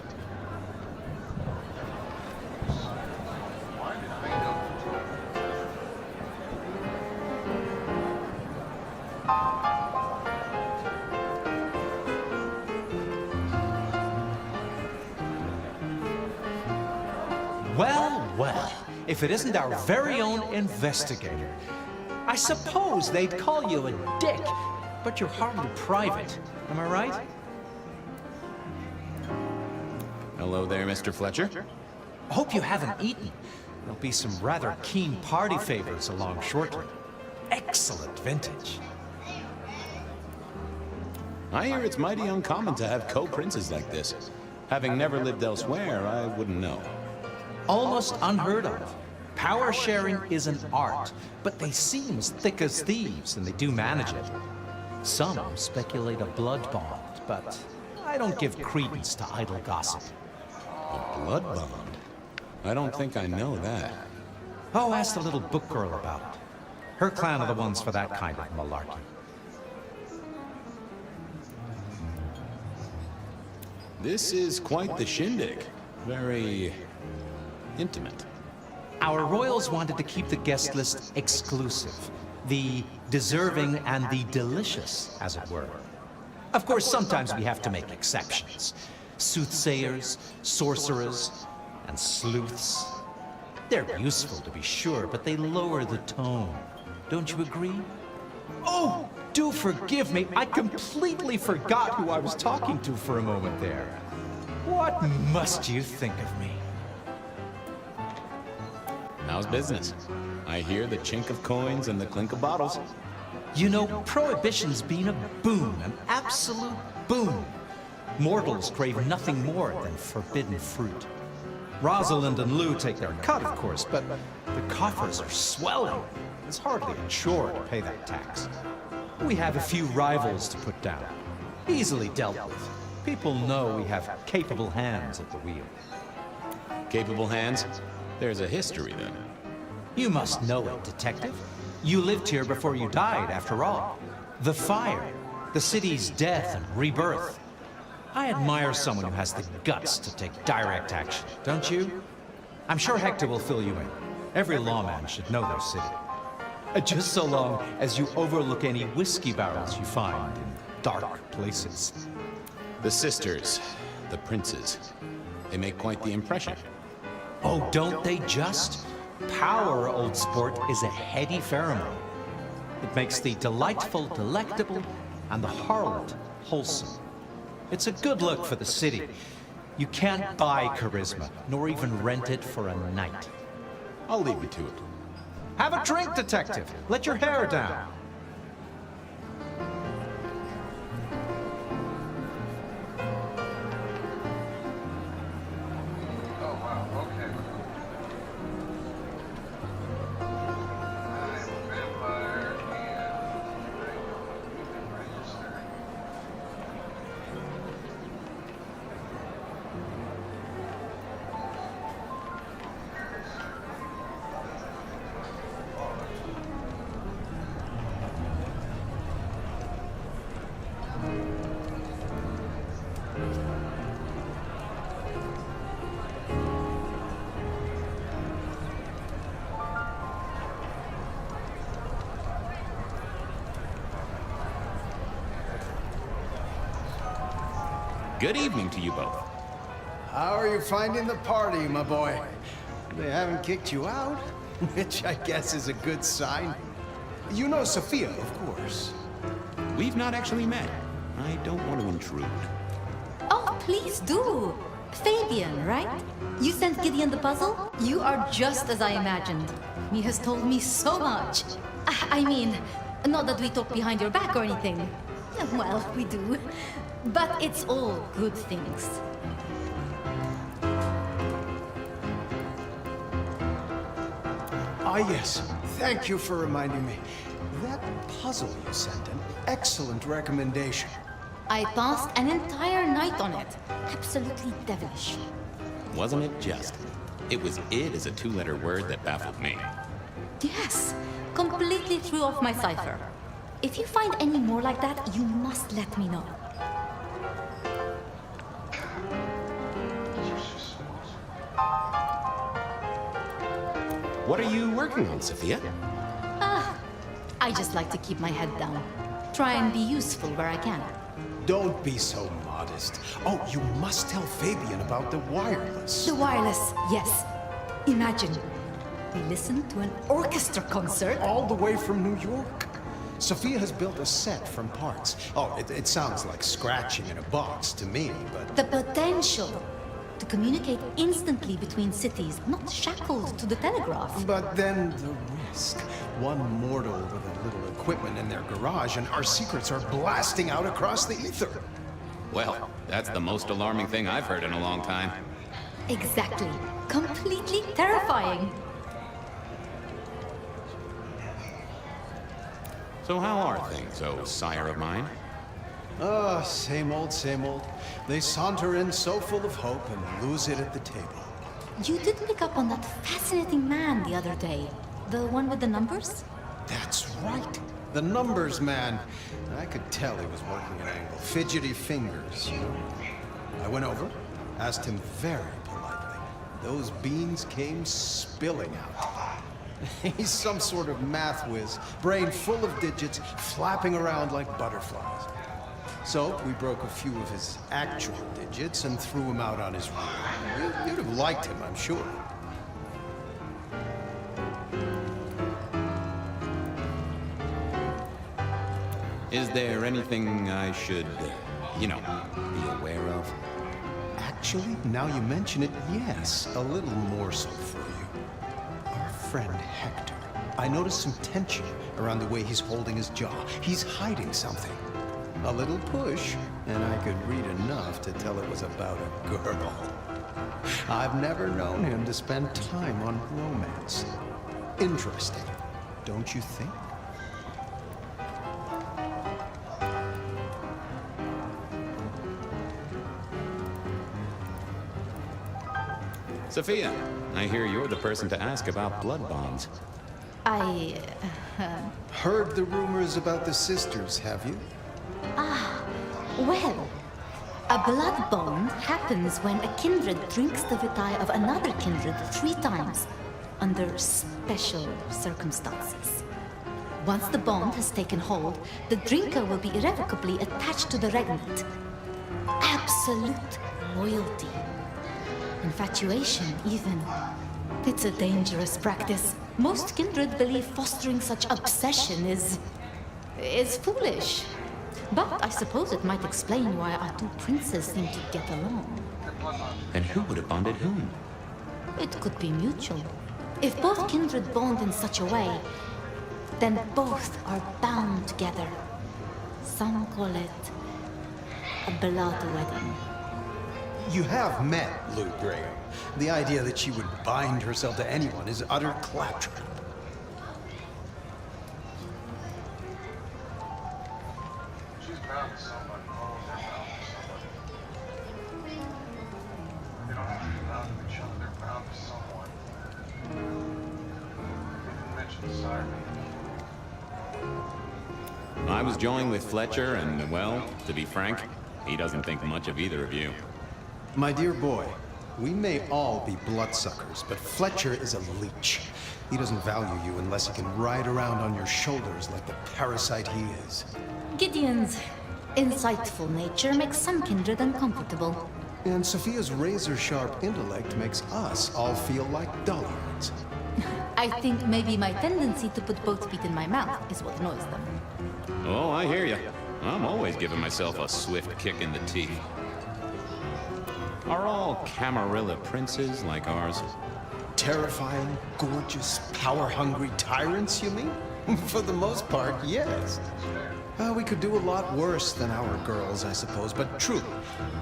Well, well, if it isn't our very own investigator. I suppose they'd call you a dick, but you're hardly private. Am I right? Hello there, Mr. Fletcher. Hope you haven't eaten. There'll be some rather keen party favors along shortly. Excellent vintage. I hear it's mighty uncommon to have co-princes like this. Having never lived elsewhere, I wouldn't know. Almost unheard of. Power sharing is an art, but they seem as thick as thieves, and they do manage it. Some speculate a blood bond, but I don't give credence to idle gossip. A blood bond? I don't think I know that. Oh, ask the little book girl about it. Her clan are the ones for that kind of malarkey. This is quite the shindig. Very intimate. Our royals wanted to keep the guest list exclusive. The deserving and the delicious, as it were. Of course, sometimes we have to make exceptions. Soothsayers, sorcerers, and sleuths. They're useful, to be sure, but they lower the tone. Don't you agree? Oh, do forgive me. I completely forgot who I was talking to for a moment there. What must you think of me? How's business? I hear the chink of coins and the clink of bottles. You know, Prohibition's been a boon, an absolute boon. Mortals crave nothing more than forbidden fruit. Rosalind and Lou take their cut, of course, but the coffers are swelling. It's hardly a chore to pay that tax. We have a few rivals to put down. Easily dealt with. People know we have capable hands at the wheel. Capable hands? There's a history, then. You must know it, Detective. You lived here before you died, after all. The fire, the city's death and rebirth. I admire someone who has the guts to take direct action, don't you? I'm sure Hector will fill you in. Every lawman should know their city. Just so long as you overlook any whiskey barrels you find in dark places. The sisters, the princes, they make quite the impression. Oh, don't they just? Power, old sport, is a heady pheromone. It makes the delightful delectable and the harlot wholesome. It's a good look for the city. You can't buy charisma, nor even rent it for a night. I'll leave you to it. Have a drink, Detective. Let your hair down. Good evening to you both. How are you finding the party, my boy? They haven't kicked you out, which I guess is a good sign. You know Sophia, of course. We've not actually met. I don't want to intrude. Oh, please do. Fabian, right? You sent Gideon the puzzle? You are just as I imagined. He has told me so much. I mean, not that we talk behind your back or anything. Well, we do. But it's all good things. Ah, yes. Thank you for reminding me. That puzzle you sent, an excellent recommendation. I passed an entire night on it. Absolutely devilish. Wasn't it just? It was "id" as a two-letter word that baffled me. Yes, completely threw off my cipher. If you find any more like that, you must let me know. What are you working on, Sophia? I just like to keep my head down. Try and be useful where I can. Don't be so modest. Oh, you must tell Fabian about the wireless. The wireless, yes. Imagine, we listen to an orchestra concert. All the way from New York. Sophia has built a set from parts. Oh, it sounds like scratching in a box to me, but... The potential to communicate instantly between cities, not shackled to the telegraph. But then the risk. One mortal with a little equipment in their garage and our secrets are blasting out across the ether. Well, that's the most alarming thing I've heard in a long time. Exactly. Completely terrifying. So how are things, oh sire of mine? Ah, same old, same old. They saunter in so full of hope and lose it at the table. You did pick up on that fascinating man the other day. The one with the numbers? That's right. The numbers man. I could tell he was working an angle. Fidgety fingers, you know. I went over, asked him very politely. Those beans came spilling out. He's some sort of math whiz, brain full of digits, flapping around like butterflies. So we broke a few of his actual digits and threw him out on his rule. You'd have liked him, I'm sure. Is there anything I should, you know, be aware of? Actually, now you mention it, yes, a little morsel for you. Our friend Hector. I noticed some tension around the way he's holding his jaw. He's hiding something. A little push, and I could read enough to tell it was about a girl. I've never known him to spend time on romance. Interesting, don't you think? Sophia, I hear you're the person to ask about blood bonds. Heard the rumors about the sisters, have you? Well, a blood bond happens when a kindred drinks the vitae of another kindred 3 times, under special circumstances. Once the bond has taken hold, the drinker will be irrevocably attached to the regnant. Absolute loyalty. Infatuation, even. It's a dangerous practice. Most kindred believe fostering such obsession is foolish. But I suppose it might explain why our 2 princes seem to get along. And who would have bonded whom? It could be mutual. If both kindred bond in such a way, then both are bound together. Some call it a blood wedding. You have met Lou Graham. The idea that she would bind herself to anyone is utter claptrap. She's bound to somebody. Oh, they're bound to somebody. They don't have to be bound to each other. They're bound to someone. They didn't mention Siren. I was joined with Fletcher, and, well, to be frank, he doesn't think much of either of you. My dear boy, we may all be bloodsuckers, but Fletcher is a leech. He doesn't value you unless he can ride around on your shoulders like the parasite he is. Gideon's insightful nature makes some kindred uncomfortable. And Sophia's razor-sharp intellect makes us all feel like dullards. I think maybe my tendency to put both feet in my mouth is what annoys them. Oh, I hear you. I'm always giving myself a swift kick in the teeth. Are all Camarilla princes like ours? Terrifying, gorgeous, power-hungry tyrants, you mean? For the most part, yes. We could do a lot worse than our girls, I suppose, but truly,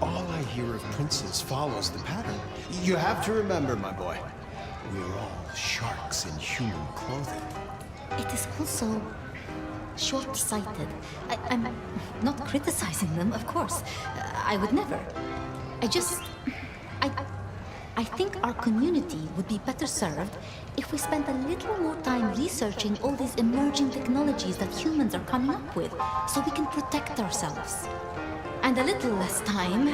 all I hear of princes follows the pattern. You have to remember, my boy, we are all sharks in human clothing. It is also short-sighted. I'm not criticizing them, of course. I would never. I think our community would be better served if we spent a little more time researching all these emerging technologies that humans are coming up with, so we can protect ourselves. And a little less time,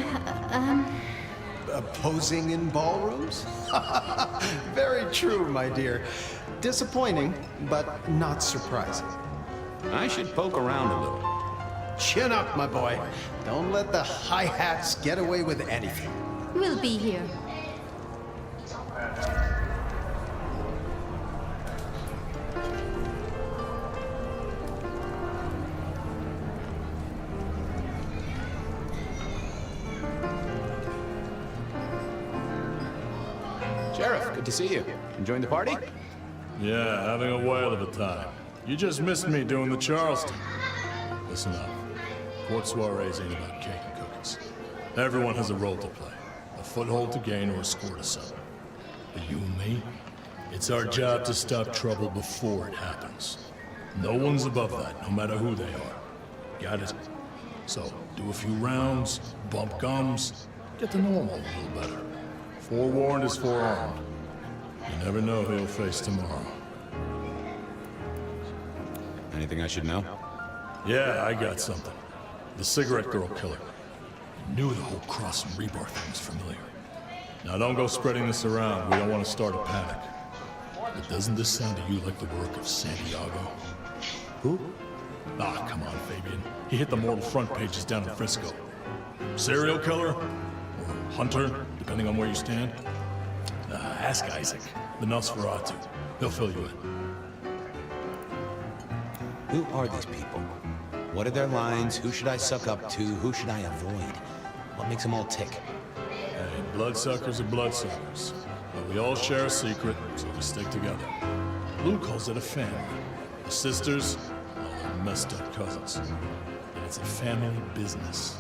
Posing in ballrooms? Very true, my dear. Disappointing, but not surprising. I should poke around a little. Chin up, my boy. Don't let the hi-hats get away with anything. we'll be here. Sheriff, good to see you. Enjoying the party? Yeah, having a whale of a time. You just missed me doing the Charleston. Listen up. Court soirees ain't about cake and cookies. Everyone has a role to play. A foothold to gain or a score to settle. But you and me, it's our job to stop trouble before it happens. No one's above that, no matter who they are. Got it? So, do a few rounds, bump gums, get to know 'em all a little better. Forewarned is forearmed. You never know who you'll face tomorrow. Anything I should know? Yeah, I got something. The cigarette girl killer. I knew the whole Cross and Rebar thing was familiar. Now don't go spreading this around. We don't want to start a panic. But doesn't this sound to you like the work of Santiago? Who? Ah, come on, Fabian. He hit the mortal front pages down in Frisco. Serial killer? Or hunter, depending on where you stand? Ask Isaac, the Nosferatu. He'll fill you in. Who are these people? What are their lines? Who should I suck up to? Who should I avoid? What makes them all tick? Hey, bloodsuckers are bloodsuckers. But we all share a secret, so we stick together. Lou calls it a family. The sisters, well, they're messed up cousins. And it's a family business.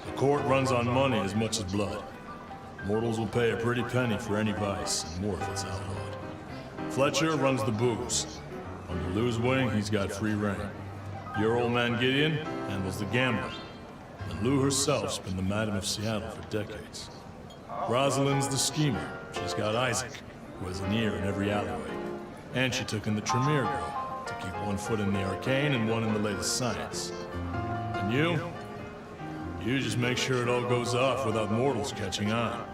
The court runs on money as much as blood. Mortals will pay a pretty penny for any vice, and more if it's outlawed. Fletcher runs the booze. Under Lou's wing, he's got free reign. Your old man Gideon handles the gambling. And Lou herself's been the Madam of Seattle for decades. Rosalind's the schemer. She's got Isaac, who has an ear in every alleyway. And she took in the Tremere girl, to keep one foot in the arcane and one in the latest science. And you just make sure it all goes off without mortals catching on.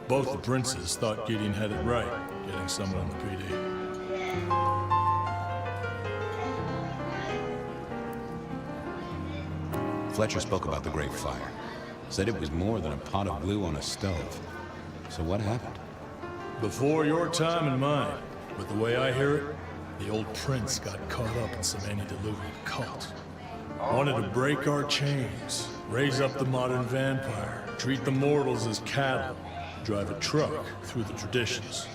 Both the princes thought Gideon had it right, getting someone in the PD. Fletcher spoke about the Great Fire. Said it was more than a pot of glue on a stove. So what happened? Before your time and mine, but the way I hear it, the old prince got caught up in some antediluvian cult. Wanted to break our chains, raise up the modern vampire, treat the mortals as cattle, drive a truck through the traditions.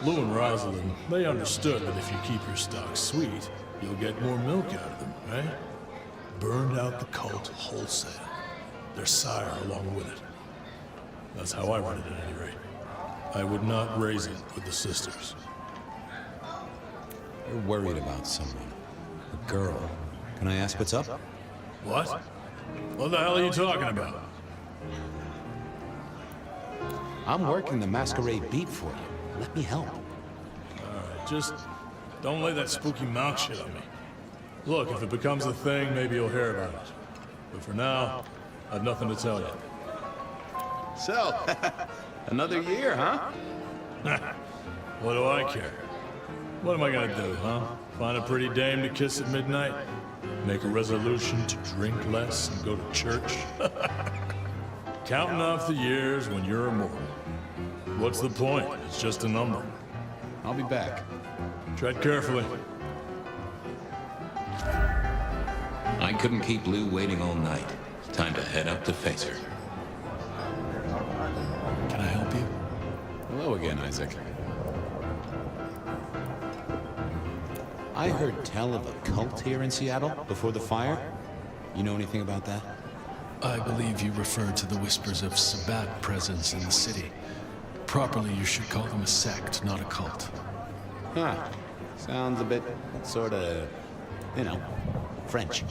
Lou and Rosalind, they understood that if you keep your stock sweet, you'll get more milk out of them, right? Burned out the cult wholesale. Their sire along with it. That's how I run it at any rate. I would not raise it with the sisters. You're worried about someone. A girl. Can I ask what's up? What? What the hell are you talking about? I'm working the Masquerade beat for you. Let me help. Alright, just don't lay that spooky mouth shit on me. Look, if it becomes a thing, maybe you'll hear about it. But for now, I've nothing to tell you. So, another year, huh? What do I care? What am I gonna do, huh? Find a pretty dame to kiss at midnight? Make a resolution to drink less and go to church? Counting off the years when you're immortal. What's the point? It's just a number. I'll be back. Tread carefully. I couldn't keep Lou waiting all night. Time to head up to face her. Can I help you? Hello again, Isaac. I heard tell of a cult here in Seattle before the fire. You know anything about that? I believe you refer to the whispers of Sabbat presence in the city. Properly, you should call them a sect, not a cult. Huh. Sounds a bit, sorta, you know, French.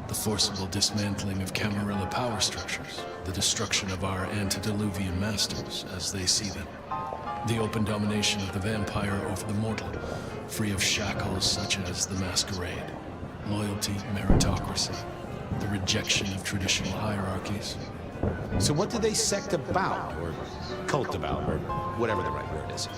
The forcible dismantling of Camarilla power structures. The destruction of our antediluvian masters, as they see them. The open domination of the vampire over the mortal, free of shackles such as the Masquerade. Loyalty, meritocracy. The rejection of traditional hierarchies. So what do they sect about, or cult about, or whatever the right word is?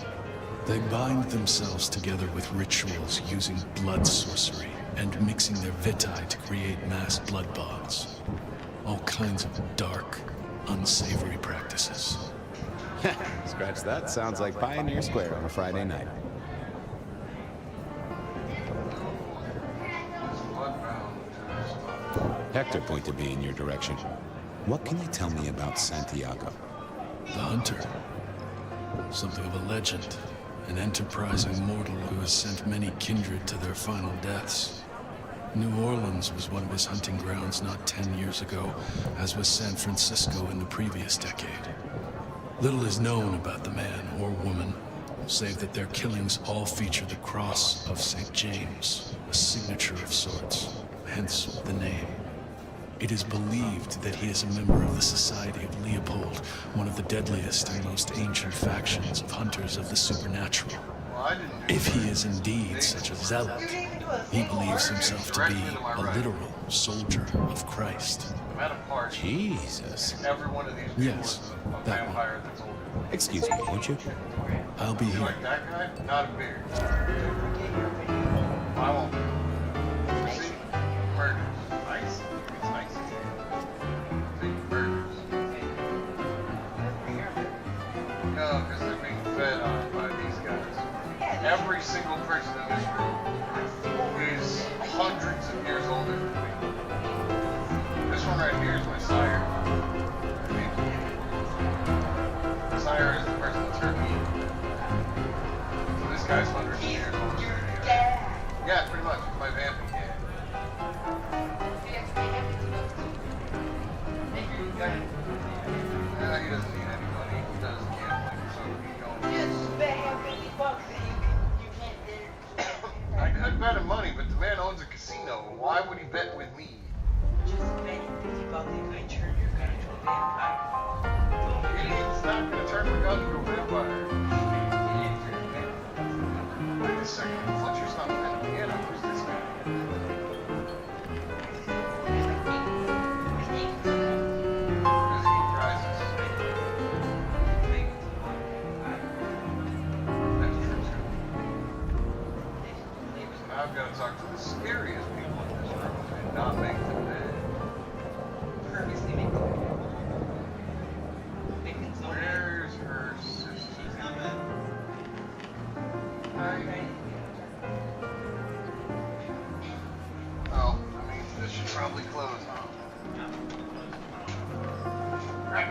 They bind themselves together with rituals using blood sorcery and mixing their vitae to create mass blood bonds. All kinds of dark, unsavory practices. Scratch that. Sounds like Pioneer Square on a Friday night. Hector pointed me in your direction. What can you tell me about Santiago? The hunter. Something of a legend. An enterprising mortal who has sent many kindred to their final deaths. New Orleans was one of his hunting grounds not 10 years ago, as was San Francisco in the previous decade. Little is known about the man or woman, save that their killings all feature the cross of St. James, a signature of sorts, hence the name. It is believed that he is a member of the Society of Leopold, one of the deadliest and most ancient factions of hunters of the supernatural. If he is indeed such a zealot, he believes himself to be a literal soldier of Christ. Jesus. Every one of these Yes, people is a that vampire that's older. Excuse me, won't you? I'll be You here. like that guy? Not a beard. I won't. See? Murders. Nice. It's nice. See? Murders. No, because they're being fed on by these guys. Every single person in this room is hundreds of years older than me. Yeah, pretty much. It's my vamping game. Yeah, he doesn't need any money. He does gambling, so he don't. Just bet him $50 and you can't I'd bet him money, but the man owns a casino. Why would he bet with me? just bet him $50 and I turn your gun into a vampire. Idiot's not gonna turn my gun into a vampire. Wait a second. Fletcher's not playing the piano. Who's this guy? I've got to talk to the scariest people in this room and not make them mad. Purposely make them Where's her sister? Oh, I mean, this should probably close, huh? Right.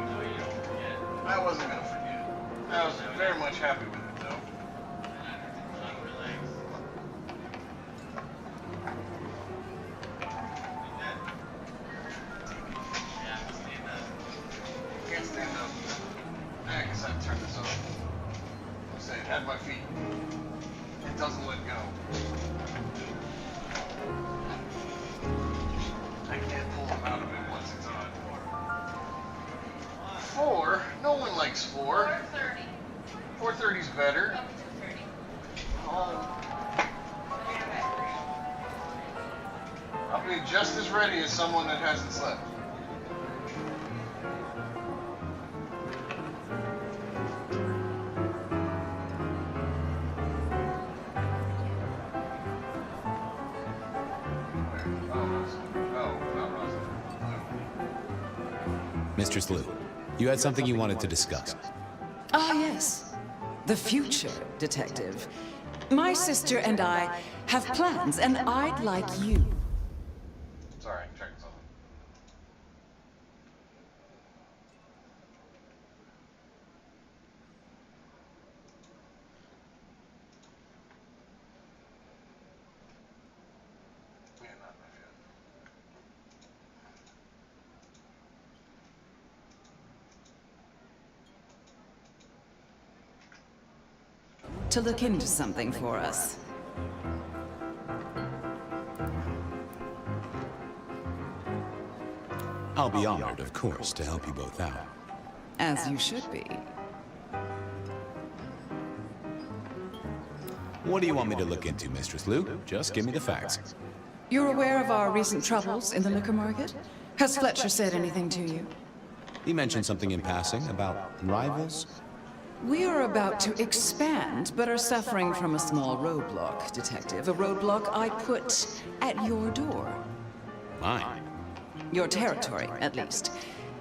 I wasn't gonna forget. I was very much happy with it, though. Can't stand up. I guess I'd turn this off. I'm saying, at my feet. It doesn't let go. I can't pull him out of it once it's on. 4? No one likes 4. 4:30's better. I'll be just as ready as someone that hasn't slept. Mistress Liu, you had something you wanted to discuss. Ah, yes. The future, Detective. My sister and I have plans, and I'd like you. Sorry, I'm checking something. Yeah, not enough yet. To look into something for us. I'll be honored, of course, to help you both out. As you should be. What do you want me to look into, Mistress Liu? Just give me the facts. You're aware of our recent troubles in the liquor market? Has Fletcher said anything to you? He mentioned something in passing about rivals. We are about to expand, but are suffering from a small roadblock, Detective. A roadblock I put at your door. Mine? Your territory, at least.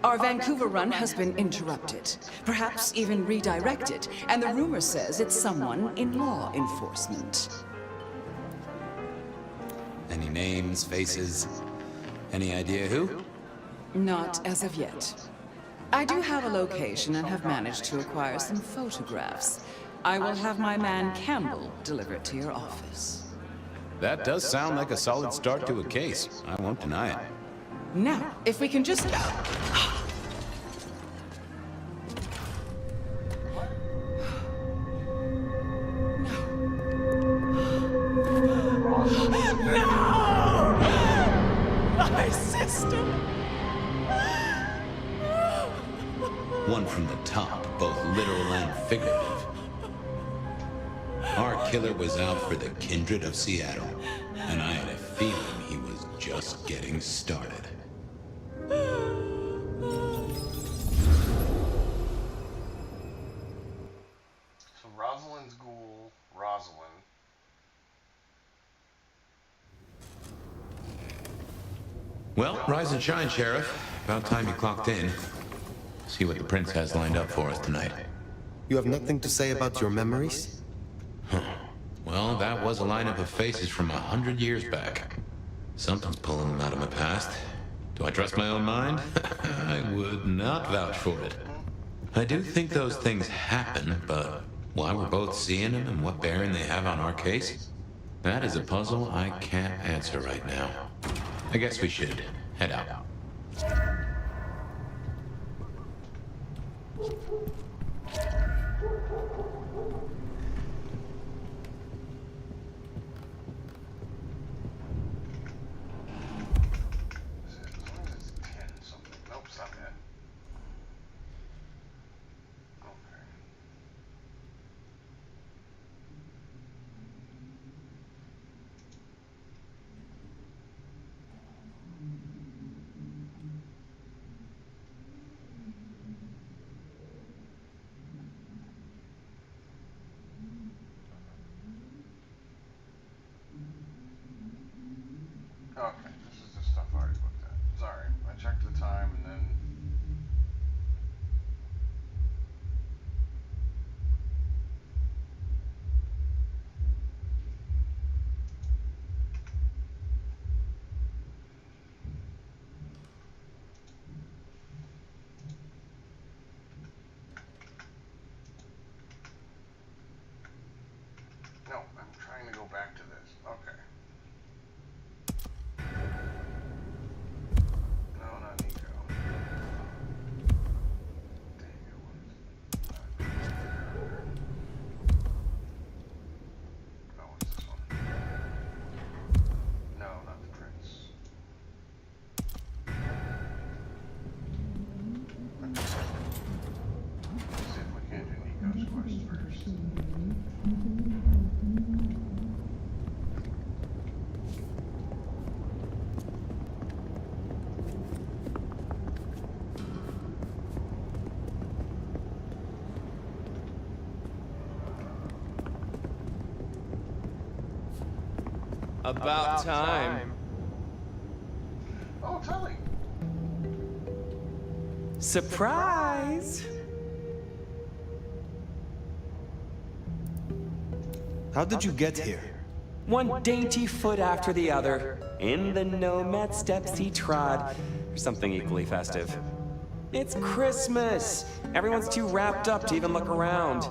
Our Vancouver run has been interrupted, perhaps even redirected, and the rumor says it's someone in law enforcement. Any names, faces? Any idea who? Not as of yet. I do have a location and have managed to acquire some photographs. I will have my man Campbell deliver it to your office. That does sound like a solid start to a case. I won't deny it. Now, if we can just... My sister! One from the top, both literal and figurative. Our killer was out for the kindred of Seattle, and I had a feeling he was just getting started. So Rosalind's ghoul, Rosalind. Well, rise and shine, Sheriff. About time you clocked in. See what the prince has lined up for us tonight. You have nothing to say about your memories? Huh. Well, that was a lineup of faces from 100 years back. Something's pulling them out of my past. Do I trust my own mind? I would not vouch for it. I do think those things happen, but why we're both seeing them and what bearing they have on our case, That is a puzzle I can't answer right now. I guess we should head out. Okay, this is the stuff I already looked at. Sorry, I checked the time and then... No, I'm trying to go back to this. Okay. No, not Nico. Oh, what's this one? No, not the prince. Let's see if we can do Nico's quest first. About time. Oh, Tully. Surprise! How did you get here? One dainty foot after the other, in the nomad steps he trod, or something equally festive. It's Christmas! Everyone's too wrapped up to even look around.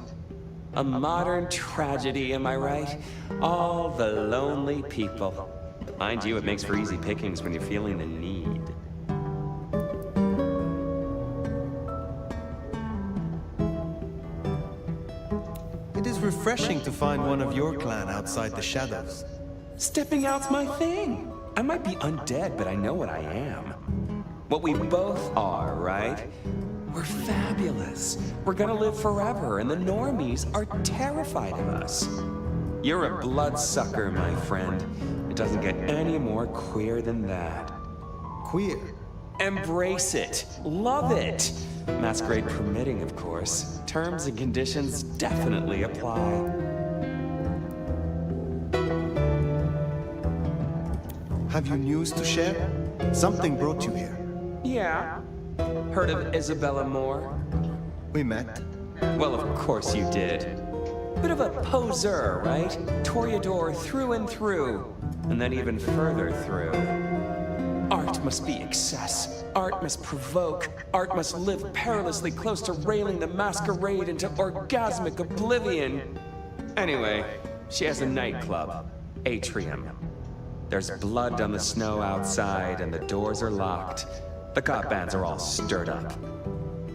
A modern tragedy, am I right? All the lonely people. Mind you, it makes for easy pickings when you're feeling the need. It is refreshing to find one of your clan outside the shadows. Stepping out's my thing. I might be undead, but I know what I am. What we both are, right? We're fabulous. We're gonna live forever, and the normies are terrified of us. You're a bloodsucker, my friend. It doesn't get any more queer than that. Queer? Embrace it. Love it. Masquerade permitting, of course. Terms and conditions definitely apply. Have you news to share? Something brought you here. Yeah. Heard of Isabella Moore? We met. Well, of course you did. Bit of a poser, right? Toreador through and through, and then even further through. Art must be excess. Art must provoke. Art must live perilously close to railing the masquerade into orgasmic oblivion. Anyway, she has a nightclub, Atrium. There's blood on the snow outside, and the doors are locked. The cop bands are all stirred up.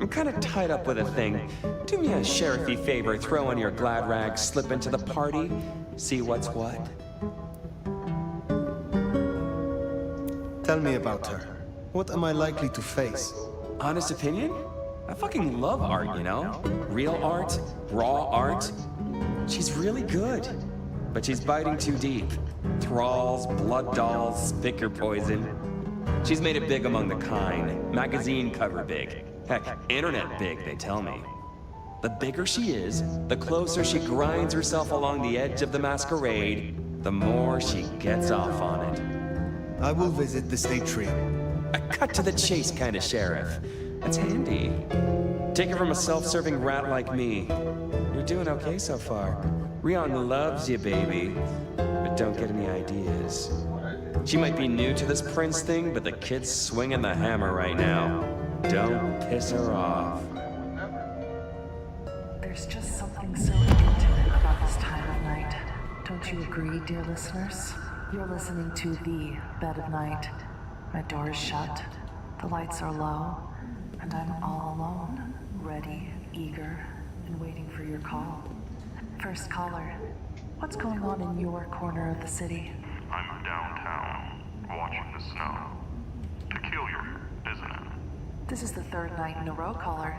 I'm kind of tied up with a thing. Do me a sheriffy favor, throw on your glad rags, slip into the party, see what's what. Tell me about her. What am I likely to face? Honest opinion? I fucking love art, you know? Real art, raw art. She's really good, but she's biting too deep. Thralls, blood dolls, spick your poison. She's made it big among the kind. Magazine cover big. Heck, internet big, they tell me. The bigger she is, the closer she grinds herself along the edge of the masquerade, the more she gets off on it. I will visit the atrium. A cut to the chase kind of sheriff. That's handy. Take it from a self-serving rat like me. You're doing okay so far. Rion loves you, baby. But don't get any ideas. She might be new to this prince thing, but the kid's swinging the hammer right now. Don't piss her off. There's just something so intimate about this time of night, Don't you agree, dear listeners? You're listening to the Bed of Night. My door is shut, the lights are low, and I'm all alone, ready, eager, and waiting for your call. First caller, what's going on in your corner of the city? I'm downtown, watching the snow. Peculiar, isn't it? This is the third night in a row, caller.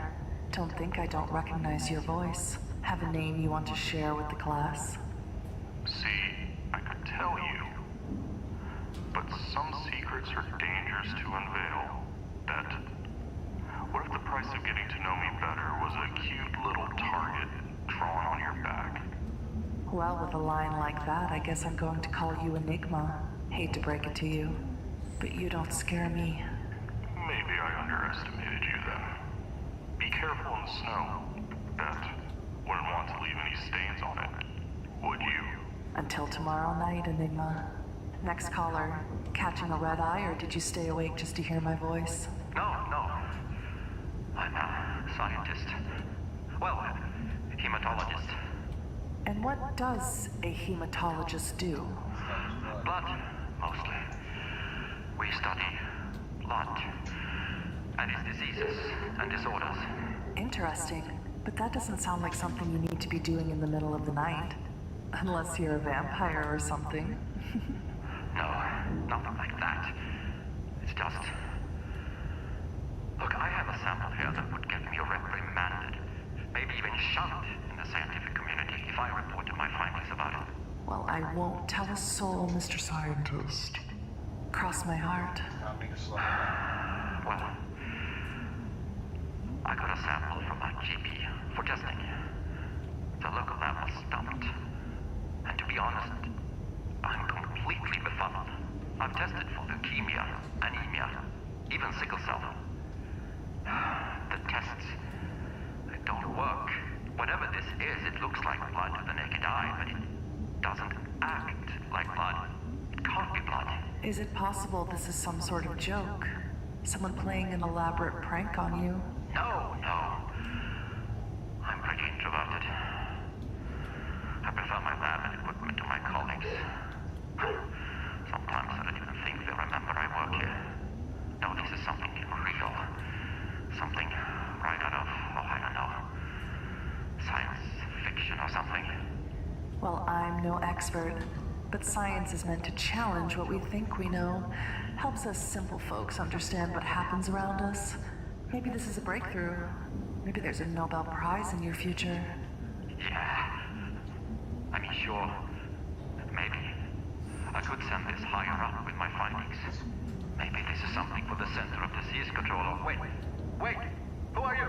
Don't think I don't recognize your voice. Have a name you want to share with the class? See, I could tell you, but some secrets are dangerous to unveil. Bet. What if the price of getting to know me better was a cute little target drawn on your back? Well, with a line like that, I guess I'm going to call you Enigma. Hate to break it to you, but you don't scare me. Maybe I underestimated you then. Be careful in the snow. Bet. Wouldn't want to leave any stains on it, would you? Until tomorrow night, Enigma. Next caller, catching a red eye, or did you stay awake just to hear my voice? No. I'm a scientist. Well, a hematologist. And what does a hematologist do? Blood, mostly. We study blood and its diseases and disorders. Interesting, but that doesn't sound like something you need to be doing in the middle of the night. Unless you're a vampire or something. No, nothing like that. It's just... Look, I have a sample here that would get me reprimanded. Maybe even shunned in the scientific community if I reported my findings about it. Well, I won't tell a soul, Mr. Scientist. Cross my heart. Well, I got a sample from my GP for testing. The local lab was stumped. And to be honest, I'm completely befuddled. I've tested for leukemia, anemia, even sickle cell. The tests, they don't work. Whatever this is, it looks like blood to the naked eye, but it doesn't act like blood. It can't be blood. Is it possible this is some sort of joke? Someone playing an elaborate prank on you? No. I'm pretty introverted. I prefer my lab and equipment to my colleagues. Sometimes I don't even think they remember I work here. No, this is something real. Something right out of, I don't know, science fiction or something. Well, I'm no expert, but science is meant to challenge what we think we know. Helps us simple folks understand what happens around us. Maybe this is a breakthrough. Maybe there's a Nobel Prize in your future. Yeah. I mean, sure. Maybe. I could send this higher up with my findings. Maybe this is something for the Center of Disease Control. Oh, wait! Who are you?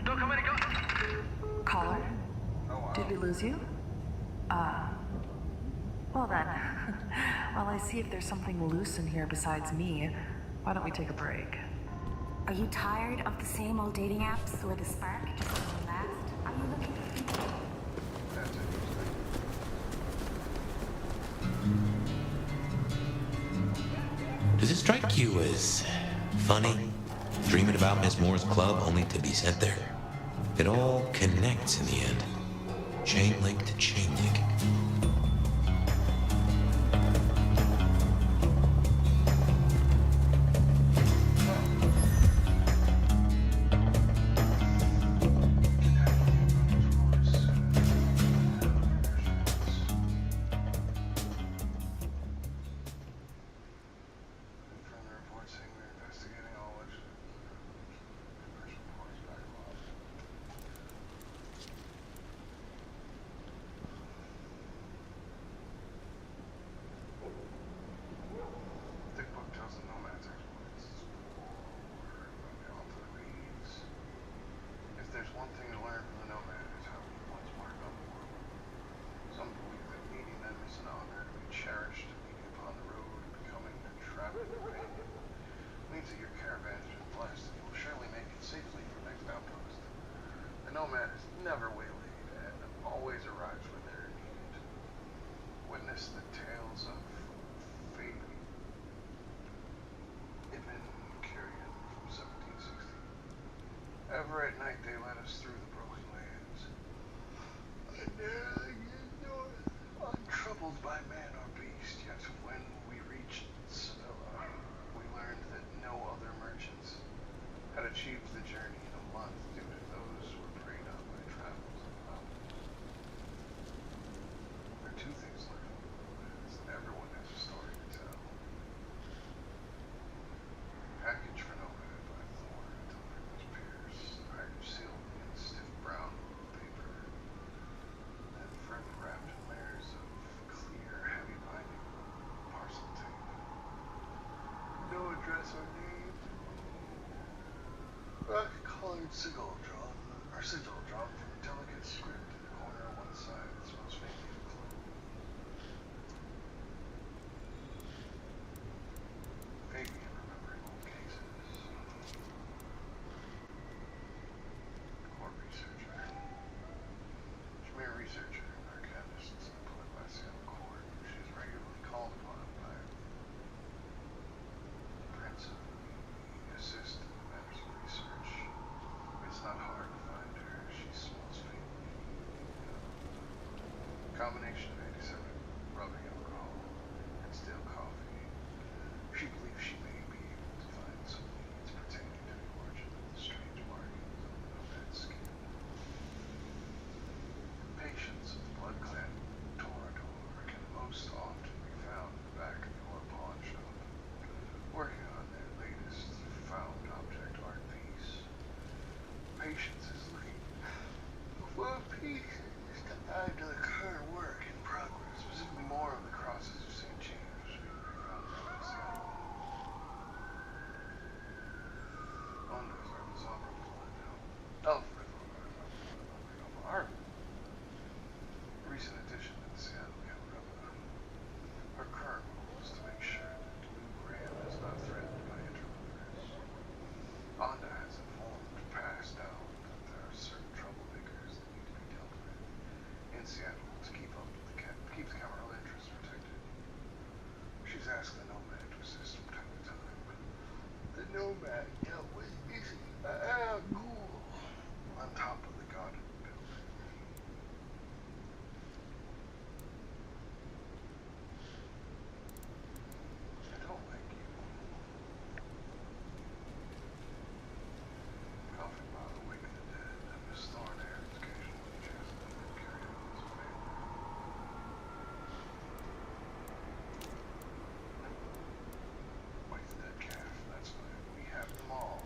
Don't come any closer! Caller? Did we lose you? Well then. While I see if there's something loose in here besides me, why don't we take a break? Are you tired of the same old dating apps where the spark just doesn't last? Are you looking for people? Does it strike you as funny? Dreaming about Miss Moore's club only to be sent there? It all connects in the end. Chain link to chain link. Ever at night they led us through the broken lands. And there I get north on sigil drawn, or sigil drawn from a delicate script in the corner on one side. It smells faintly of clove. Vaguely remembering old cases. Court researcher. Premier researcher and archivist employed by Seattle Court. She is regularly called upon by principally assist in matters of research. It's not hard to find her. She smells faintly. Combination of 87 rubbing alcohol and stale coffee. She believes she may be able to find some leads pertaining to the origin of the strange markings on the nomad's skin. Patients of the blood-clad Torador can most often be found in the back of your pawn shop, working on their latest found object art piece. Patience is looking for pieces to add to the current work in progress, specifically more of the crosses of St. James being found in Seattle. Wonders are the Zambra blood of Art. Recent addition to the Seattle Camarilla. Her current role is to make sure that Blue Graham is not threatened by interlopers. Onda has informed passed down that there are certain troublemakers that need to be dealt with in Seattle to keep the Camarilla interests protected. She's asked the Nomad to assist from time to time. The Nomad dealt with ghoul on top of the garden building. I don't like you. Coffin bottle awaken the dead. Miss Thornair is occasionally chased and carried out as a favor. Wipe the dead calf. That's fine. We have them all.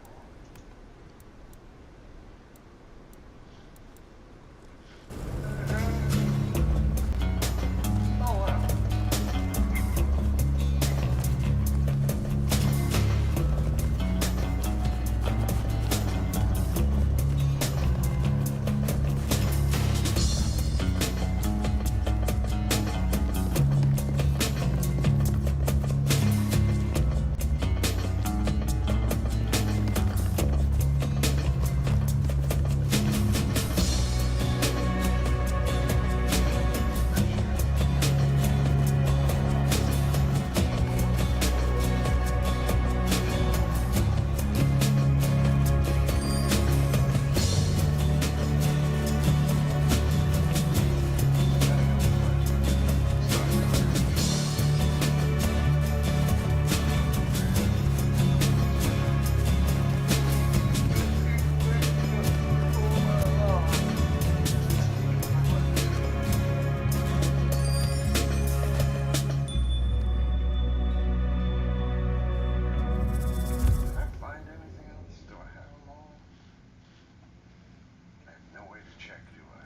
Oh wow. Did I find anything else? Do I have them all? I have no way to check, do I?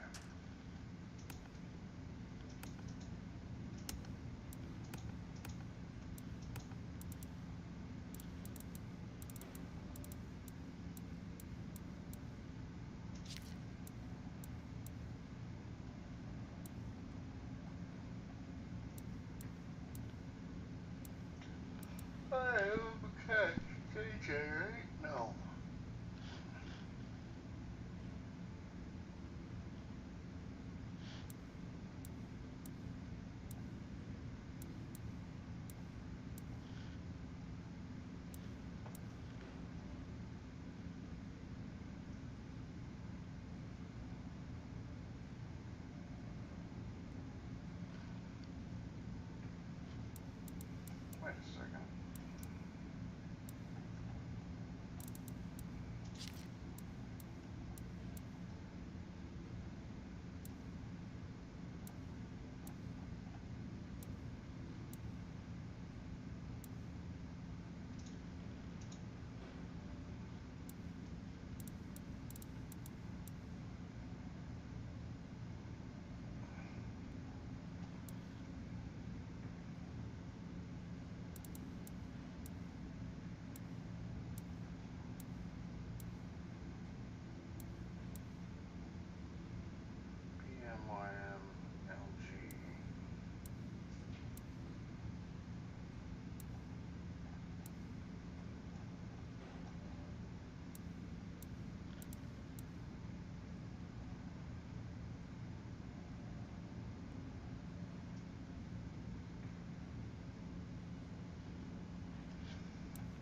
Okay. KJ, right? No. Wait a second.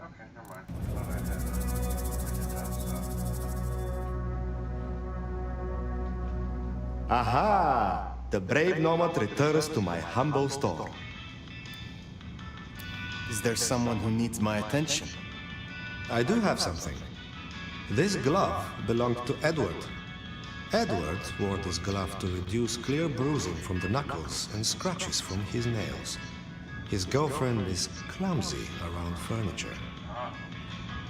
Okay, never mind. I thought I had that stuff. Aha! The brave nomad returns to my humble store. Is there someone who needs my attention? I do have something. This glove belonged to Edward. Edward wore this glove to reduce clear bruising from the knuckles and scratches from his nails. His girlfriend is clumsy around furniture.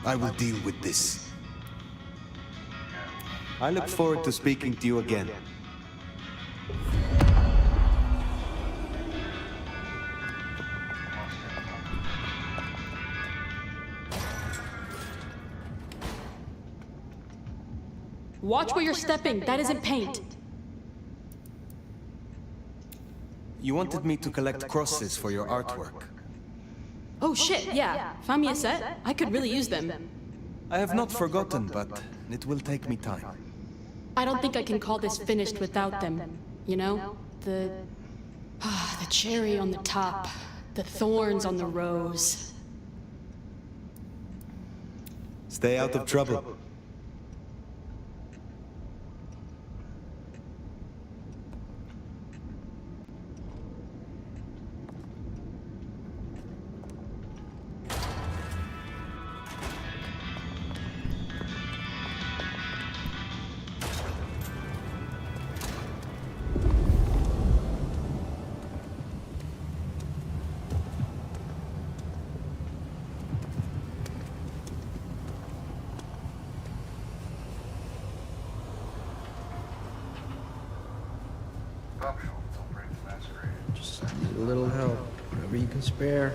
I will deal with this. I look forward to speaking to you again. Watch where you're stepping. That isn't paint. You wanted me to collect crosses for your artwork. Oh shit, yeah. Find me a set. I could really use them. I have not forgotten, but it will take me time. I don't think I can call this finished without them. You know? The cherry on the top. The thorns on the rose. Stay out of trouble. Don't break the Masquerade. Just need a little help, whatever you can spare.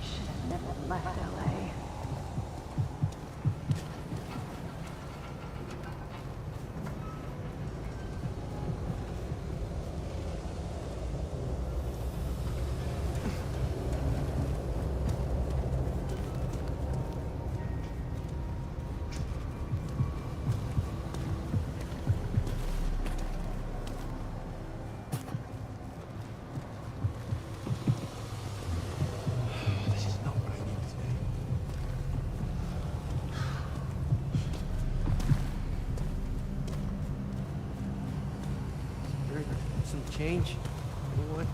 Should have never left LA. Some change? You know what?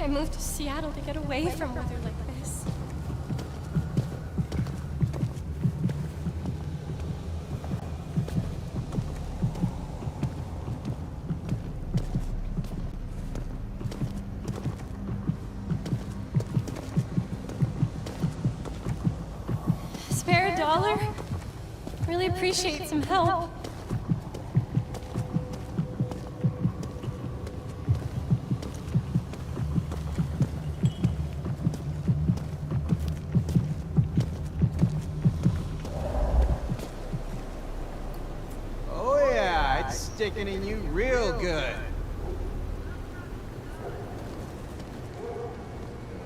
I moved to Seattle to get away from weather like this. Spare a dollar? Really appreciate some help. Oh yeah, it's sticking in you real good.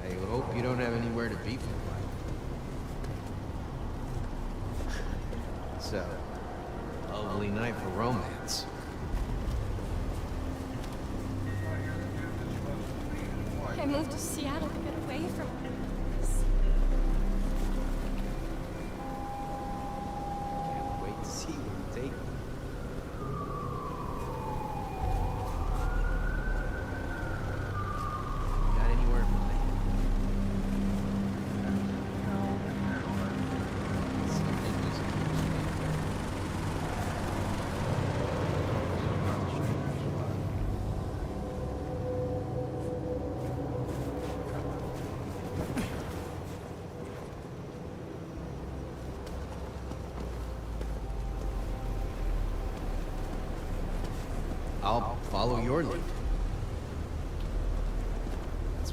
I hope you don't have anywhere to be for a while. It's a lovely night for romance. I moved to Seattle to get away from this. Can't wait to see where you take me. Got anywhere in mind? I'll follow your lead.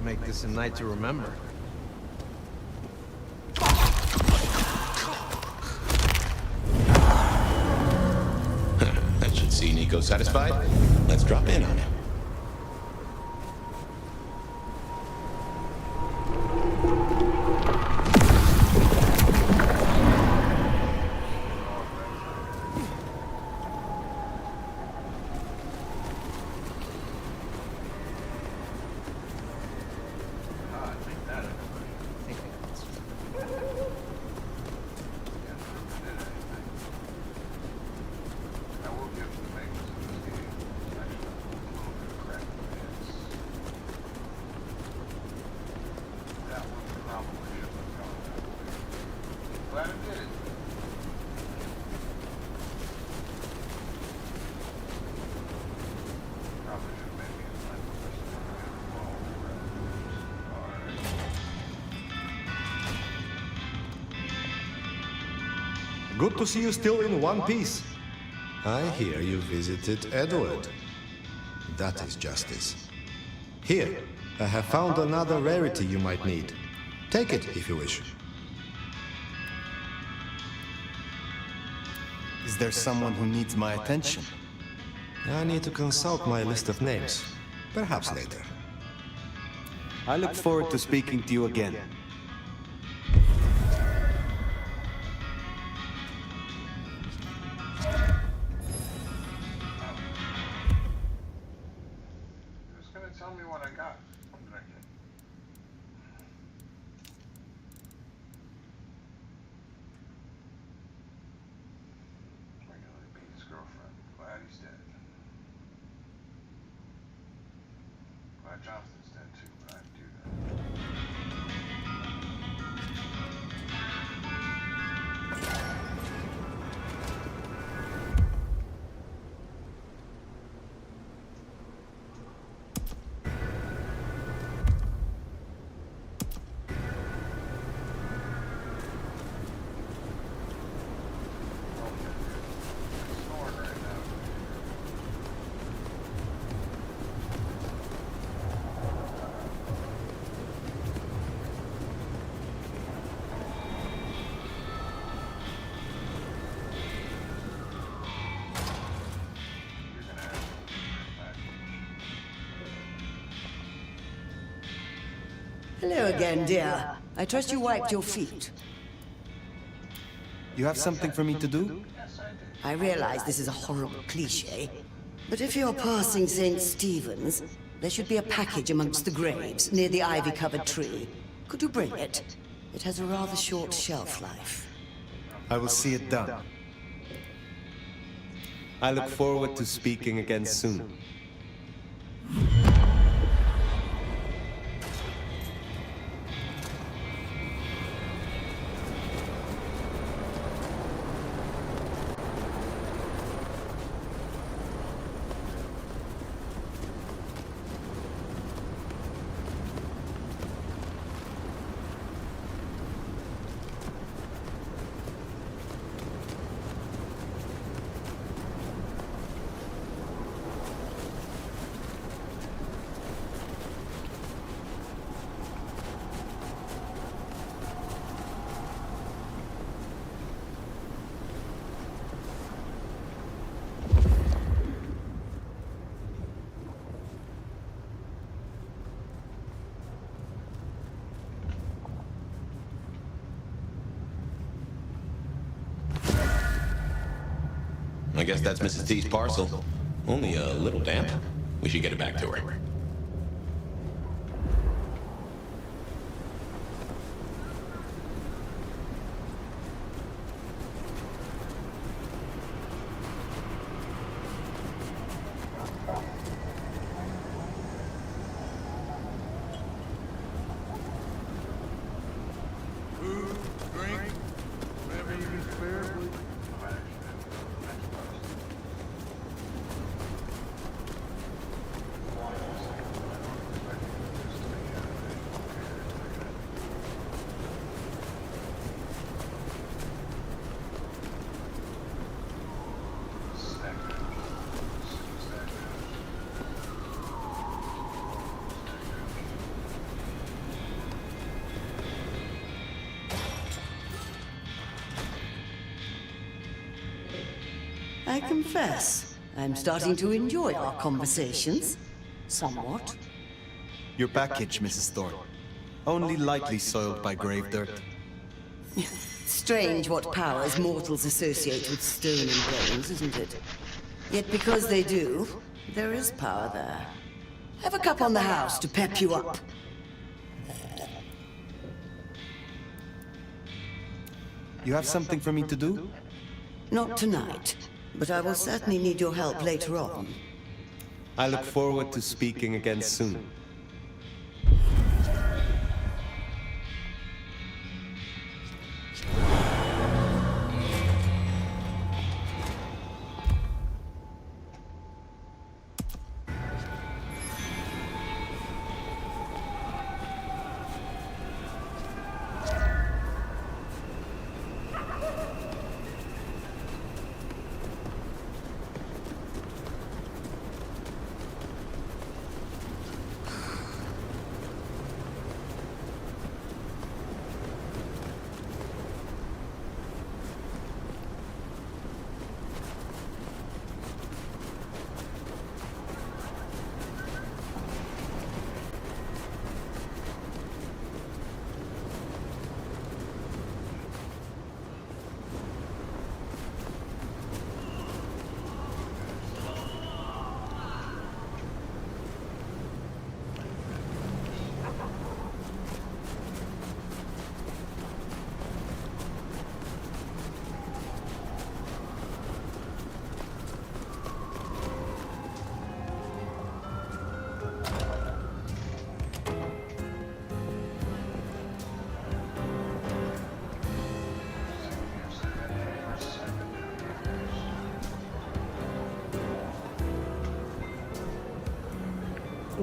Let's make this a night to remember. That should see Nico satisfied. Let's drop in on him. Good to see you still in one piece. I hear you visited Edward. That is justice. Here, I have found another rarity you might need. Take it if you wish. Is there someone who needs my attention? I need to consult my list of names. Perhaps later. I look forward to speaking to you again. Tell me what I got. What did I get? Regularly beat his girlfriend. Glad he's dead. Glad Jonathan's dead too, but I'd do that. Hello again, dear. I trust you wiped your feet. You have something for me to do? I realize this is a horrible cliché, but if you're passing St. Stephen's, there should be a package amongst the graves near the ivy-covered tree. Could you bring it? It has a rather short shelf life. I will see it done. I look forward to speaking again soon. I guess that's Mrs. T's parcel. Only a little damp. We should get it back to her. Food, drink, whatever you can spare, please. confess, I'm starting to enjoy our conversations. Somewhat. Your package, Mrs. Thorne. Only lightly soiled by grave dirt. Strange what powers mortals associate with stone and bones, isn't it? Yet because they do, there is power there. Have a cup on the house to pep you up. You have something for me to do? Not tonight, but I will certainly need your help later on. I look forward to speaking again soon.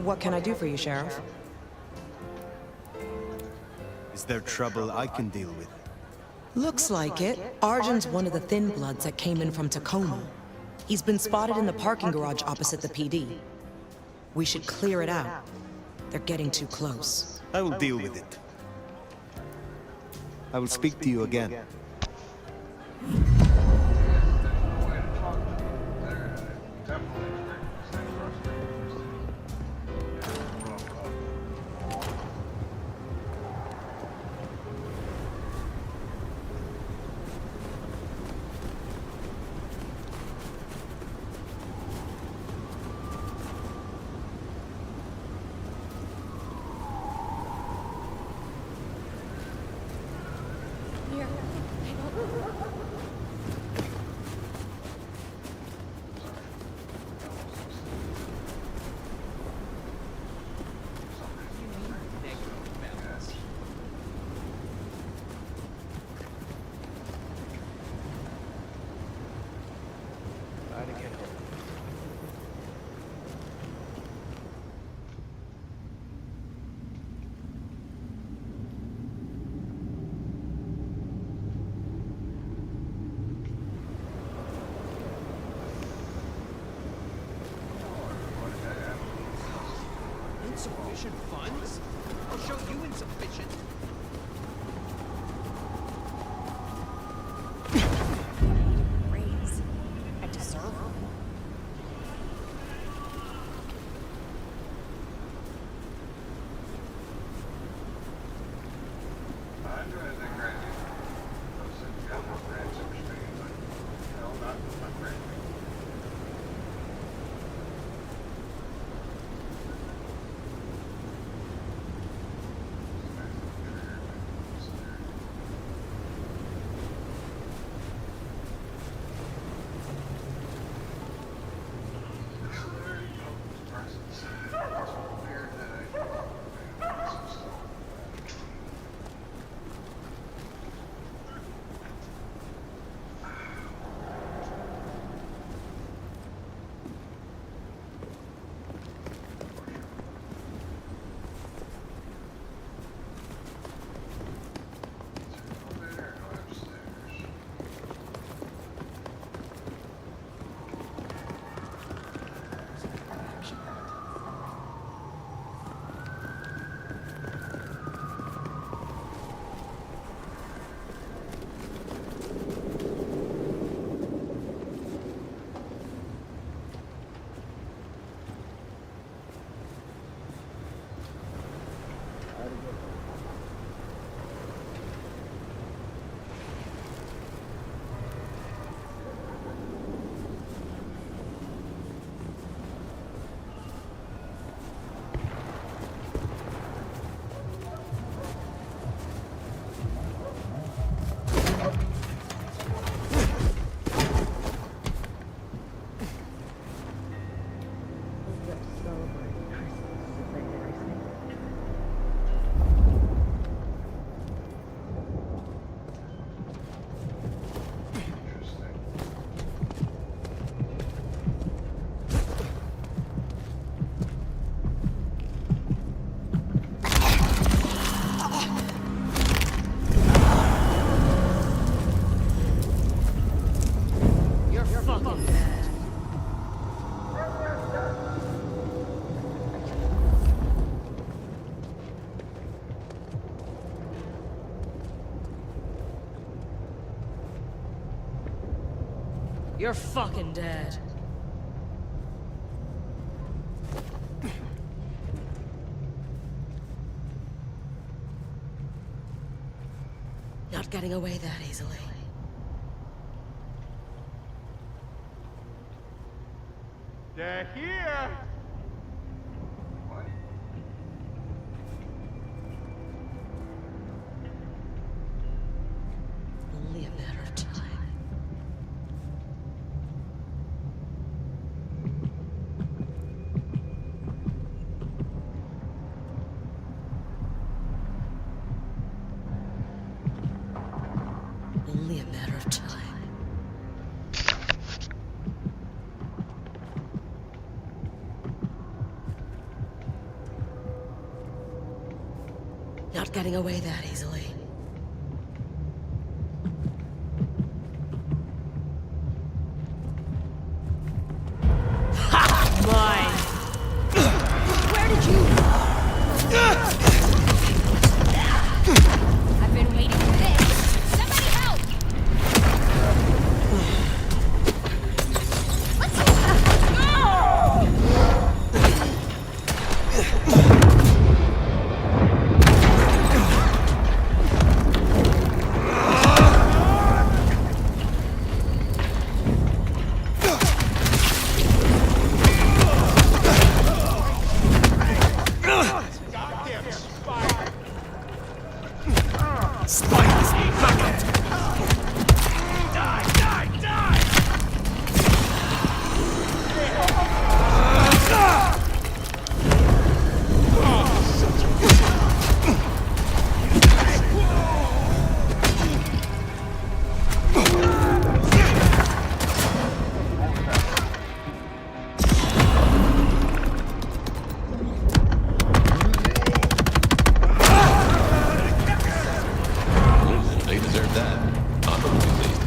What can I do for you, Sheriff? Is there trouble I can deal with? Looks like it. Arjun's one of the Thin Bloods that came in from Tacoma. He's been spotted in the parking garage opposite the PD. We should clear it out. They're getting too close. I will deal with it. I will speak to you again. Insufficient funds? I'll show you insufficient. Raise. I deserve them. You're fucking dead. Not getting away that easily. They're here! Only a matter of time. Only a matter of time. Not getting away that easily. Mine. Where did you... I've been waiting for this. Somebody help! They deserve that. Honorably least.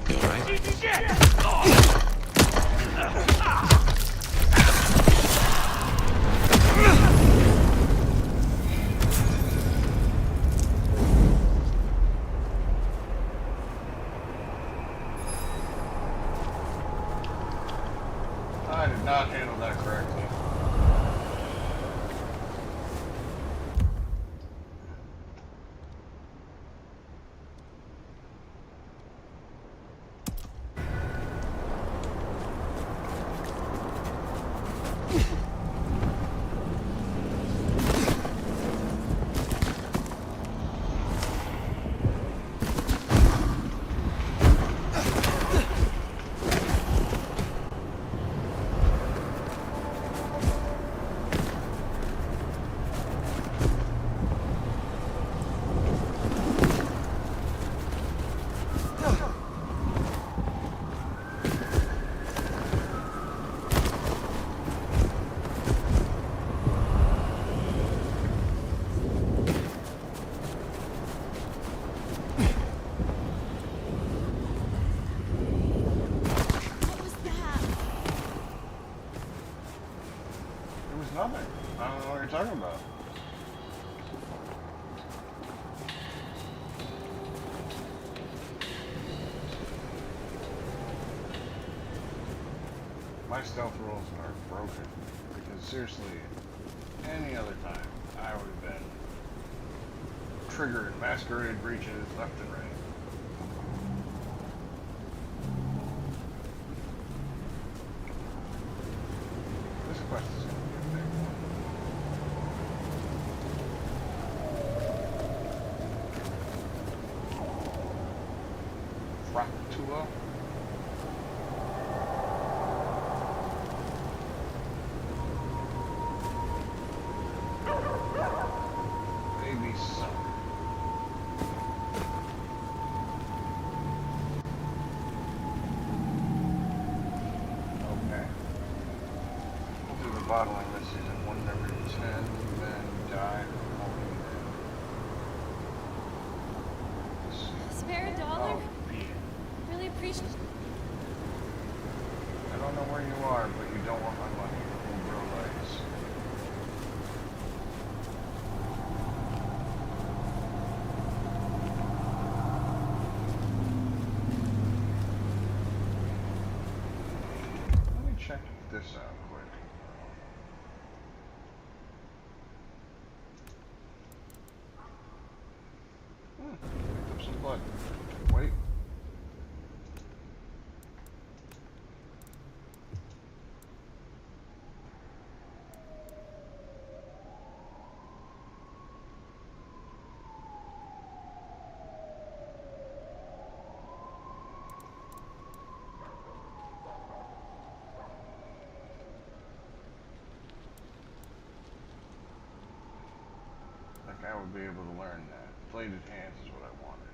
You all right? I did not handle that correctly. It was nothing. I don't know what you're talking about. My stealth rolls are broken because seriously, any other time I would have been triggering masquerade breaches left and right. This quest is going to be a big one. Fractua? Baby son. Okay. We'll do the bottling this season 1 every 10, then die from Spare a dollar? Oh, beer. Really appreciate it. I don't know where you are, but you don't want my money. We'll grow legs. this out quick. Picked up some blood. Wait. I would be able to learn that. Plated hands is what I wanted.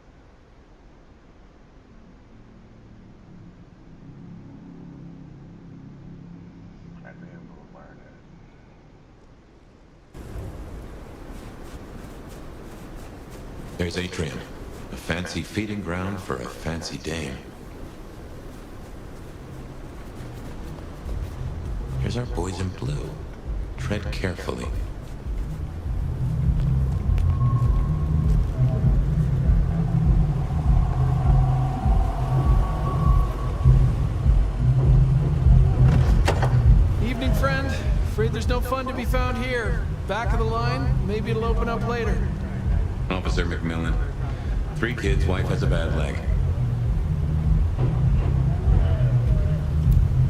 I'd be able to learn it. There's Atrium, a fancy feeding ground for a fancy dame. Here's our boys in blue. Tread carefully. Afraid there's no fun to be found here. Back of the line, maybe it'll open up later. Officer McMillan. 3 kids, wife has a bad leg.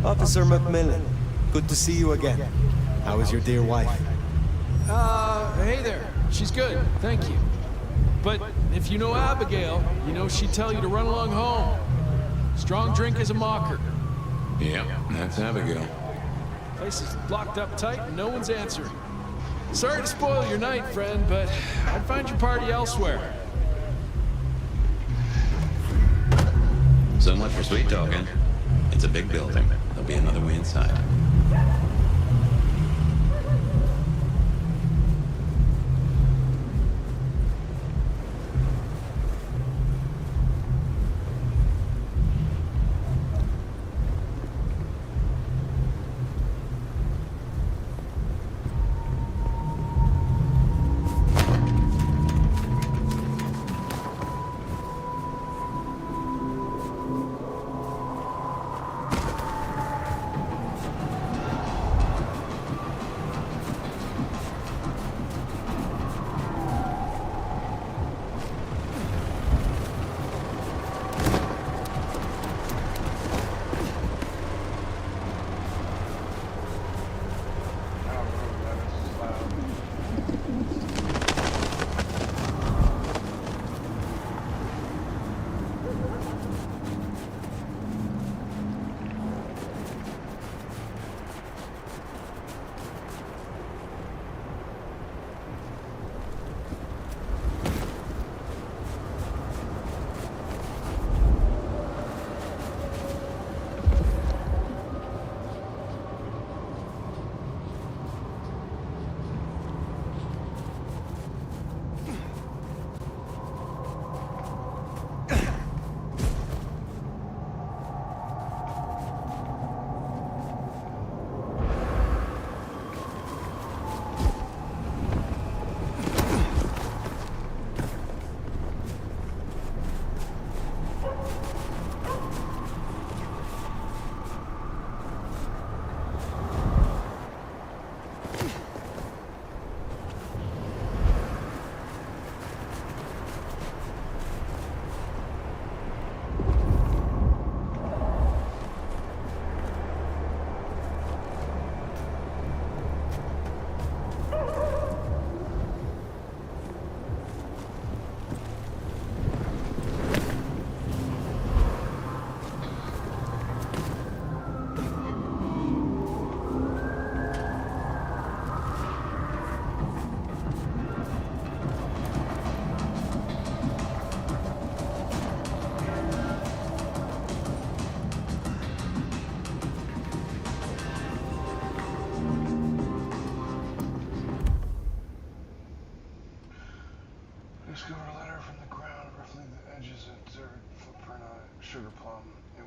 Officer McMillan, good to see you again. How is your dear wife? Hey there. She's good, thank you. But if you know Abigail, you know she'd tell you to run along home. Strong drink is a mocker. Yep, that's Abigail. Place is locked up tight and no one's answering. Sorry to spoil your night, friend, but I'd find your party elsewhere. So much for sweet talking. It's a big building. There'll be another way inside.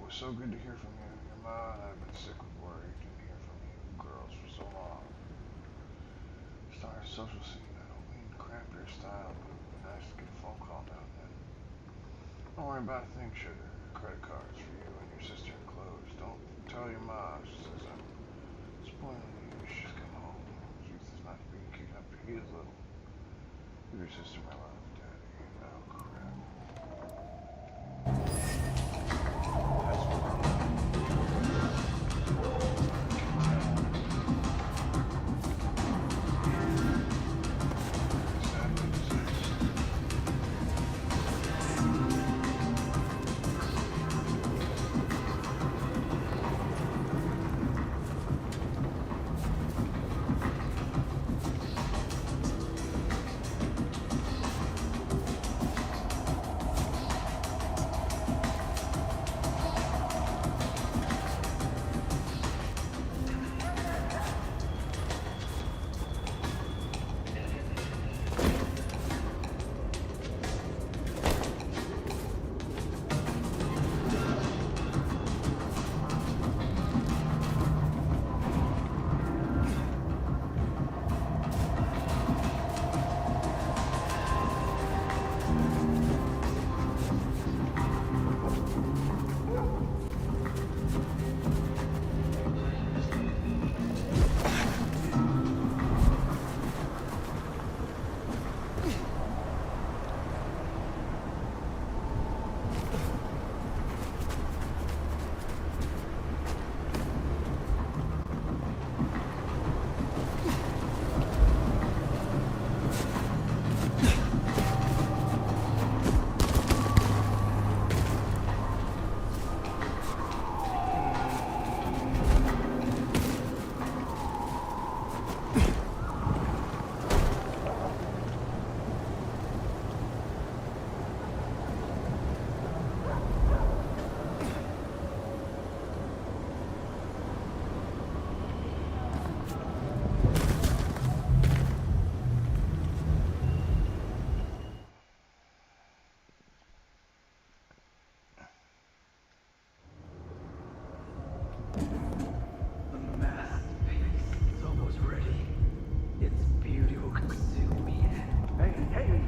So good to hear from you. Your ma and I have been sick with worry. Didn't hear from you girls for so long. Start a social scene. I don't mean to cramp your style, but it'd be nice to get a phone call now and then. Don't worry about a thing, sugar. Credit cards for you and your sister and clothes. Don't tell your ma. She says I'm sister, my love, daddy.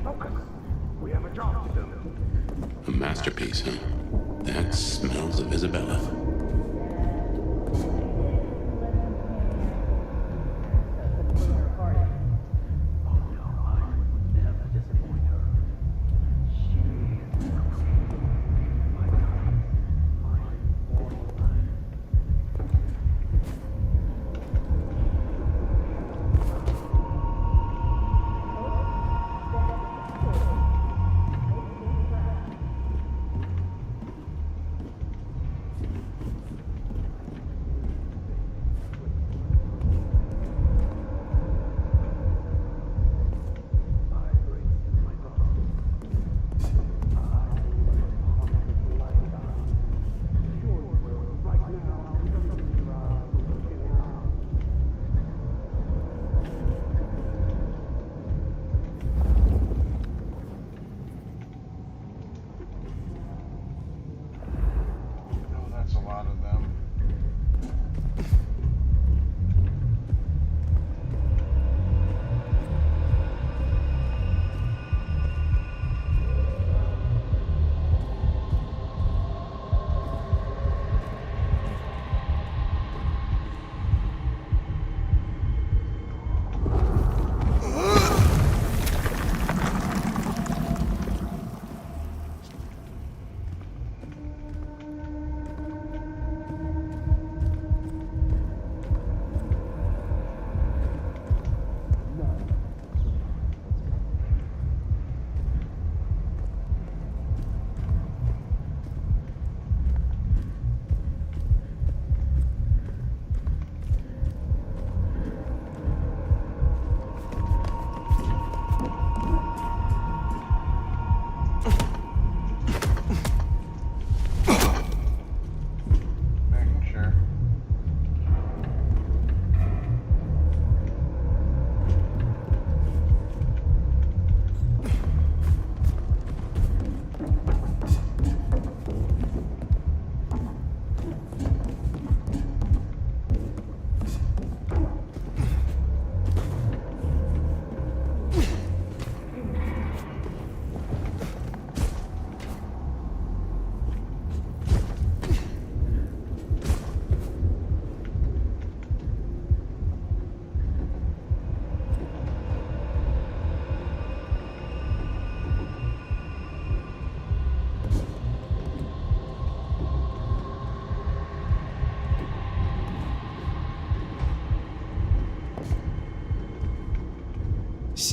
Oh, crap. A masterpiece, huh? That smells of Isabella.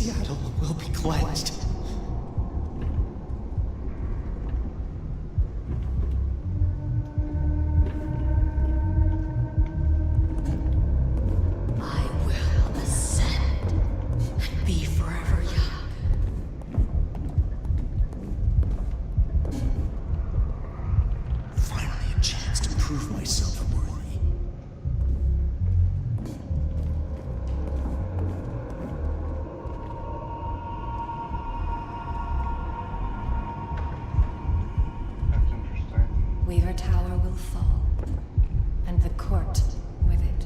Seattle will be cleansed. I will ascend and be forever young. Finally a chance to prove myself worthy. Weaver Tower will fall, and the court with it.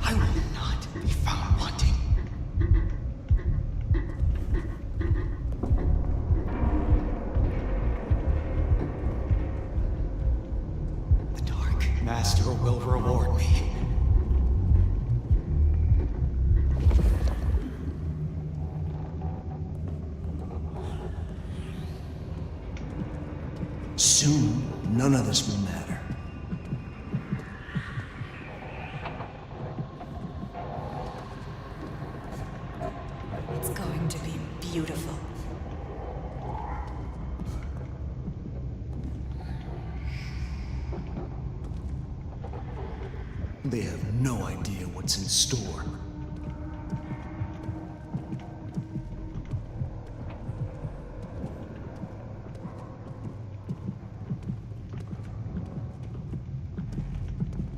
I will not be found wanting. The Dark Master will reward me. Soon, none of this will matter. It's going to be beautiful. They have no idea what's in store.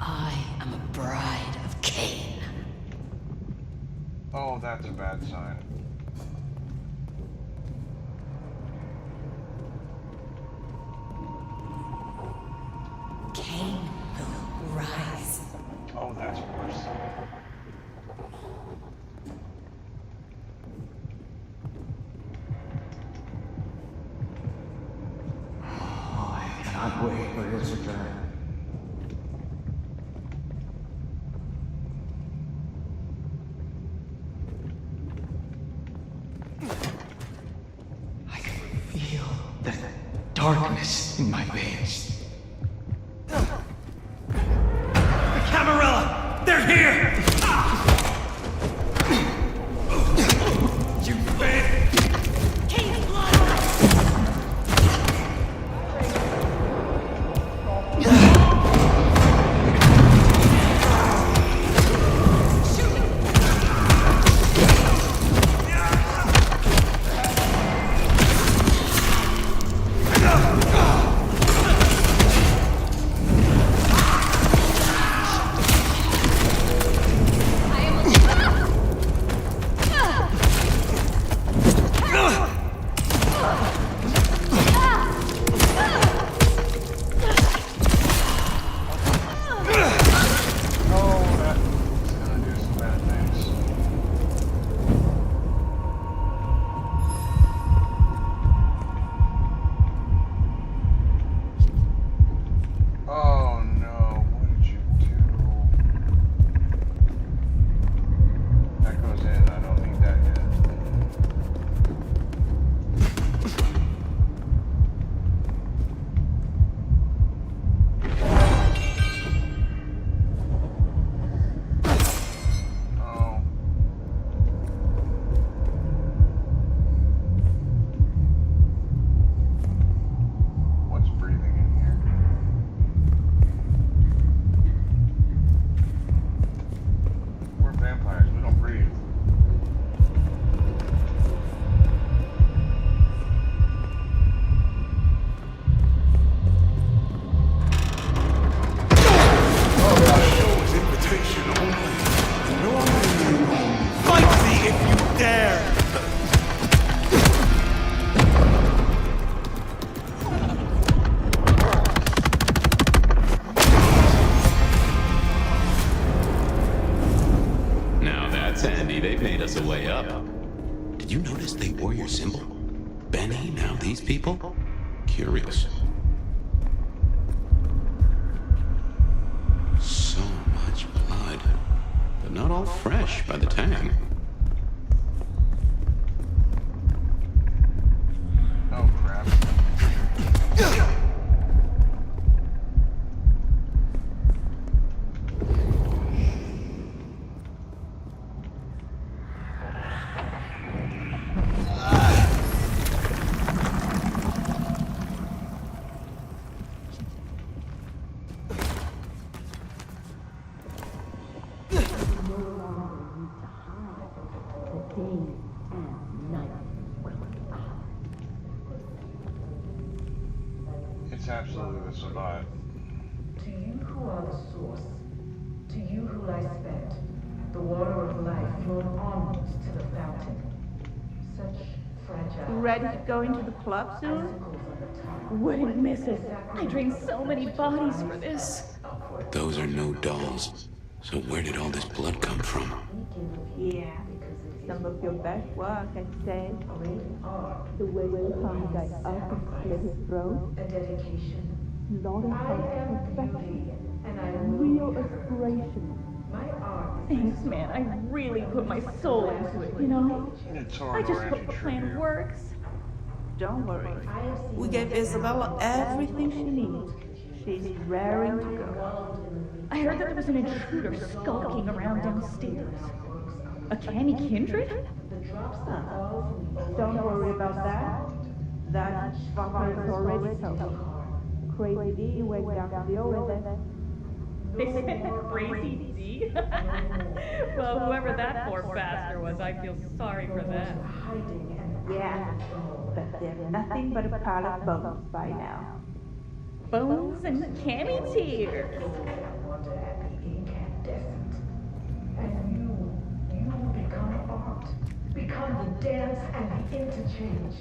I am a bride of Cain. Oh, that's a bad sign. Cain will rise. Oh, that's worse. I cannot wait for his return. I can feel the darkness in my veins. The Camarilla! They're here! You failed! Cain's blood! us a way up. Did you notice they wore your symbol? Benny, now these people? Curious. So much blood. But not all fresh by the tang. Oh, crap. and night. It's absolutely the survive. To you who are the source, to you who lie spent, the water of life flowed onwards to the fountain. Such fragile. Ready to go into the club soon? Wouldn't miss it. I drained so many bodies for this. Those are no dolls. So where did all this blood come from? Yeah, some of your best work, I'd say. The way you hung the guy up and slit his throat. A dedication. Slaughterhouse perfection. Real inspiration. Thanks, man. I really put my soul into it, you know? I just hope the plan works. Don't worry. We gave Isabella everything she needs. She's raring to go. I heard that there was an intruder skulking around downstairs. A canny kindred? Don't worry about that. That fucker's already told. Crazy D went down the with it. They said Crazy D? Well, whoever that poor bastard was, I feel sorry for them. Yeah, but they're nothing but a pile of bones by now. Bones and canny tears. And you become art. Become the dance and the interchange.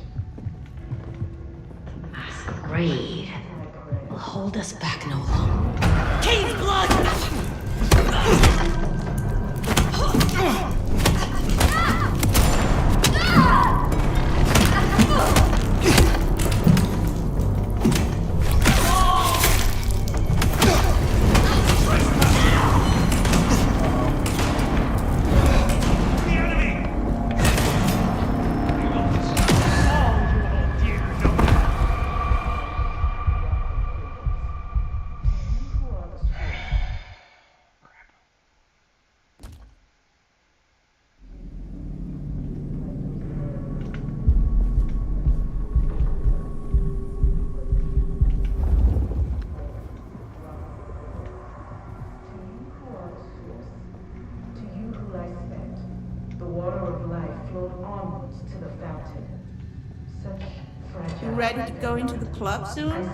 Masquerade will hold us back no longer. Cave's blood! Ready to go into the club soon?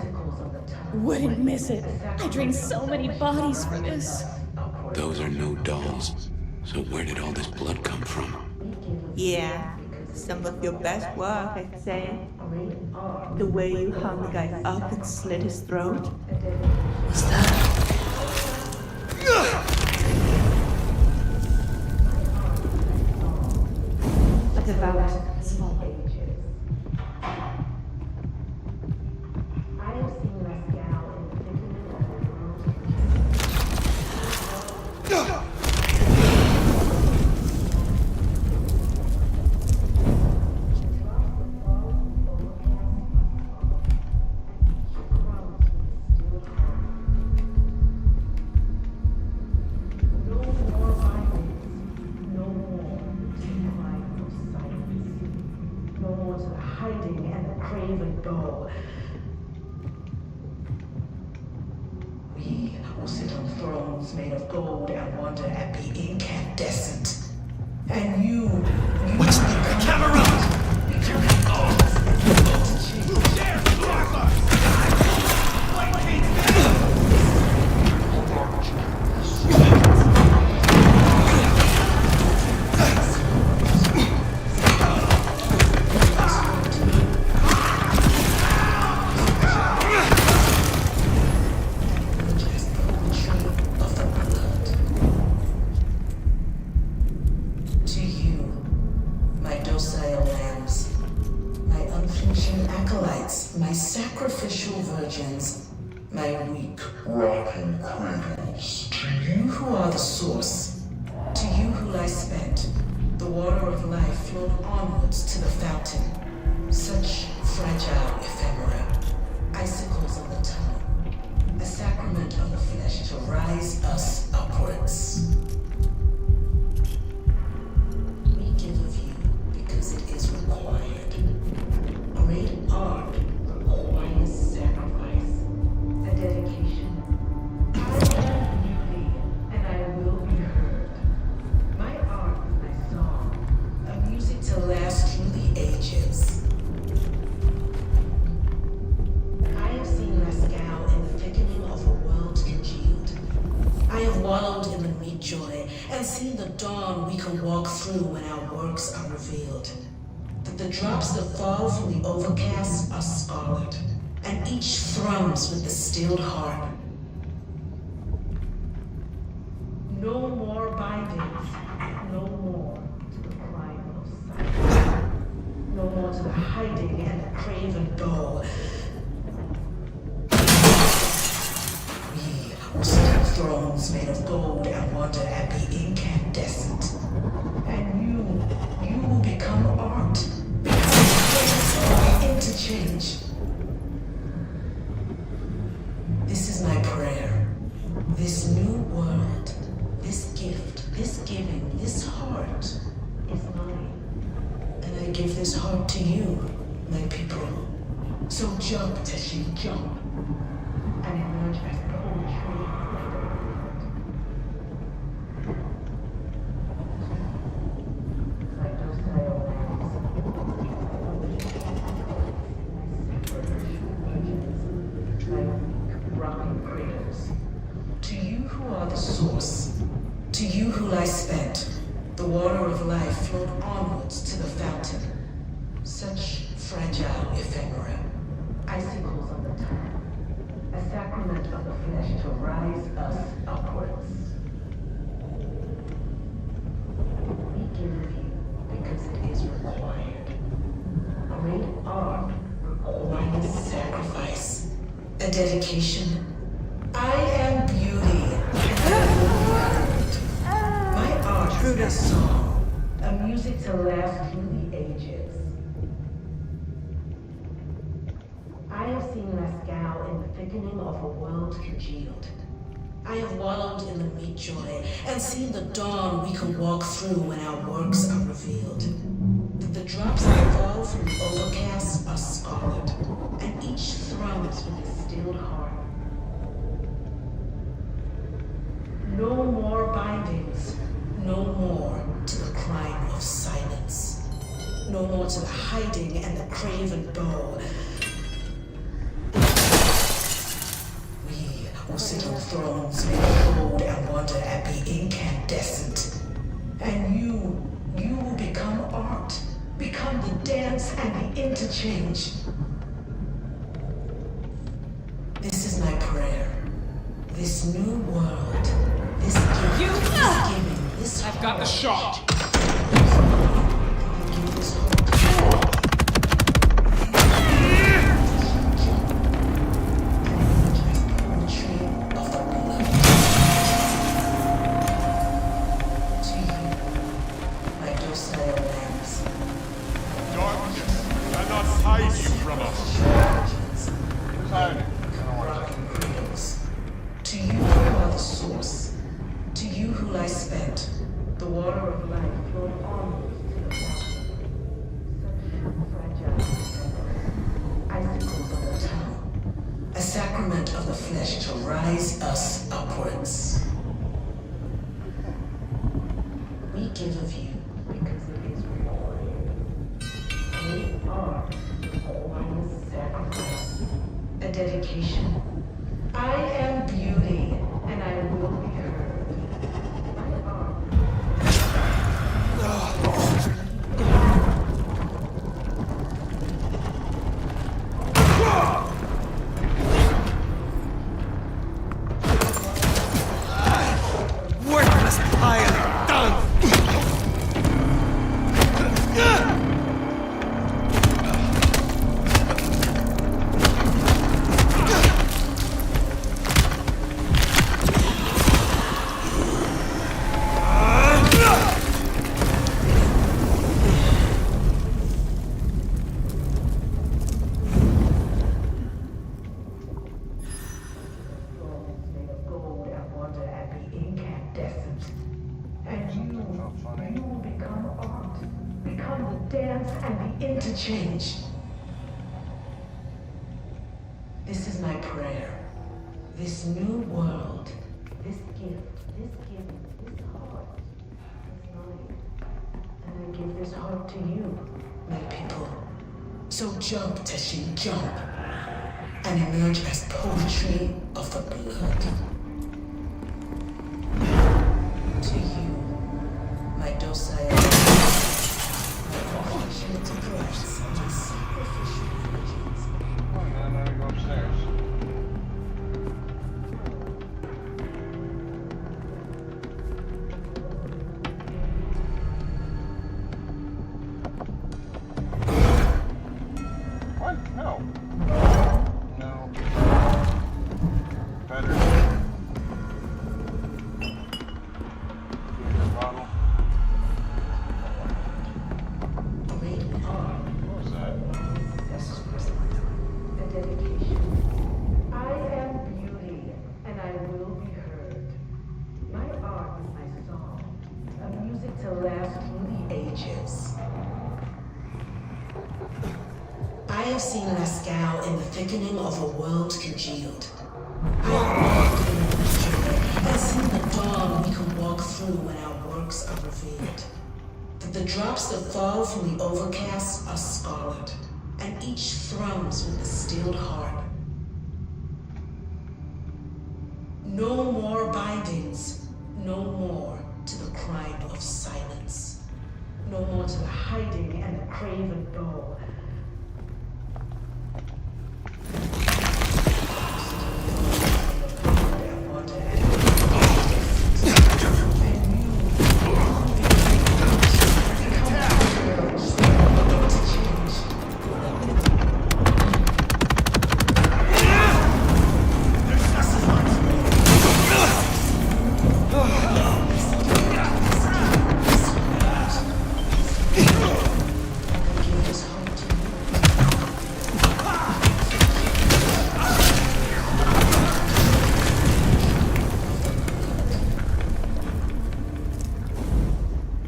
Wouldn't miss it. I drained so many bodies for this. Those are no dolls. So where did all this blood come from? Yeah, some of your best work, I'd say. The way you hung the guy up and slit his throat. What's that? A devout small ages. I have seen Masquerade in the thickening of the world. Made of gold and wonder at the incandescent. And you. What's the camera? My sacrificial virgins, my weak, rocking cradles. To you who are the source, to you who lie spent, the water of life flowed onwards to the fountain. Such fragile ephemera, icicles of the tongue, a sacrament of the flesh to rise us upwards. We give of you because it is required. Great art requires sacrifice, a dedication. I am beauty, and I will be heard. My art is my song, a music walk through when our works are revealed. That the drops that fall from the overcast are scarlet, and each thrums with the stilled heart. No more bindings, no more to the crime of silence. No more to the hiding and the craven bow. We will sit on thrones made of gold and wonder at the incandescent. And you will become art. Become interchange. This is my prayer. This new world, this gift, this giving, this heart is mine. And I give this heart to you, my people. So jump, Tashi, jump. And emerge as poetry. My docile lambs. My weak, rocking craters. To you who are the source, to you who lie spent, the water of life flowed onwards to the fountain. Such fragile ephemera, icicles on the top, a sacrament of the flesh to rise us upwards. We give you because it is required. Great art requires sacrifice, a dedication. I am beauty, and I will be heard. My art is a song, a music to last through the ages. I have seen Masquerade in the thickening of a world congealed. I have wallowed in the meat joy and seen the dawn we can walk through when our works are revealed. That the drops that fall from the overcast are scarlet, and each thrums with a stilled heart. No more bindings, no more to the crime of silence. No more to the hiding and the craven bow. We will sit on thrones made of gold and wonder at the incandescent. And you will become art, become the dance and the interchange. This is my prayer. This new world, this gift, this giving, this I've got the shot. Interchange. This is my prayer. This new world, this gift, this giving, this heart is mine. And I give this heart to you, my people. So jump, Tashi, jump, and emerge as poetry of the blood. To you, my docile ages. I have seen Lascal in the thickening of a world congealed. I have walked in the mystery and seen the dawn we can walk through when our works are revealed. That the drops that fall from the overcast are scarlet, and each thrums with the stilled heart. No more bindings, no more to the crime of silence. No more to the hiding and the craven goal.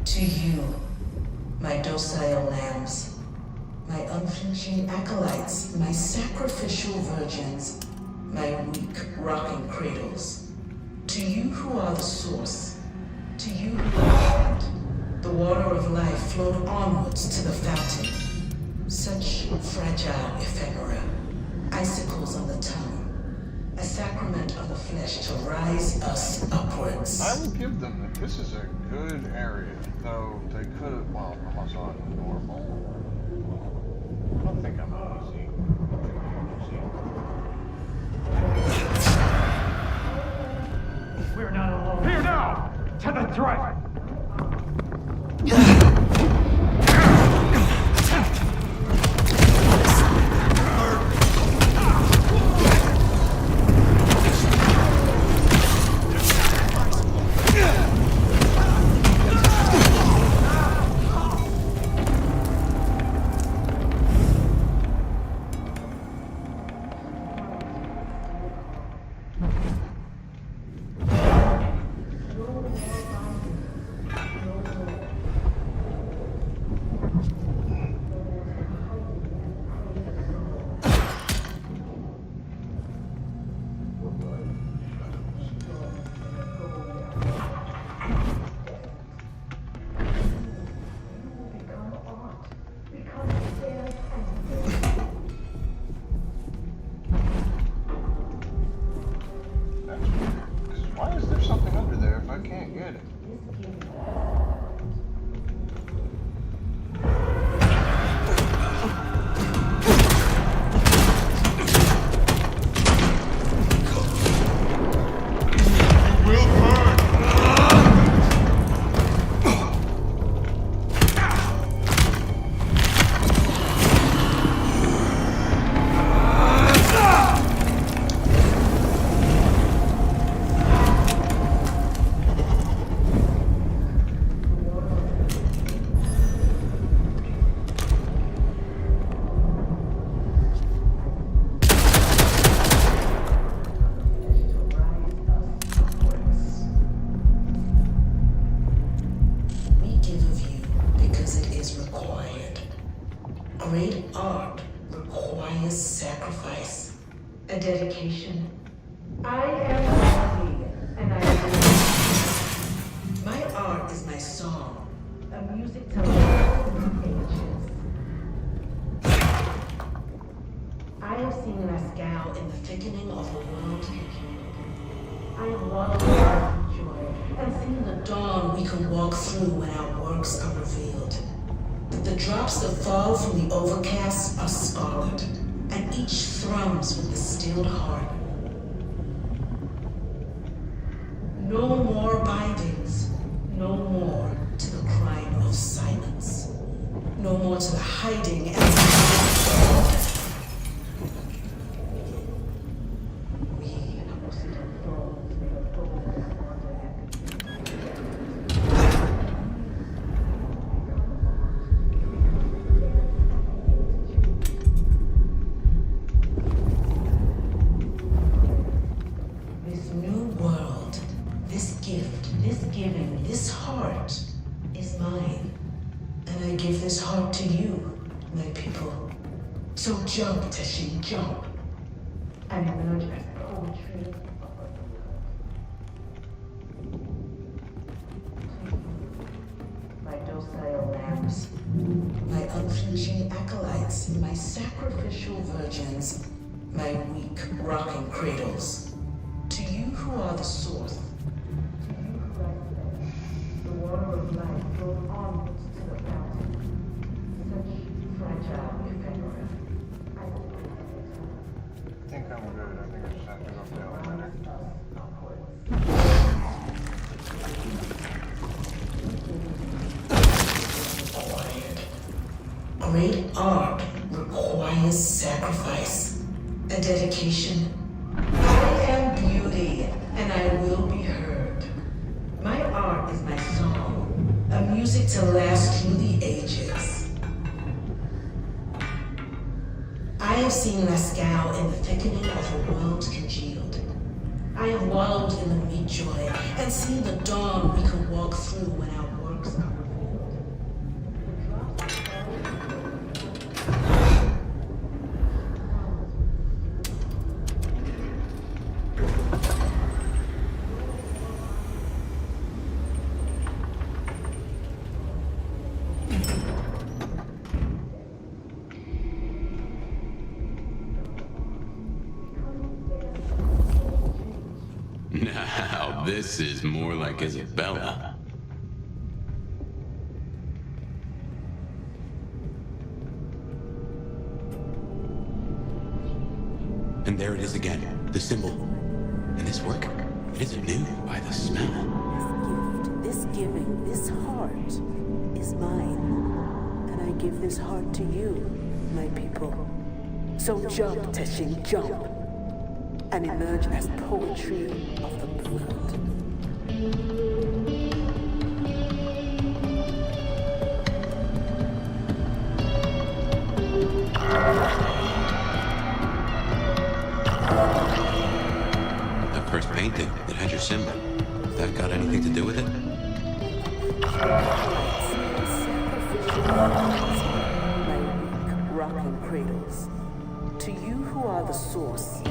To you, my docile lambs, my unflinching acolytes, my sacrificial virgins, my weak rocking cradles. To you who are the source, to you who are the water of life flowed onwards to the fountain. Such fragile ephemera, icicles on the tongue, a sacrament of the flesh to rise us upwards. I will give them that this is a good area, though they could have, well, I'm also on normal. I don't think I'm easy. We're not alone. Here now! To the threat! Why is there something under there if I can't get it? Great art requires sacrifice, a dedication. I am worthy, and I am. My art is my song, a music to the ages. I have seen Lascal in the thickening of the world. I have walked in life with joy and seen the dawn we can walk through when our works are revealed. That the drops that fall from the overcast are scarlet, and each thrums with the stilled heart. No more bindings, no more to the crime of silence, no more to the hiding and and I give this heart to you, my people. So jump, Teshin, jump. And emerge as poetry. My docile lambs, my unflinching acolytes, my sacrificial virgins, my weak rocking cradles. To you who are the source, to you who I fed, the water of life flows onwards to the fountain. Such fragile ephemera. I think I'm good. I think I just have to go up the elevator. Great art requires sacrifice, a dedication. I am beauty, and I will be heard. My art is my song, a music to last through the ages. I have seen Masquerade in the thickening of a world congealed. I have wallowed in the meat joy and seen the dawn we could walk through when our works are revealed. Now, this is more like Isabella. And there it is again, the symbol. And this work, it isn't new by the smell. This giving, this heart is mine. And I give this heart to you, my people. So jump, Teshin, jump. And emerge as poetry of the blood. That first painting, it had your symbol. That got anything to do with it? My weak rocking cradles. To you who are the source.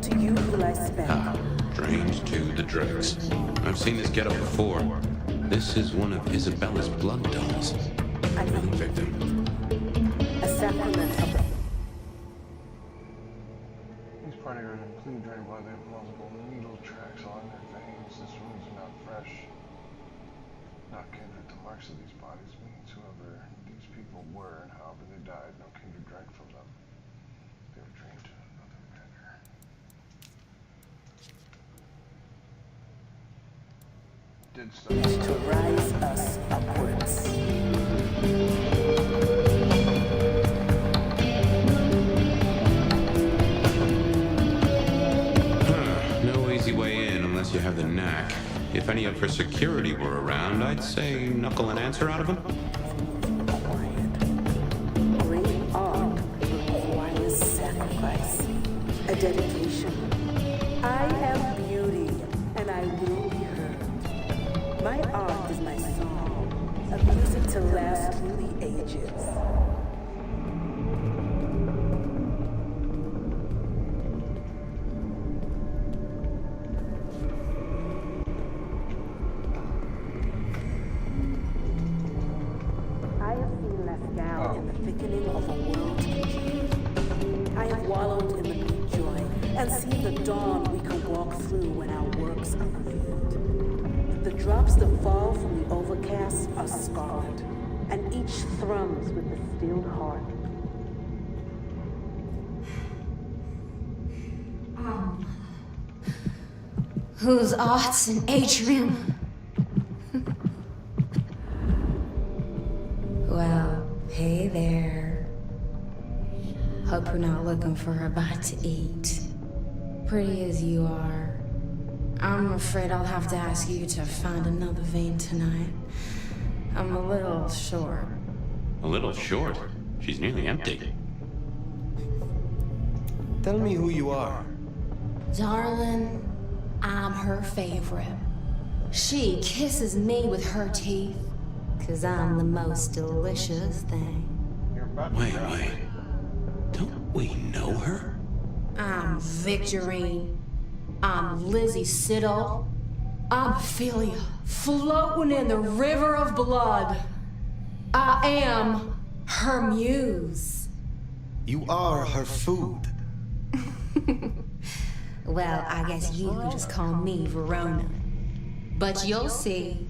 To you who I spend. Ah, drained to the dregs. I've seen this ghetto before. This is one of Isabella's blood dolls. A young victim. A sacrament of These party are completely drained by the multiple needle tracks along their veins. This wounds are not fresh. Not kindred. The marks of these bodies means whoever these people were and however they died, no kindred drank from them. They were drained to another matter. Did stuff. to rise us upwards. No easy way in unless you have the knack. If any of her security were around, I'd say knuckle an answer out of them. Great art requires sacrifice, a dedication. I am beauty, and I will be heard. My art is my song, a music to last through the ages. I have seen Masquerade in the thickening of a world congealed. I have wallowed in the meat joy and seen the dawn we can walk through when our works are revealed. The drops that fall from the overcast are scarlet, and each thrums with the stilled heart. Whose art's an atrium? Well, hey there. Hope you're not looking for a bite to eat. Pretty as you are, I'm afraid I'll have to ask you to find another vein tonight. I'm a little short. A little short? She's nearly empty. Tell me who you are. Darling, I'm her favorite. She kisses me with her teeth, 'Cause I'm the most delicious thing. Wait. Don't we know her? I'm Victorine. I'm Lizzie Siddle. I'm Ophelia, floating in the river of blood. I am her muse. You are her food. Well, I guess you could just call me Verona. But you'll see.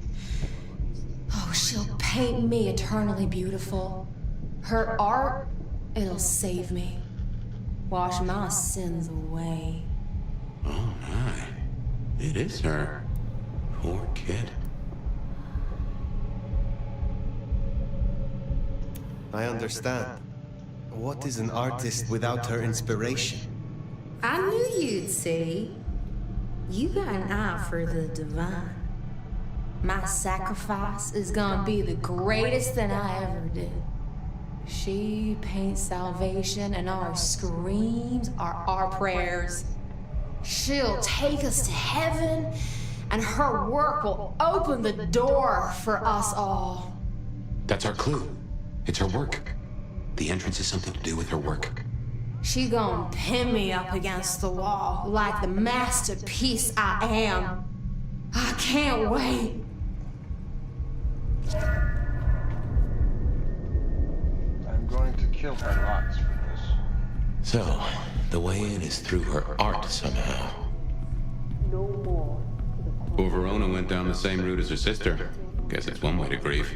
Oh, she'll paint me eternally beautiful. Her art, it'll save me. Wash my sins away. Oh my. It is her. Poor kid. I understand. What is an artist without her inspiration? I knew you'd see. You got an eye for the divine. My sacrifice is gonna be the greatest thing I ever did. She paints salvation, and our screams are our prayers. She'll take us to heaven, and her work will open the door for us all. That's our clue. It's her work. The entrance has something to do with her work. She gonna pin me up against the wall like the masterpiece I am. I can't wait. I'm going to kill her lots for this. So, the way in is through her art somehow. Poor Verona went down the same route as her sister. Guess it's one way to grieve.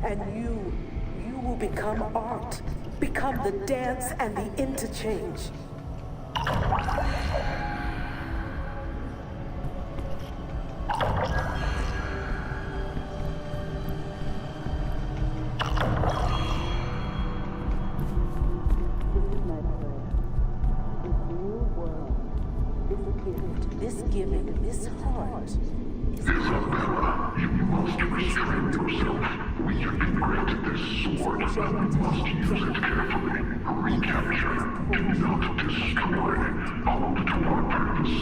And you will become art, become the dance and the interchange. This giving, this heart, is you must restrain yourself. When you get granted this sword, you must use it carefully. Recapture. Do not destroy. Hold to our purpose.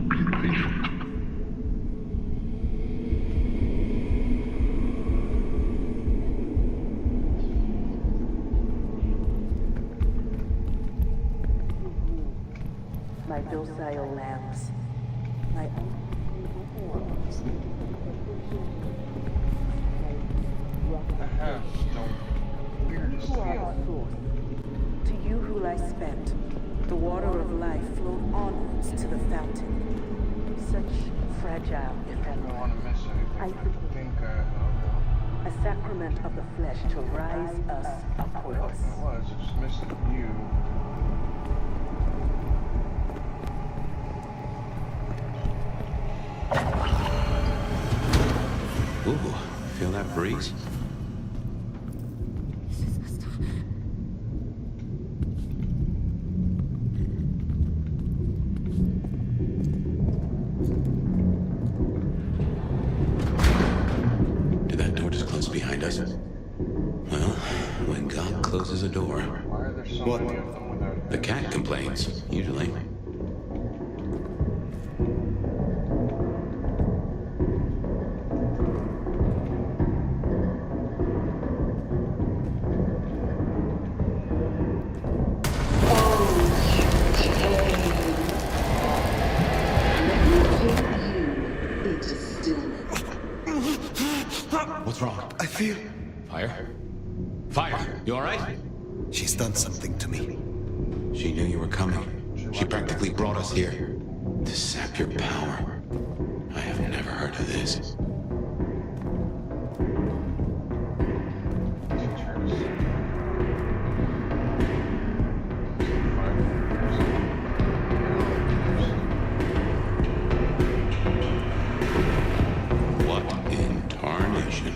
Be patient. My docile lambs, my I have the weirdest feeling. To you who lie spent, the water of life flowed onwards to the fountain. Such fragile I don't ephemeral. want to miss anything. I think, A sacrament of the flesh to rise us upwards. I was just missing you. Ooh, feel that breeze? Did that door just close behind us? Well, when God closes a door, Why are there so many of them without the cat complains, usually. What's wrong? I feel... Fire? Fire! You alright? She's done something to me. She knew you were coming. She practically brought us here to sap your power. I have never heard of this. What in tarnation?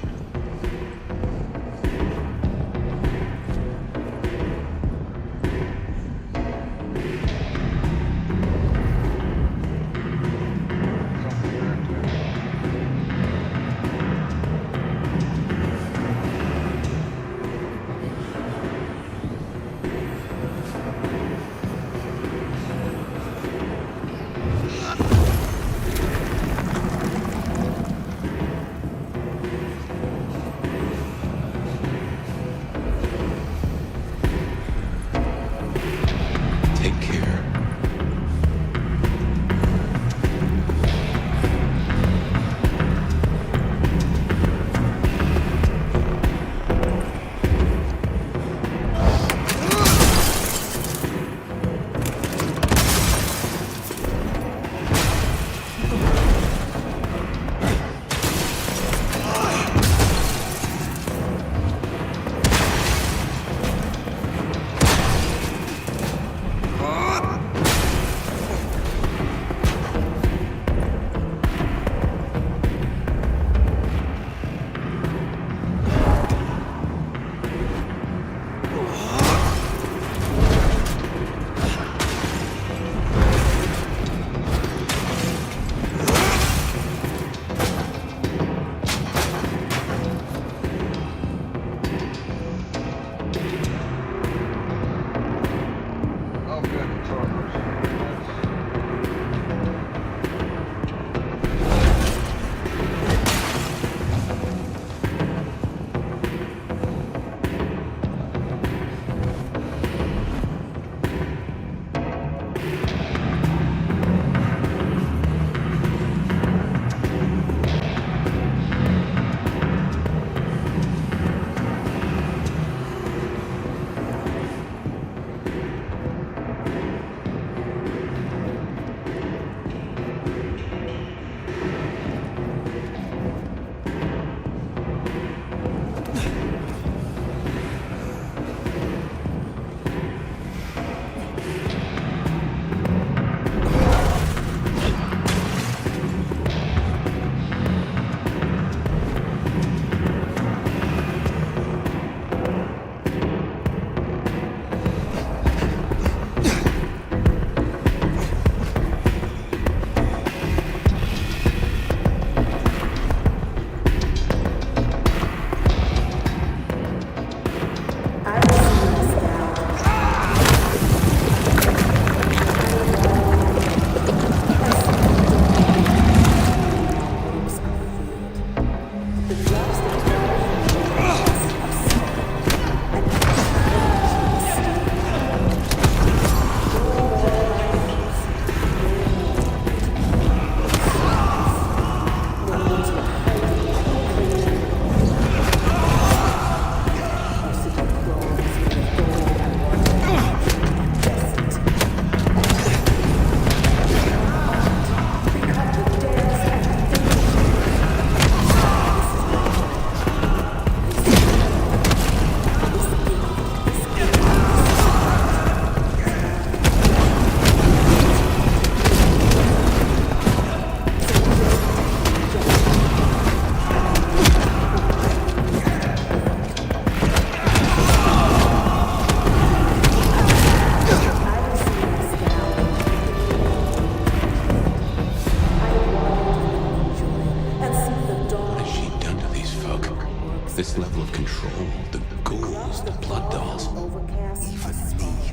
this level of control, the ghouls, the blood dolls, even me.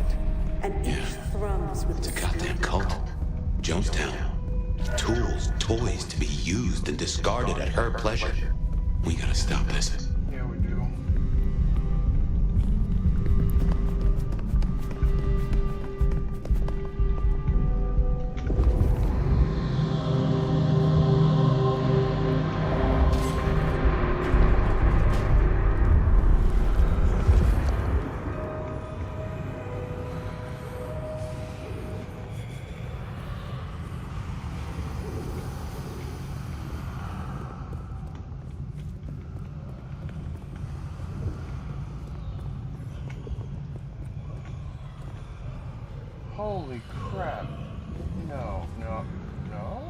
Yeah, it's a goddamn cult. Jonestown. Tools, toys to be used and discarded at her pleasure. We gotta stop this. Yeah, we do. Holy crap. No, no, no.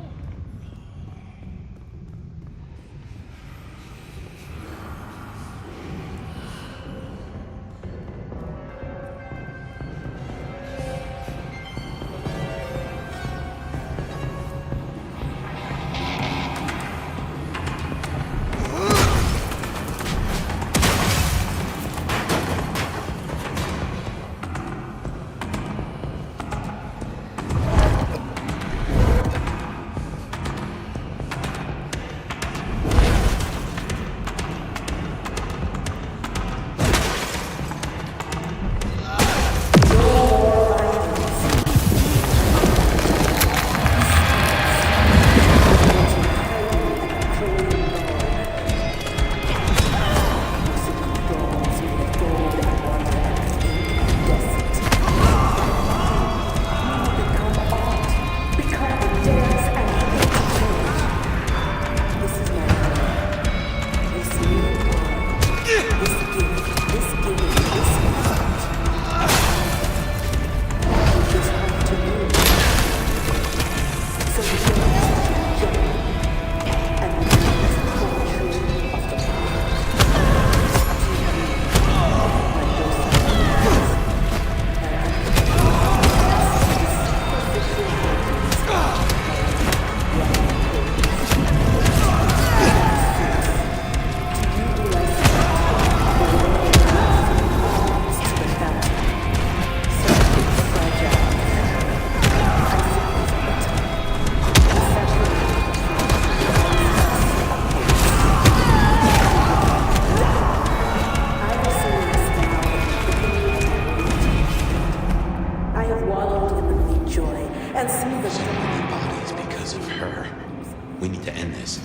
We need to end this.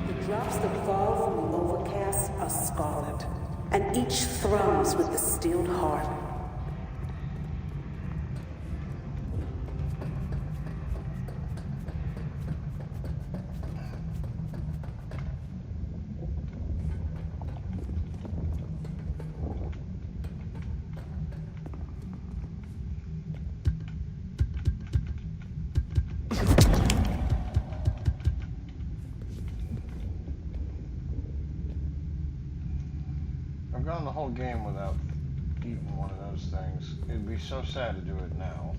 The drops that fall from the overcast are scarlet, and each thrums with the stilled heart. I've gone the whole game without eating one of those things. It'd be so sad to do it now.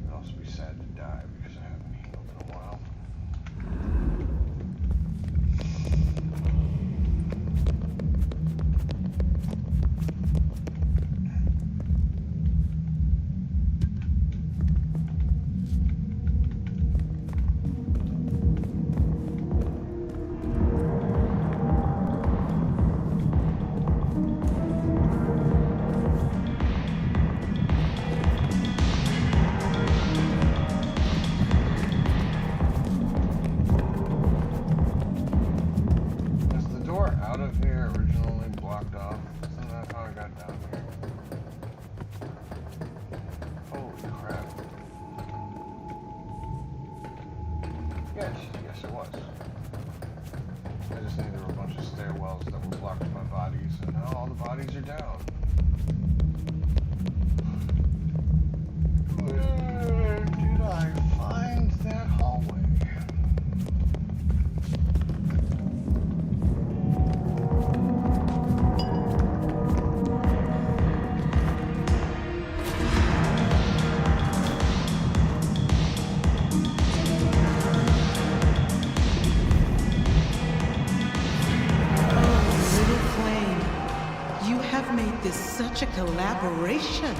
It'd also be sad to die because I haven't healed in a while. Yes, it was. I just knew there were a bunch of stairwells that were blocked by bodies, and now all the bodies are down. Where did I find that hallway? collaboration.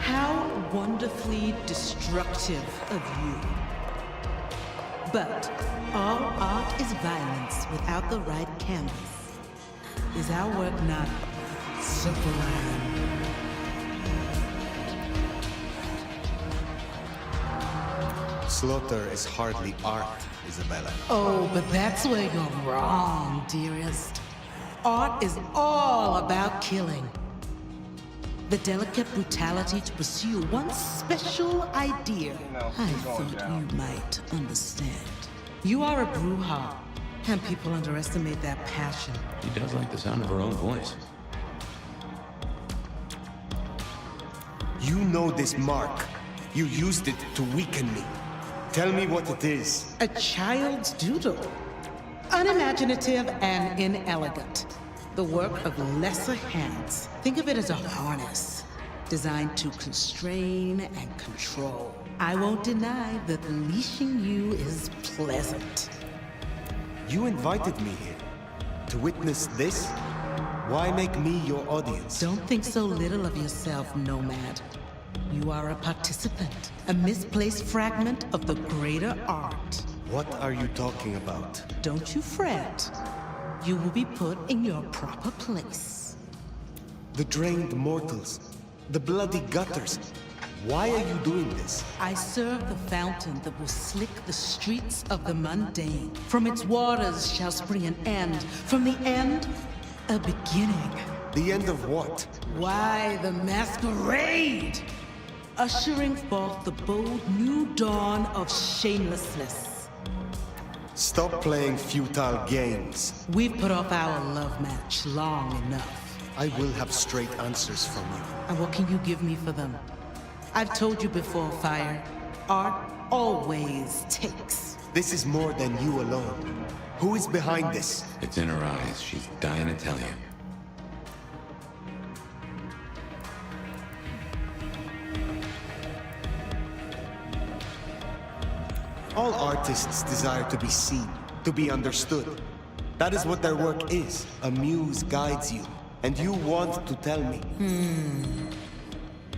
How wonderfully destructive of you. But all art is violence without the right canvas. Is our work not sublime? Slaughter is hardly art, Isabella. Oh, but that's where you're wrong, dearest. Art is all about killing. The delicate brutality to pursue one special idea. I thought you might understand. You are a Bruja, and people underestimate that passion. She does like the sound of her own voice. You know this mark. You used it to weaken me. Tell me what it is. A child's doodle. Unimaginative and inelegant. The work of lesser hands. Think of it as a harness, designed to constrain and control. I won't deny that leashing you is pleasant. You invited me here to witness this? Why make me your audience? Don't think so little of yourself, Nomad. You are a participant, a misplaced fragment of the greater art. What are you talking about? Don't you fret. You will be put in your proper place. The drained mortals, the bloody gutters. Why are you doing this? I serve the fountain that will slick the streets of the mundane. From its waters shall spring an end. From the end, a beginning. The end of what? Why, the masquerade! Ushering forth the bold new dawn of shamelessness. Stop playing futile games. We've put off our love match long enough. I will have straight answers from you. And what can you give me for them? I've told you before, Fire. Art always takes. This is more than you alone. Who is behind this? It's in her eyes. She's dying to tell you. All artists desire to be seen, to be understood. That is what their work is. A muse guides you, and you want to tell me.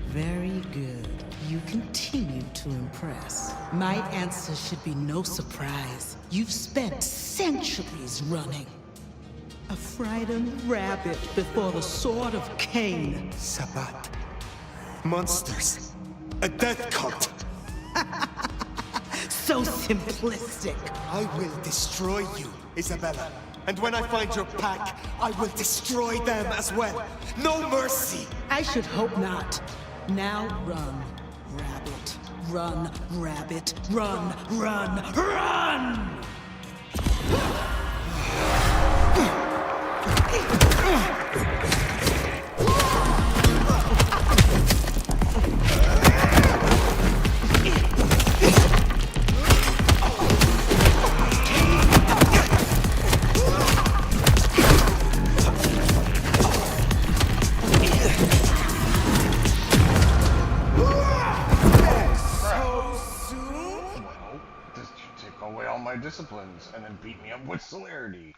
Very good. You continue to impress. My answer should be no surprise. You've spent centuries running. A frightened rabbit before the sword of Cain. Sabbat. Monsters. A death cult. So simplistic. I will destroy you, Isabella. And when I find your pack, I will destroy them as well. No mercy! I should hope not. Now run, rabbit. Run, rabbit. Run, run, run! My disciplines and then beat me up with celerity.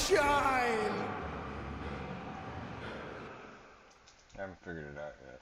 shine! I haven't figured it out yet.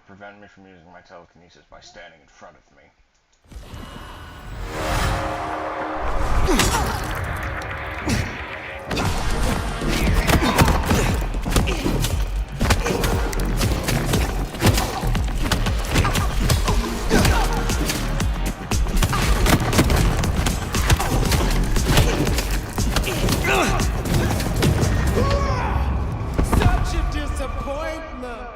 Prevent me from using my telekinesis by standing in front of me. Such a disappointment!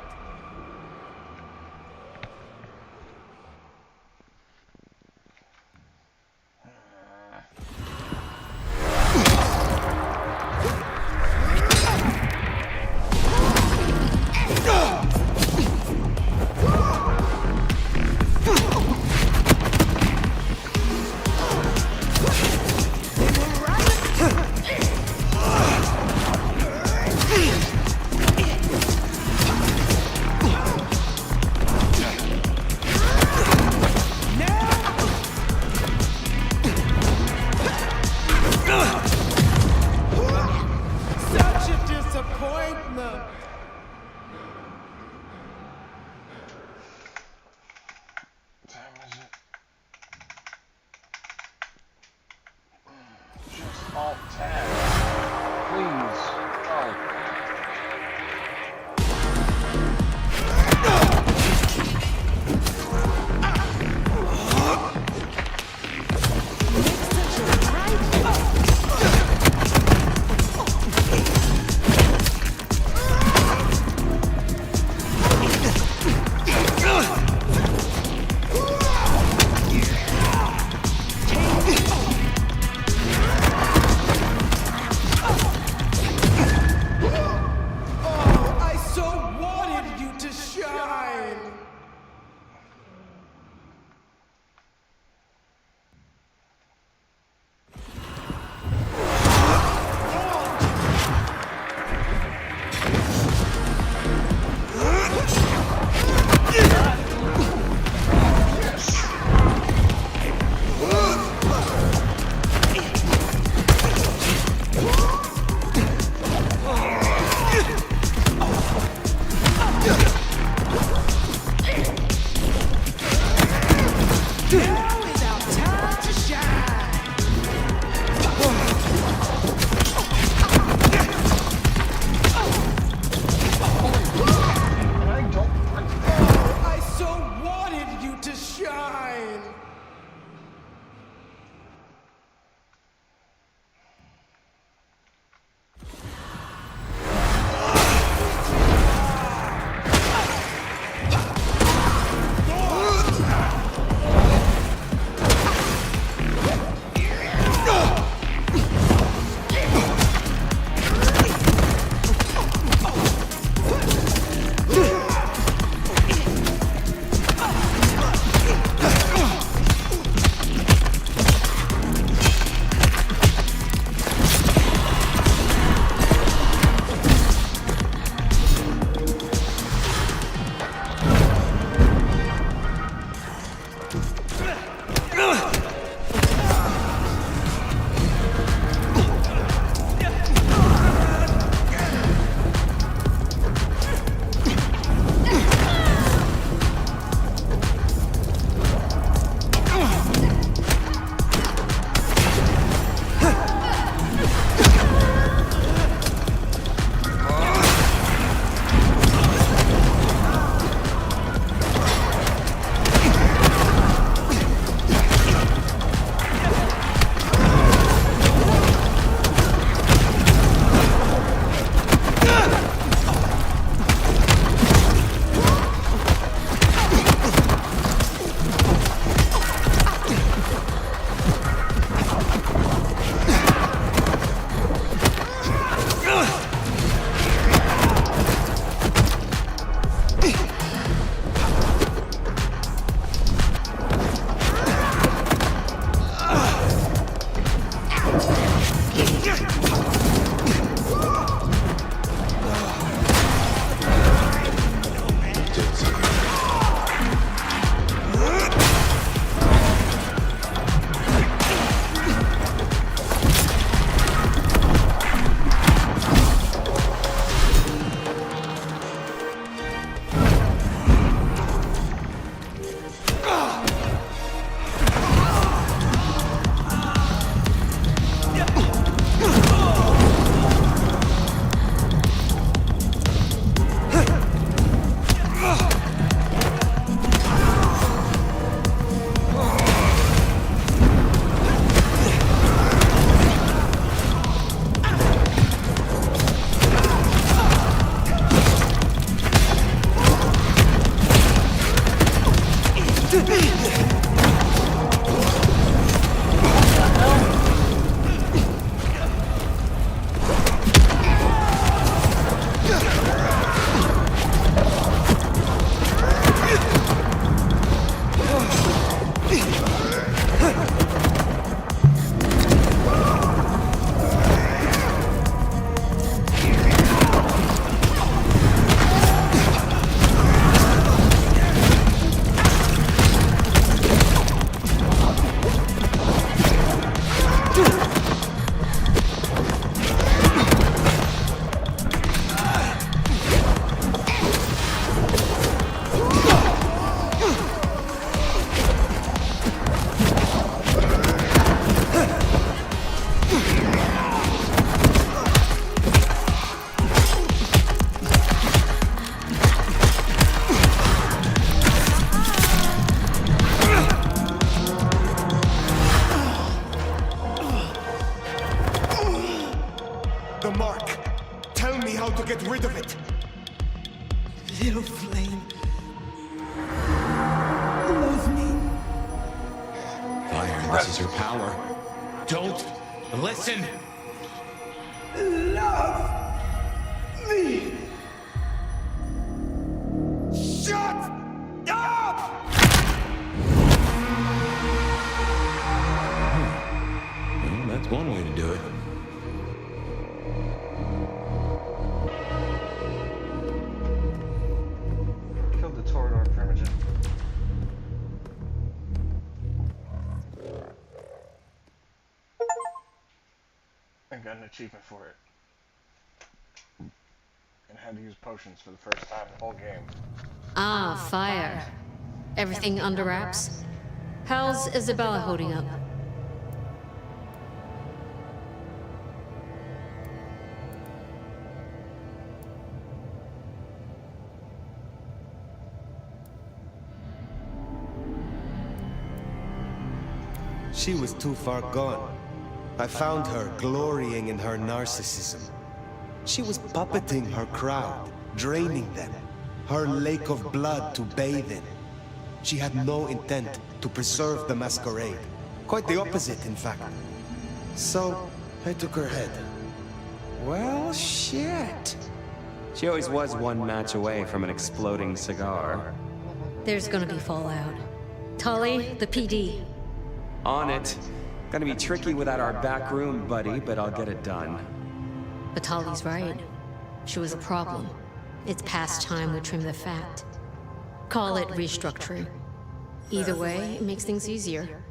Alt-Tab. Please. Oh. rid of it. Little flame. Love me. Fire, this is your power. Don't listen. Love me. Shut up! Well, that's one way to do it. Killed the Torador primogen. I got an achievement for it. And had to use potions for the first time in the whole game. Ah, fire. Everything under wraps? How's Isabella holding up? She was too far gone. I found her glorying in her narcissism. She was puppeting her crowd, draining them. Her lake of blood to bathe in. She had no intent to preserve the Masquerade. Quite the opposite, in fact. So, I took her head. Well, shit. She always was one match away from an exploding cigar. There's gonna be fallout. Tully, the PD. On it. Gonna be tricky without our back room, buddy, but I'll get it done. But Tully's right. She was a problem. It's past time we trim the fat. Call it restructuring. Either way, it makes things easier.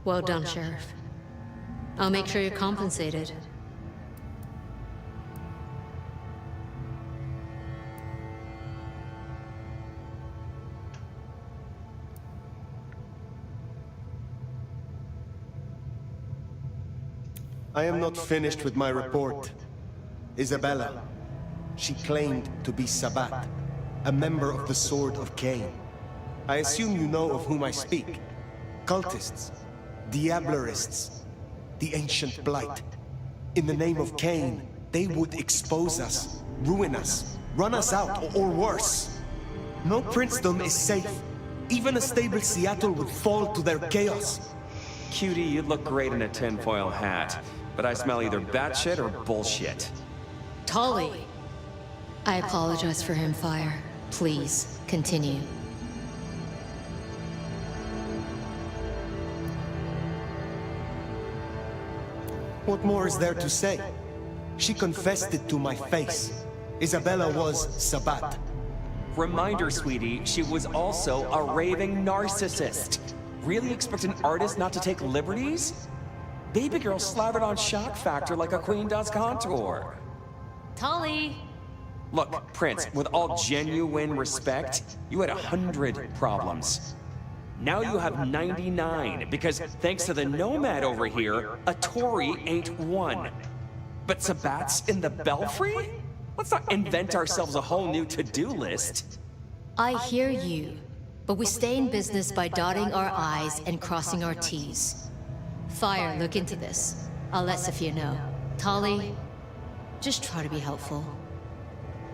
Well done, Sheriff. I'll make sure you're compensated. I am not finished with my report. Isabella. She claimed to be Sabbat, a member of the Sword of Cain. I assume you know of whom I speak. Cultists, Diablerists, the ancient blight. In the name of Cain, they would expose us, ruin us, run us out, or worse. No princedom is safe. Even a stable Seattle would fall to their chaos. Cutie, you'd look great in a tinfoil hat, but I smell either batshit or bullshit. Tully! I apologize for him, Fire. Please, continue. What more is there to say? She confessed it to my face. Isabella was Sabbat. Reminder, sweetie, she was also a raving narcissist. Really expect an artist not to take liberties? Baby girl slathered on shock factor like a queen does contour. Tully! Look, Prince, with all genuine respect, you had 100 problems. Now you have 99, because thanks to the Nomad over here, a Tory ain't one. But Sabbat's in the Belfry? Let's not invent ourselves a whole new to-do list. I hear you, but we stay in business by dotting our I's and crossing our T's. Fire, look into this. I'll let Sophia know. Tully, just try to be helpful.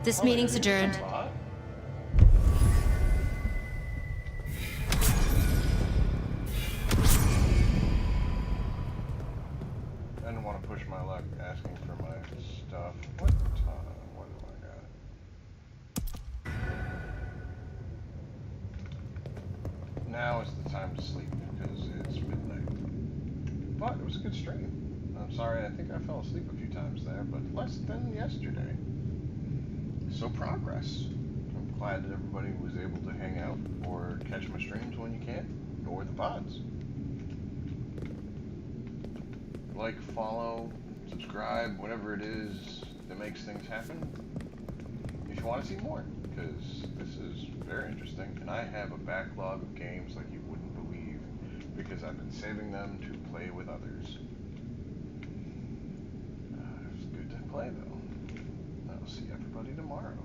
This meeting's adjourned. I didn't want to push my luck asking for my stuff. What do I got? Now is the time to sleep because it's midnight. But it was a good stream. I'm sorry, I think I fell asleep a few times there, but less than yesterday. So progress. I'm glad that everybody was able to hang out or catch my streams when you can, or the pods. Like, follow, subscribe, whatever it is that makes things happen. If you want to see more, because this is very interesting, and I have a backlog of games like you wouldn't believe, because I've been saving them to play with others. It's good to play though. I'll see everybody tomorrow.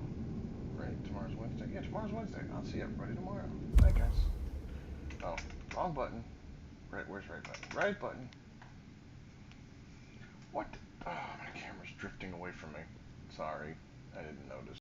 Right? Tomorrow's Wednesday? Yeah, tomorrow's Wednesday. I'll see everybody tomorrow. Bye, guys. Oh, wrong button. Right, where's right button? Right button. What? Oh, my camera's drifting away from me. Sorry. I didn't notice.